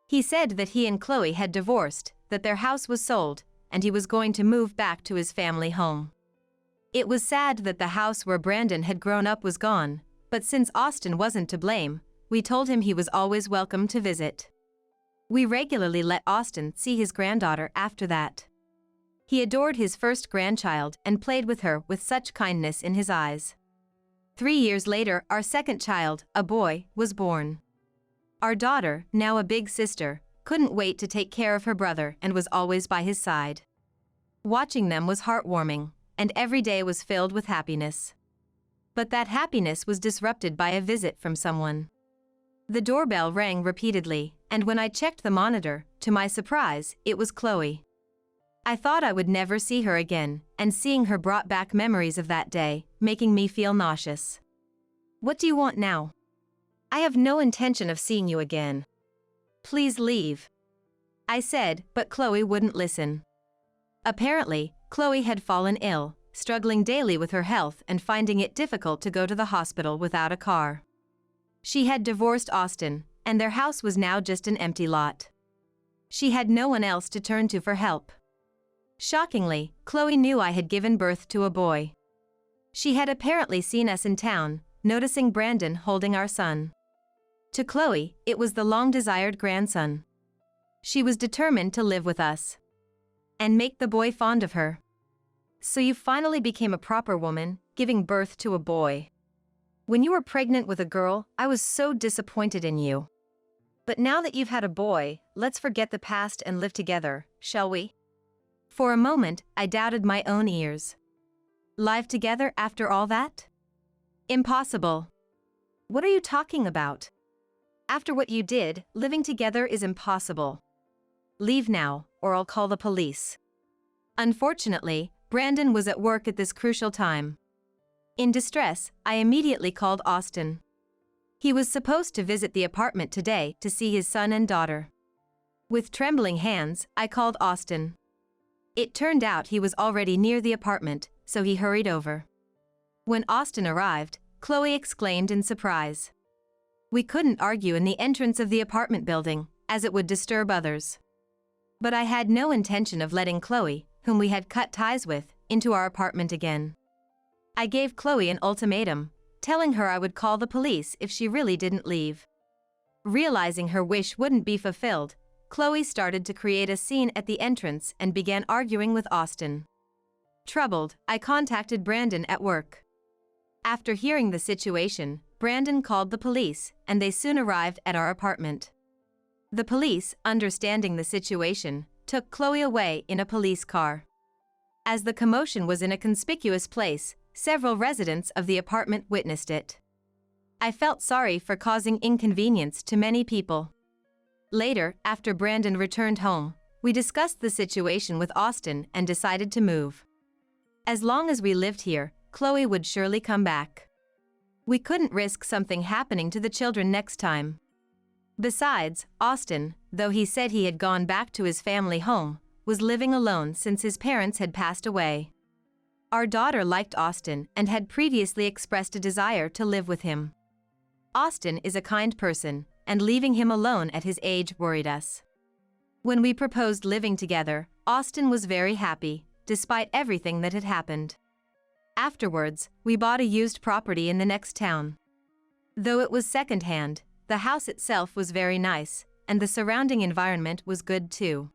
He said that he and Chloe had divorced, that their house was sold, and he was going to move back to his family home. It was sad that the house where Brandon had grown up was gone, but since Austin wasn't to blame, we told him he was always welcome to visit. We regularly let Austin see his granddaughter after that. He adored his first grandchild and played with her with such kindness in his eyes. 3 years later, our second child, a boy, was born. Our daughter, now a big sister, couldn't wait to take care of her brother and was always by his side. Watching them was heartwarming, and every day was filled with happiness. But that happiness was disrupted by a visit from someone. The doorbell rang repeatedly, and when I checked the monitor, to my surprise, it was Chloe. I thought I would never see her again, and seeing her brought back memories of that day, making me feel nauseous. What do you want now? I have no intention of seeing you again. Please leave. I said, but Chloe wouldn't listen. Apparently, Chloe had fallen ill, struggling daily with her health and finding it difficult to go to the hospital without a car. She had divorced Austin, and their house was now just an empty lot. She had no one else to turn to for help. Shockingly, Chloe knew I had given birth to a boy. She had apparently seen us in town, noticing Brandon holding our son. To Chloe, it was the long-desired grandson. She was determined to live with us and make the boy fond of her. So you finally became a proper woman, giving birth to a boy. When you were pregnant with a girl, I was so disappointed in you. But now that you've had a boy, let's forget the past and live together, shall we? For a moment, I doubted my own ears. Live together after all that? Impossible. What are you talking about? After what you did, living together is impossible. Leave now, or I'll call the police. Unfortunately, Brandon was at work at this crucial time. In distress, I immediately called Austin. He was supposed to visit the apartment today to see his son and daughter. With trembling hands, I called Austin. It turned out he was already near the apartment, so he hurried over. When Austin arrived, Chloe exclaimed in surprise. We couldn't argue in the entrance of the apartment building, as it would disturb others. But I had no intention of letting Chloe, whom we had cut ties with, into our apartment again. I gave Chloe an ultimatum, telling her I would call the police if she really didn't leave. Realizing her wish wouldn't be fulfilled, Chloe started to create a scene at the entrance and began arguing with Austin. Troubled, I contacted Brandon at work. After hearing the situation, Brandon called the police, and they soon arrived at our apartment. The police, understanding the situation, took Chloe away in a police car. As the commotion was in a conspicuous place, several residents of the apartment witnessed it. I felt sorry for causing inconvenience to many people. Later, after Brandon returned home, we discussed the situation with Austin and decided to move. As long as we lived here, Chloe would surely come back. We couldn't risk something happening to the children next time. Besides, Austin, though he said he had gone back to his family home, was living alone since his parents had passed away. Our daughter liked Austin and had previously expressed a desire to live with him. Austin is a kind person, and leaving him alone at his age worried us. When we proposed living together, Austin was very happy, despite everything that had happened. Afterwards, we bought a used property in the next town. Though it was second-hand, the house itself was very nice, and the surrounding environment was good too.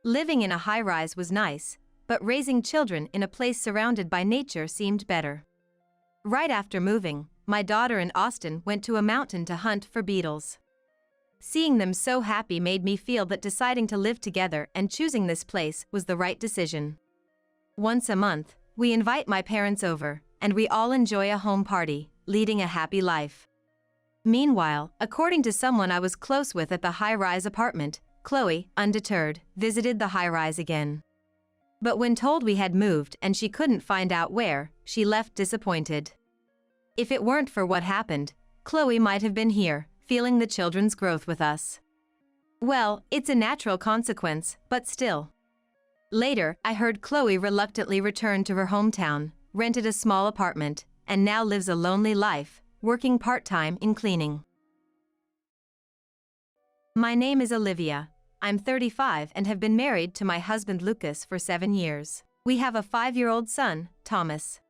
Living in a high-rise was nice, but raising children in a place surrounded by nature seemed better. Right after moving, my daughter and Austin went to a mountain to hunt for beetles. Seeing them so happy made me feel that deciding to live together and choosing this place was the right decision. Once a month, we invite my parents over, and we all enjoy a home party, leading a happy life. Meanwhile, according to someone I was close with at the high-rise apartment, Chloe, undeterred, visited the high-rise again. But when told we had moved and she couldn't find out where, she left disappointed. If it weren't for what happened, Chloe might have been here, feeling the children's growth with us. Well, it's a natural consequence, but still. Later, I heard Chloe reluctantly returned to her hometown, rented a small apartment, and now lives a lonely life, working part-time in cleaning. My name is Olivia. I'm 35 and have been married to my husband Lucas for 7 years. We have a 5-year-old son, Thomas.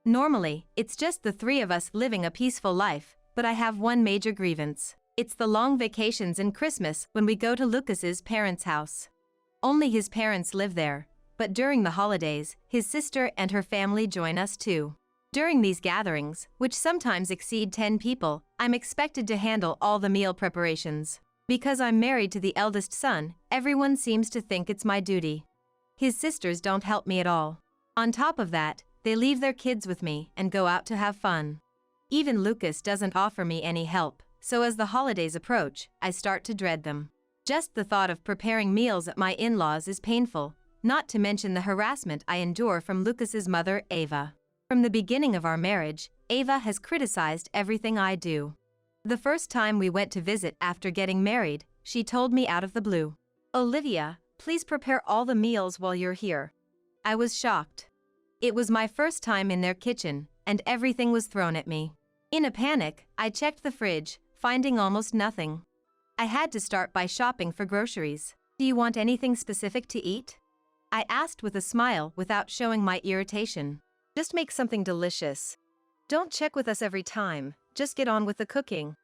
Normally, it's just the three of us living a peaceful life, but I have one major grievance. It's the long vacations and Christmas when we go to Lucas's parents' house. Only his parents live there, but during the holidays, his sister and her family join us too. During these gatherings, which sometimes exceed 10 people, I'm expected to handle all the meal preparations. Because I'm married to the eldest son, everyone seems to think it's my duty. His sisters don't help me at all. On top of that, they leave their kids with me and go out to have fun. Even Lucas doesn't offer me any help, so as the holidays approach, I start to dread them. Just the thought of preparing meals at my in-laws is painful, not to mention the harassment I endure from Lucas's mother, Ava. From the beginning of our marriage, Ava has criticized everything I do. The first time we went to visit after getting married, she told me out of the blue, "Olivia, please prepare all the meals while you're here." I was shocked. It was my first time in their kitchen, and everything was thrown at me. In a panic, I checked the fridge, finding almost nothing. I had to start by shopping for groceries. "Do you want anything specific to eat?" I asked with a smile without showing my irritation. "Just make something delicious. Don't check with us every time, just get on with the cooking."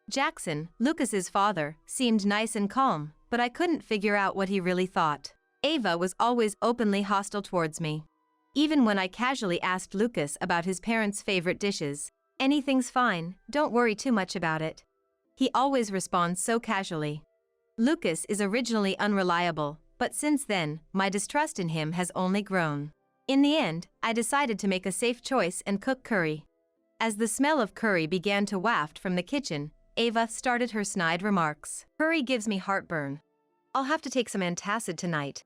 Jackson, Lucas's father, seemed nice and calm, but I couldn't figure out what he really thought. Ava was always openly hostile towards me. Even when I casually asked Lucas about his parents' favorite dishes, "Anything's fine, don't worry too much about it," he always responds so casually. Lucas is originally unreliable, but since then, my distrust in him has only grown. In the end, I decided to make a safe choice and cook curry. As the smell of curry began to waft from the kitchen, Ava started her snide remarks. "Curry gives me heartburn. I'll have to take some antacid tonight."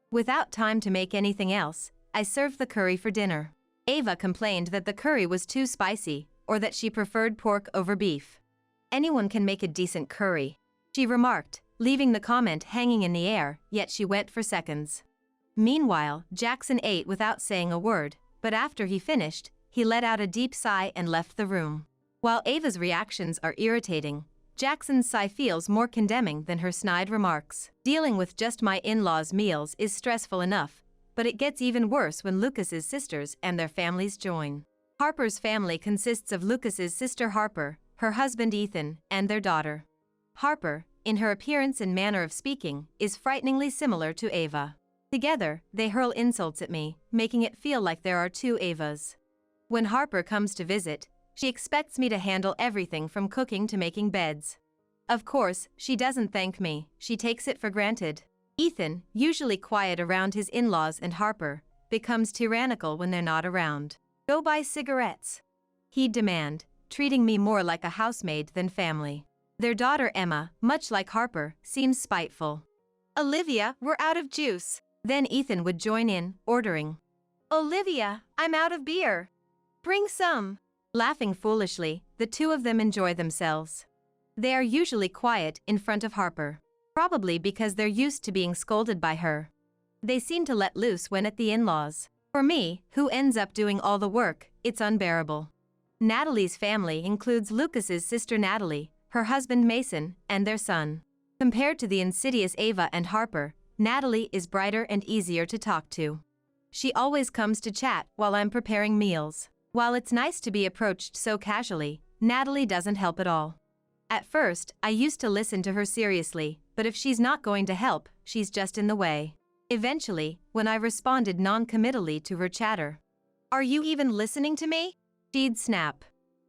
Without time to make anything else, I served the curry for dinner. Ava complained that the curry was too spicy, or that she preferred pork over beef. "Anyone can make a decent curry," she remarked, leaving the comment hanging in the air, yet she went for seconds. Meanwhile, Jackson ate without saying a word, but after he finished, he let out a deep sigh and left the room. While Ava's reactions are irritating, Jackson's sigh feels more condemning than her snide remarks. Dealing with just my in-laws' meals is stressful enough, but it gets even worse when Lucas's sisters and their families join. Harper's family consists of Lucas's sister Harper, her husband Ethan, and their daughter. Harper, in her appearance and manner of speaking, is frighteningly similar to Ava. Together, they hurl insults at me, making it feel like there are two Avas. When Harper comes to visit, she expects me to handle everything from cooking to making beds. Of course, she doesn't thank me, she takes it for granted. Ethan, usually quiet around his in-laws and Harper, becomes tyrannical when they're not around. "Go buy cigarettes," he'd demand, treating me more like a housemaid than family. Their daughter Emma, much like Harper, seems spiteful. Olivia, we're out of juice. Then Ethan would join in, ordering. Olivia, I'm out of beer. Bring some. Laughing foolishly, the two of them enjoy themselves. They are usually quiet in front of Harper, probably because they're used to being scolded by her. They seem to let loose when at the in-laws. For me, who ends up doing all the work, it's unbearable. Natalie's family includes Lucas's sister Natalie, her husband Mason, and their son. Compared to the insidious Ava and Harper, Natalie is brighter and easier to talk to. She always comes to chat while I'm preparing meals. While it's nice to be approached so casually, Natalie doesn't help at all. At first, I used to listen to her seriously, but if she's not going to help, she's just in the way. Eventually, when I responded non-committally to her chatter, Are you even listening to me? she'd snap.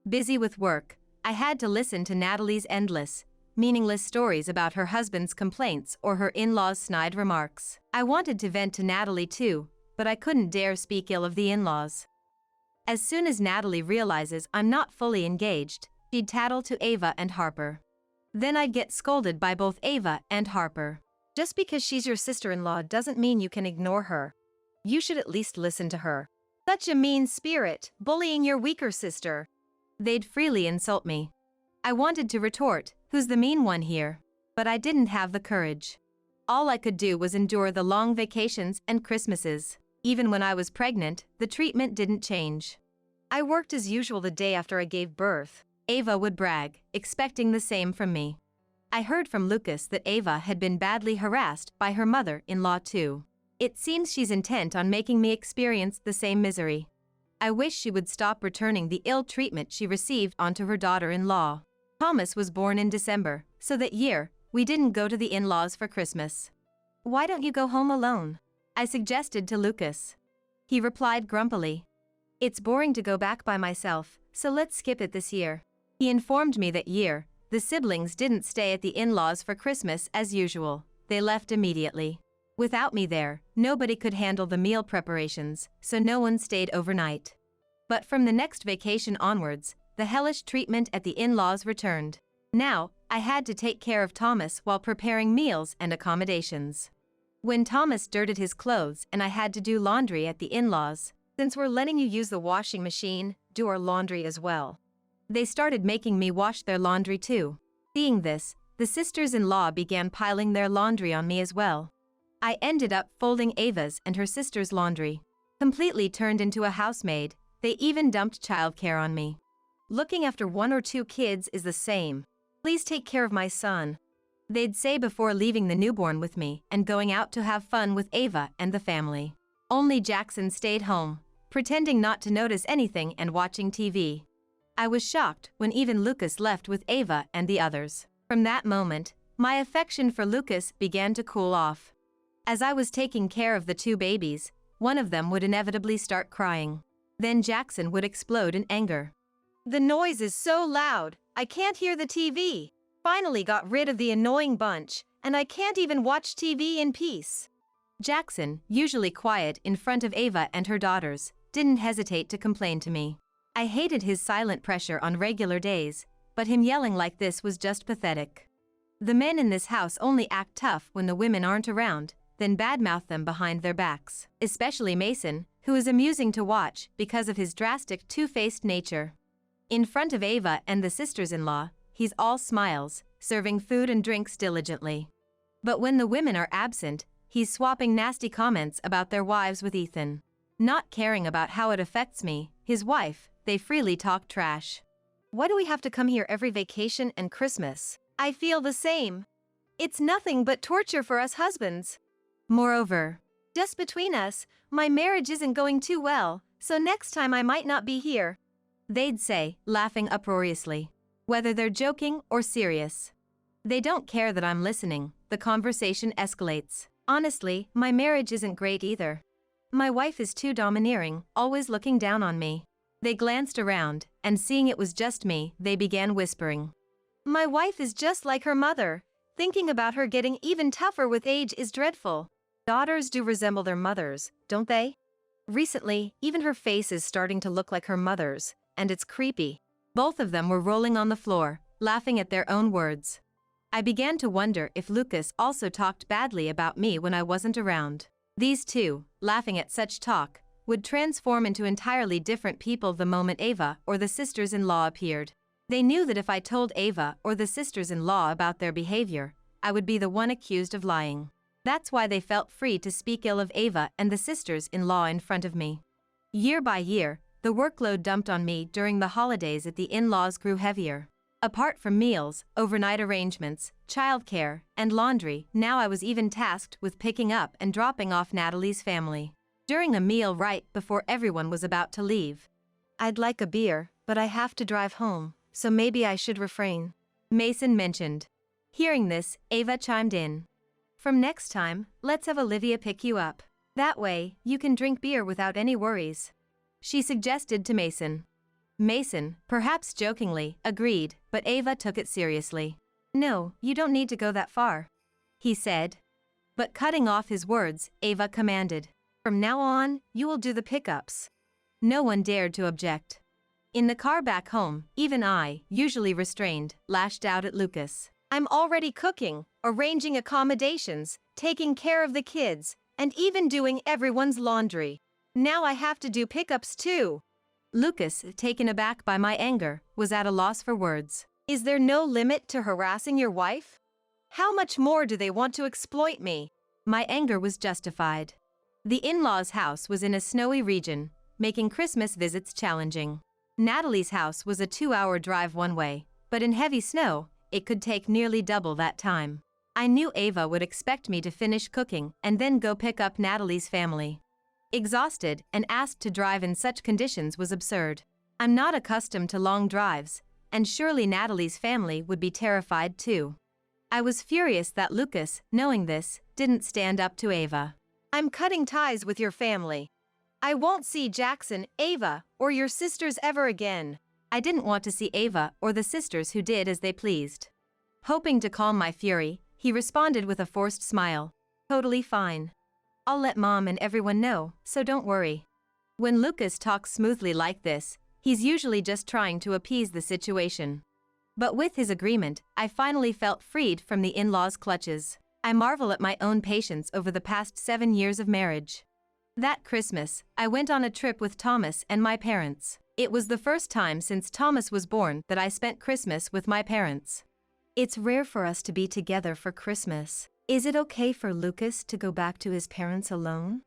Busy with work, I had to listen to Natalie's endless, meaningless stories about her husband's complaints or her in-laws' snide remarks. I wanted to vent to Natalie too, but I couldn't dare speak ill of the in-laws. As soon as Natalie realizes I'm not fully engaged, she'd tattle to Ava and Harper. Then I'd get scolded by both Ava and Harper. Just because she's your sister-in-law doesn't mean you can ignore her. You should at least listen to her. Such a mean spirit, bullying your weaker sister. They'd freely insult me. I wanted to retort, who's the mean one here? But I didn't have the courage. All I could do was endure the long vacations and Christmases. Even when I was pregnant, the treatment didn't change. I worked as usual the day after I gave birth. Ava would brag, expecting the same from me. I heard from Lucas that Ava had been badly harassed by her mother-in-law too. It seems she's intent on making me experience the same misery. I wish she would stop returning the ill treatment she received onto her daughter-in-law. Thomas was born in December, so that year, we didn't go to the in-laws for Christmas. Why don't you go home alone? I suggested to Lucas. He replied grumpily. It's boring to go back by myself, so let's skip it this year. He informed me that year, the siblings didn't stay at the in-laws for Christmas as usual. They left immediately. Without me there, nobody could handle the meal preparations, so no one stayed overnight. But from the next vacation onwards, the hellish treatment at the in-laws returned. Now, I had to take care of Thomas while preparing meals and accommodations. When Thomas dirted his clothes and I had to do laundry at the in-laws, Since we're letting you use the washing machine, do our laundry as well. they started making me wash their laundry too. Seeing this, the sisters-in-law began piling their laundry on me as well. I ended up folding Ava's and her sister's laundry. Completely turned into a housemaid, they even dumped childcare on me. Looking after 1 or 2 kids is the same. Please take care of my son. They'd say before leaving the newborn with me and going out to have fun with Ava and the family. Only Jackson stayed home, pretending not to notice anything and watching TV. I was shocked when even Lucas left with Ava and the others. From that moment, my affection for Lucas began to cool off. As I was taking care of the 2 babies, one of them would inevitably start crying. Then Jackson would explode in anger. The noise is so loud, I can't hear the TV. Finally got rid of the annoying bunch, and I can't even watch TV in peace. Jackson, usually quiet in front of Ava and her daughters, didn't hesitate to complain to me. I hated his silent pressure on regular days, but him yelling like this was just pathetic. The men in this house only act tough when the women aren't around, then badmouth them behind their backs. Especially Mason, who is amusing to watch because of his drastic two-faced nature. In front of Ava and the sisters-in-law, he's all smiles, serving food and drinks diligently. But when the women are absent, he's swapping nasty comments about their wives with Ethan. Not caring about how it affects me, his wife, they freely talk trash. Why do we have to come here every vacation and Christmas? I feel the same. It's nothing but torture for us husbands. Moreover, Just between us, my marriage isn't going too well, so next time I might not be here. they'd say, laughing uproariously. Whether they're joking or serious. They don't care that I'm listening, the conversation escalates. Honestly, my marriage isn't great either. My wife is too domineering, always looking down on me. They glanced around, and seeing it was just me, they began whispering. My wife is just like her mother. Thinking about her getting even tougher with age is dreadful. Daughters do resemble their mothers, don't they? Recently, even her face is starting to look like her mother's, and it's creepy. Both of them were rolling on the floor, laughing at their own words. I began to wonder if Lucas also talked badly about me when I wasn't around. These two, laughing at such talk, would transform into entirely different people the moment Ava or the sisters-in-law appeared. They knew that if I told Ava or the sisters-in-law about their behavior, I would be the one accused of lying. That's why they felt free to speak ill of Ava and the sisters-in-law in front of me. Year by year, the workload dumped on me during the holidays at the in-laws grew heavier. Apart from meals, overnight arrangements, childcare, and laundry, now I was even tasked with picking up and dropping off Natalie's family. During a meal right before everyone was about to leave. I'd like a beer, but I have to drive home, so maybe I should refrain, Mason mentioned. Hearing this, Ava chimed in. From next time, let's have Olivia pick you up. That way, you can drink beer without any worries. She suggested to Mason. Mason, perhaps jokingly, agreed, but Ava took it seriously. No, you don't need to go that far, he said. But cutting off his words, Ava commanded. From now on, you will do the pickups. No one dared to object. In the car back home, even I, usually restrained, lashed out at Lucas. I'm already cooking, arranging accommodations, taking care of the kids, and even doing everyone's laundry. Now I have to do pickups too. Lucas, taken aback by my anger, was at a loss for words. Is there no limit to harassing your wife? How much more do they want to exploit me? My anger was justified. The in-laws' house was in a snowy region, making Christmas visits challenging. Natalie's house was a 2-hour drive one way, but in heavy snow, it could take nearly double that time. I knew Ava would expect me to finish cooking and then go pick up Natalie's family. Exhausted and asked to drive in such conditions was absurd. I'm not accustomed to long drives, and surely Natalie's family would be terrified too. I was furious that Lucas, knowing this, didn't stand up to Ava. I'm cutting ties with your family. I won't see Jackson, Ava, or your sisters ever again. I didn't want to see Ava or the sisters who did as they pleased. Hoping to calm my fury, he responded with a forced smile. Totally fine. I'll let Mom and everyone know, so don't worry. When Lucas talks smoothly like this, he's usually just trying to appease the situation. But with his agreement, I finally felt freed from the in-laws' clutches. I marvel at my own patience over the past 7 years of marriage. That Christmas, I went on a trip with Thomas and my parents. It was the first time since Thomas was born that I spent Christmas with my parents. It's rare for us to be together for Christmas. Is it okay for Lucas to go back to his parents alone?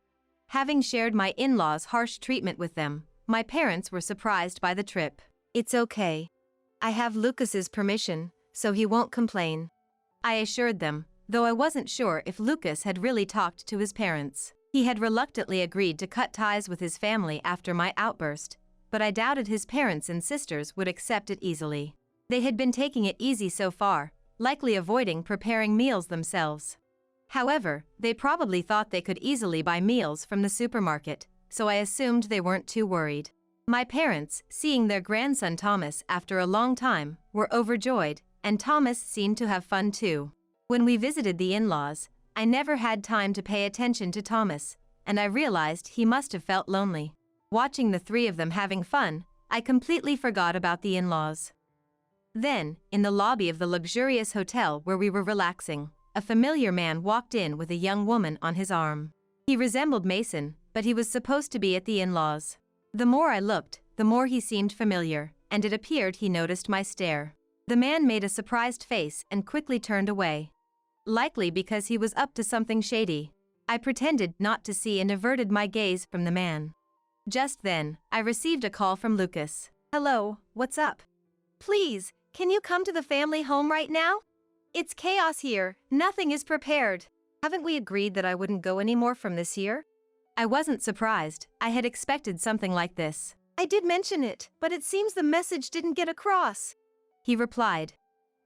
Having shared my in-laws' harsh treatment with them, my parents were surprised by the trip. It's okay. I have Lucas's permission, so he won't complain, I assured them, though I wasn't sure if Lucas had really talked to his parents. He had reluctantly agreed to cut ties with his family after my outburst, but I doubted his parents and sisters would accept it easily. They had been taking it easy so far, likely avoiding preparing meals themselves. However, they probably thought they could easily buy meals from the supermarket, so I assumed they weren't too worried. My parents, seeing their grandson Thomas after a long time, were overjoyed, and Thomas seemed to have fun too. When we visited the in-laws, I never had time to pay attention to Thomas, and I realized he must have felt lonely. Watching the three of them having fun, I completely forgot about the in-laws. Then, in the lobby of the luxurious hotel where we were relaxing, a familiar man walked in with a young woman on his arm. He resembled Mason, but he was supposed to be at the in-laws. The more I looked, the more he seemed familiar, and it appeared he noticed my stare. The man made a surprised face and quickly turned away. Likely because he was up to something shady. I pretended not to see and averted my gaze from the man. Just then, I received a call from Lucas. Hello, what's up? Please, can you come to the family home right now? It's chaos here, nothing is prepared. Haven't we agreed that I wouldn't go anymore from this year? I wasn't surprised, I had expected something like this. I did mention it, but it seems the message didn't get across, he replied.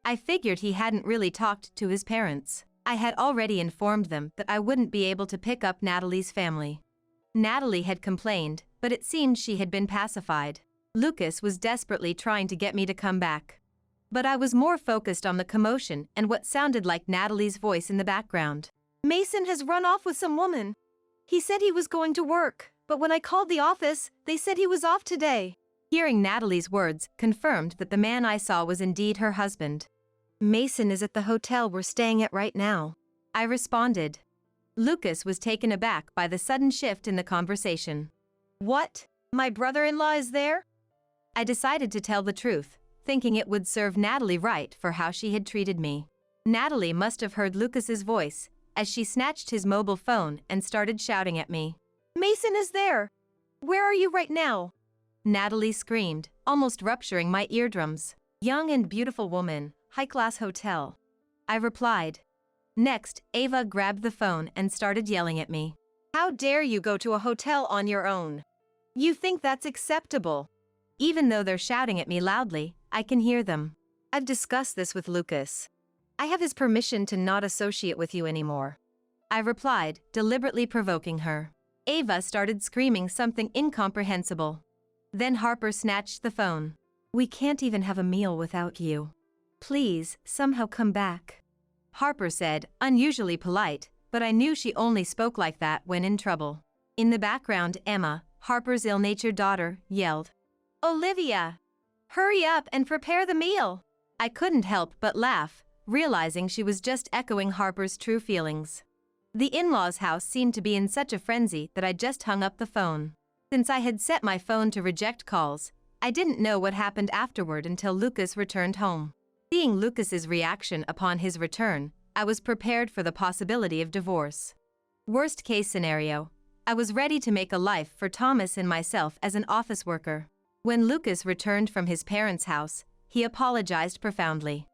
I figured he hadn't really talked to his parents. I had already informed them that I wouldn't be able to pick up Natalie's family. Natalie had complained, but it seemed she had been pacified. Lucas was desperately trying to get me to come back. But I was more focused on the commotion and what sounded like Natalie's voice in the background. Mason has run off with some woman. He said he was going to work, but when I called the office, they said he was off today. Hearing Natalie's words confirmed that the man I saw was indeed her husband. Mason is at the hotel we're staying at right now, I responded. Lucas was taken aback by the sudden shift in the conversation. What? My brother-in-law is there? I decided to tell the truth, thinking it would serve Natalie right for how she had treated me. Natalie must have heard Lucas's voice, as she snatched his mobile phone and started shouting at me. Mason is there! Where are you right now? Natalie screamed, almost rupturing my eardrums. Young and beautiful woman, high-class hotel. I replied. Next, Ava grabbed the phone and started yelling at me. How dare you go to a hotel on your own? You think that's acceptable? Even though they're shouting at me loudly, I can hear them. I've discussed this with Lucas. I have his permission to not associate with you anymore. I replied, deliberately provoking her. Ava started screaming something incomprehensible. Then Harper snatched the phone. We can't even have a meal without you. Please, somehow come back. Harper said, unusually polite, but I knew she only spoke like that when in trouble. In the background, Emma, Harper's ill-natured daughter, yelled, Olivia! Hurry up and prepare the meal! I couldn't help but laugh, realizing she was just echoing Harper's true feelings. The in-laws' house seemed to be in such a frenzy that I just hung up the phone. Since I had set my phone to reject calls, I didn't know what happened afterward until Lucas returned home. Seeing Lucas's reaction upon his return, I was prepared for the possibility of divorce. Worst case scenario, I was ready to make a life for Thomas and myself as an office worker. When Lucas returned from his parents' house, he apologized profoundly.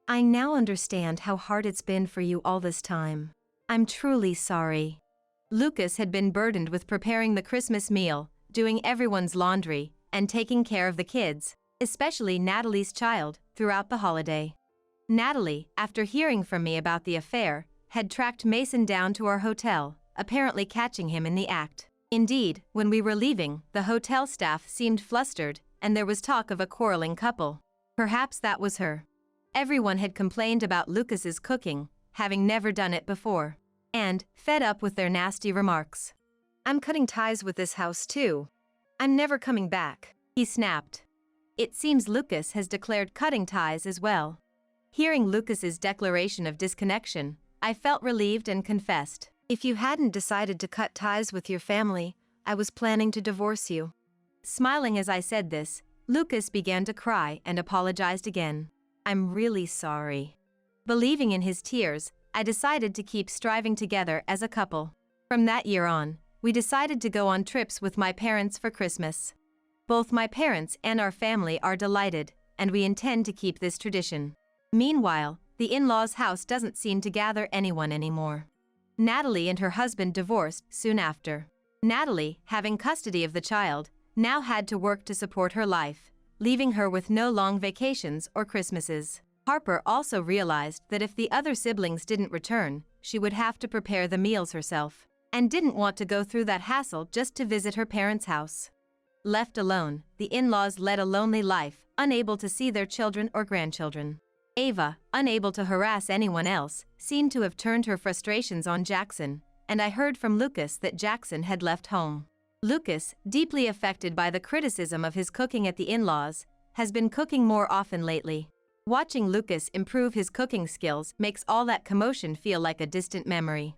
I now understand how hard it's been for you all this time. I'm truly sorry. Lucas had been burdened with preparing the Christmas meal, doing everyone's laundry, and taking care of the kids, especially Natalie's child, throughout the holiday. Natalie, after hearing from me about the affair, had tracked Mason down to our hotel, apparently catching him in the act. Indeed, when we were leaving, the hotel staff seemed flustered, and there was talk of a quarreling couple. Perhaps that was her. Everyone had complained about Lucas's cooking, having never done it before, and, fed up with their nasty remarks. I'm cutting ties with this house too. I'm never coming back, he snapped. It seems Lucas has declared cutting ties as well. Hearing Lucas's declaration of disconnection, I felt relieved and confessed. If you hadn't decided to cut ties with your family, I was planning to divorce you. Smiling as I said this, Lucas began to cry and apologized again. I'm really sorry. Believing in his tears, I decided to keep striving together as a couple. From that year on, we decided to go on trips with my parents for Christmas. Both my parents and our family are delighted, and we intend to keep this tradition. Meanwhile, the in-laws' house doesn't seem to gather anyone anymore. Natalie and her husband divorced soon after. Natalie, having custody of the child, now had to work to support her life, leaving her with no long vacations or Christmases. Harper also realized that if the other siblings didn't return, she would have to prepare the meals herself, and didn't want to go through that hassle just to visit her parents' house. Left alone, the in-laws led a lonely life, unable to see their children or grandchildren. Ava, unable to harass anyone else, seemed to have turned her frustrations on Jackson, and I heard from Lucas that Jackson had left home. Lucas, deeply affected by the criticism of his cooking at the in-laws, has been cooking more often lately. Watching Lucas improve his cooking skills makes all that commotion feel like a distant memory.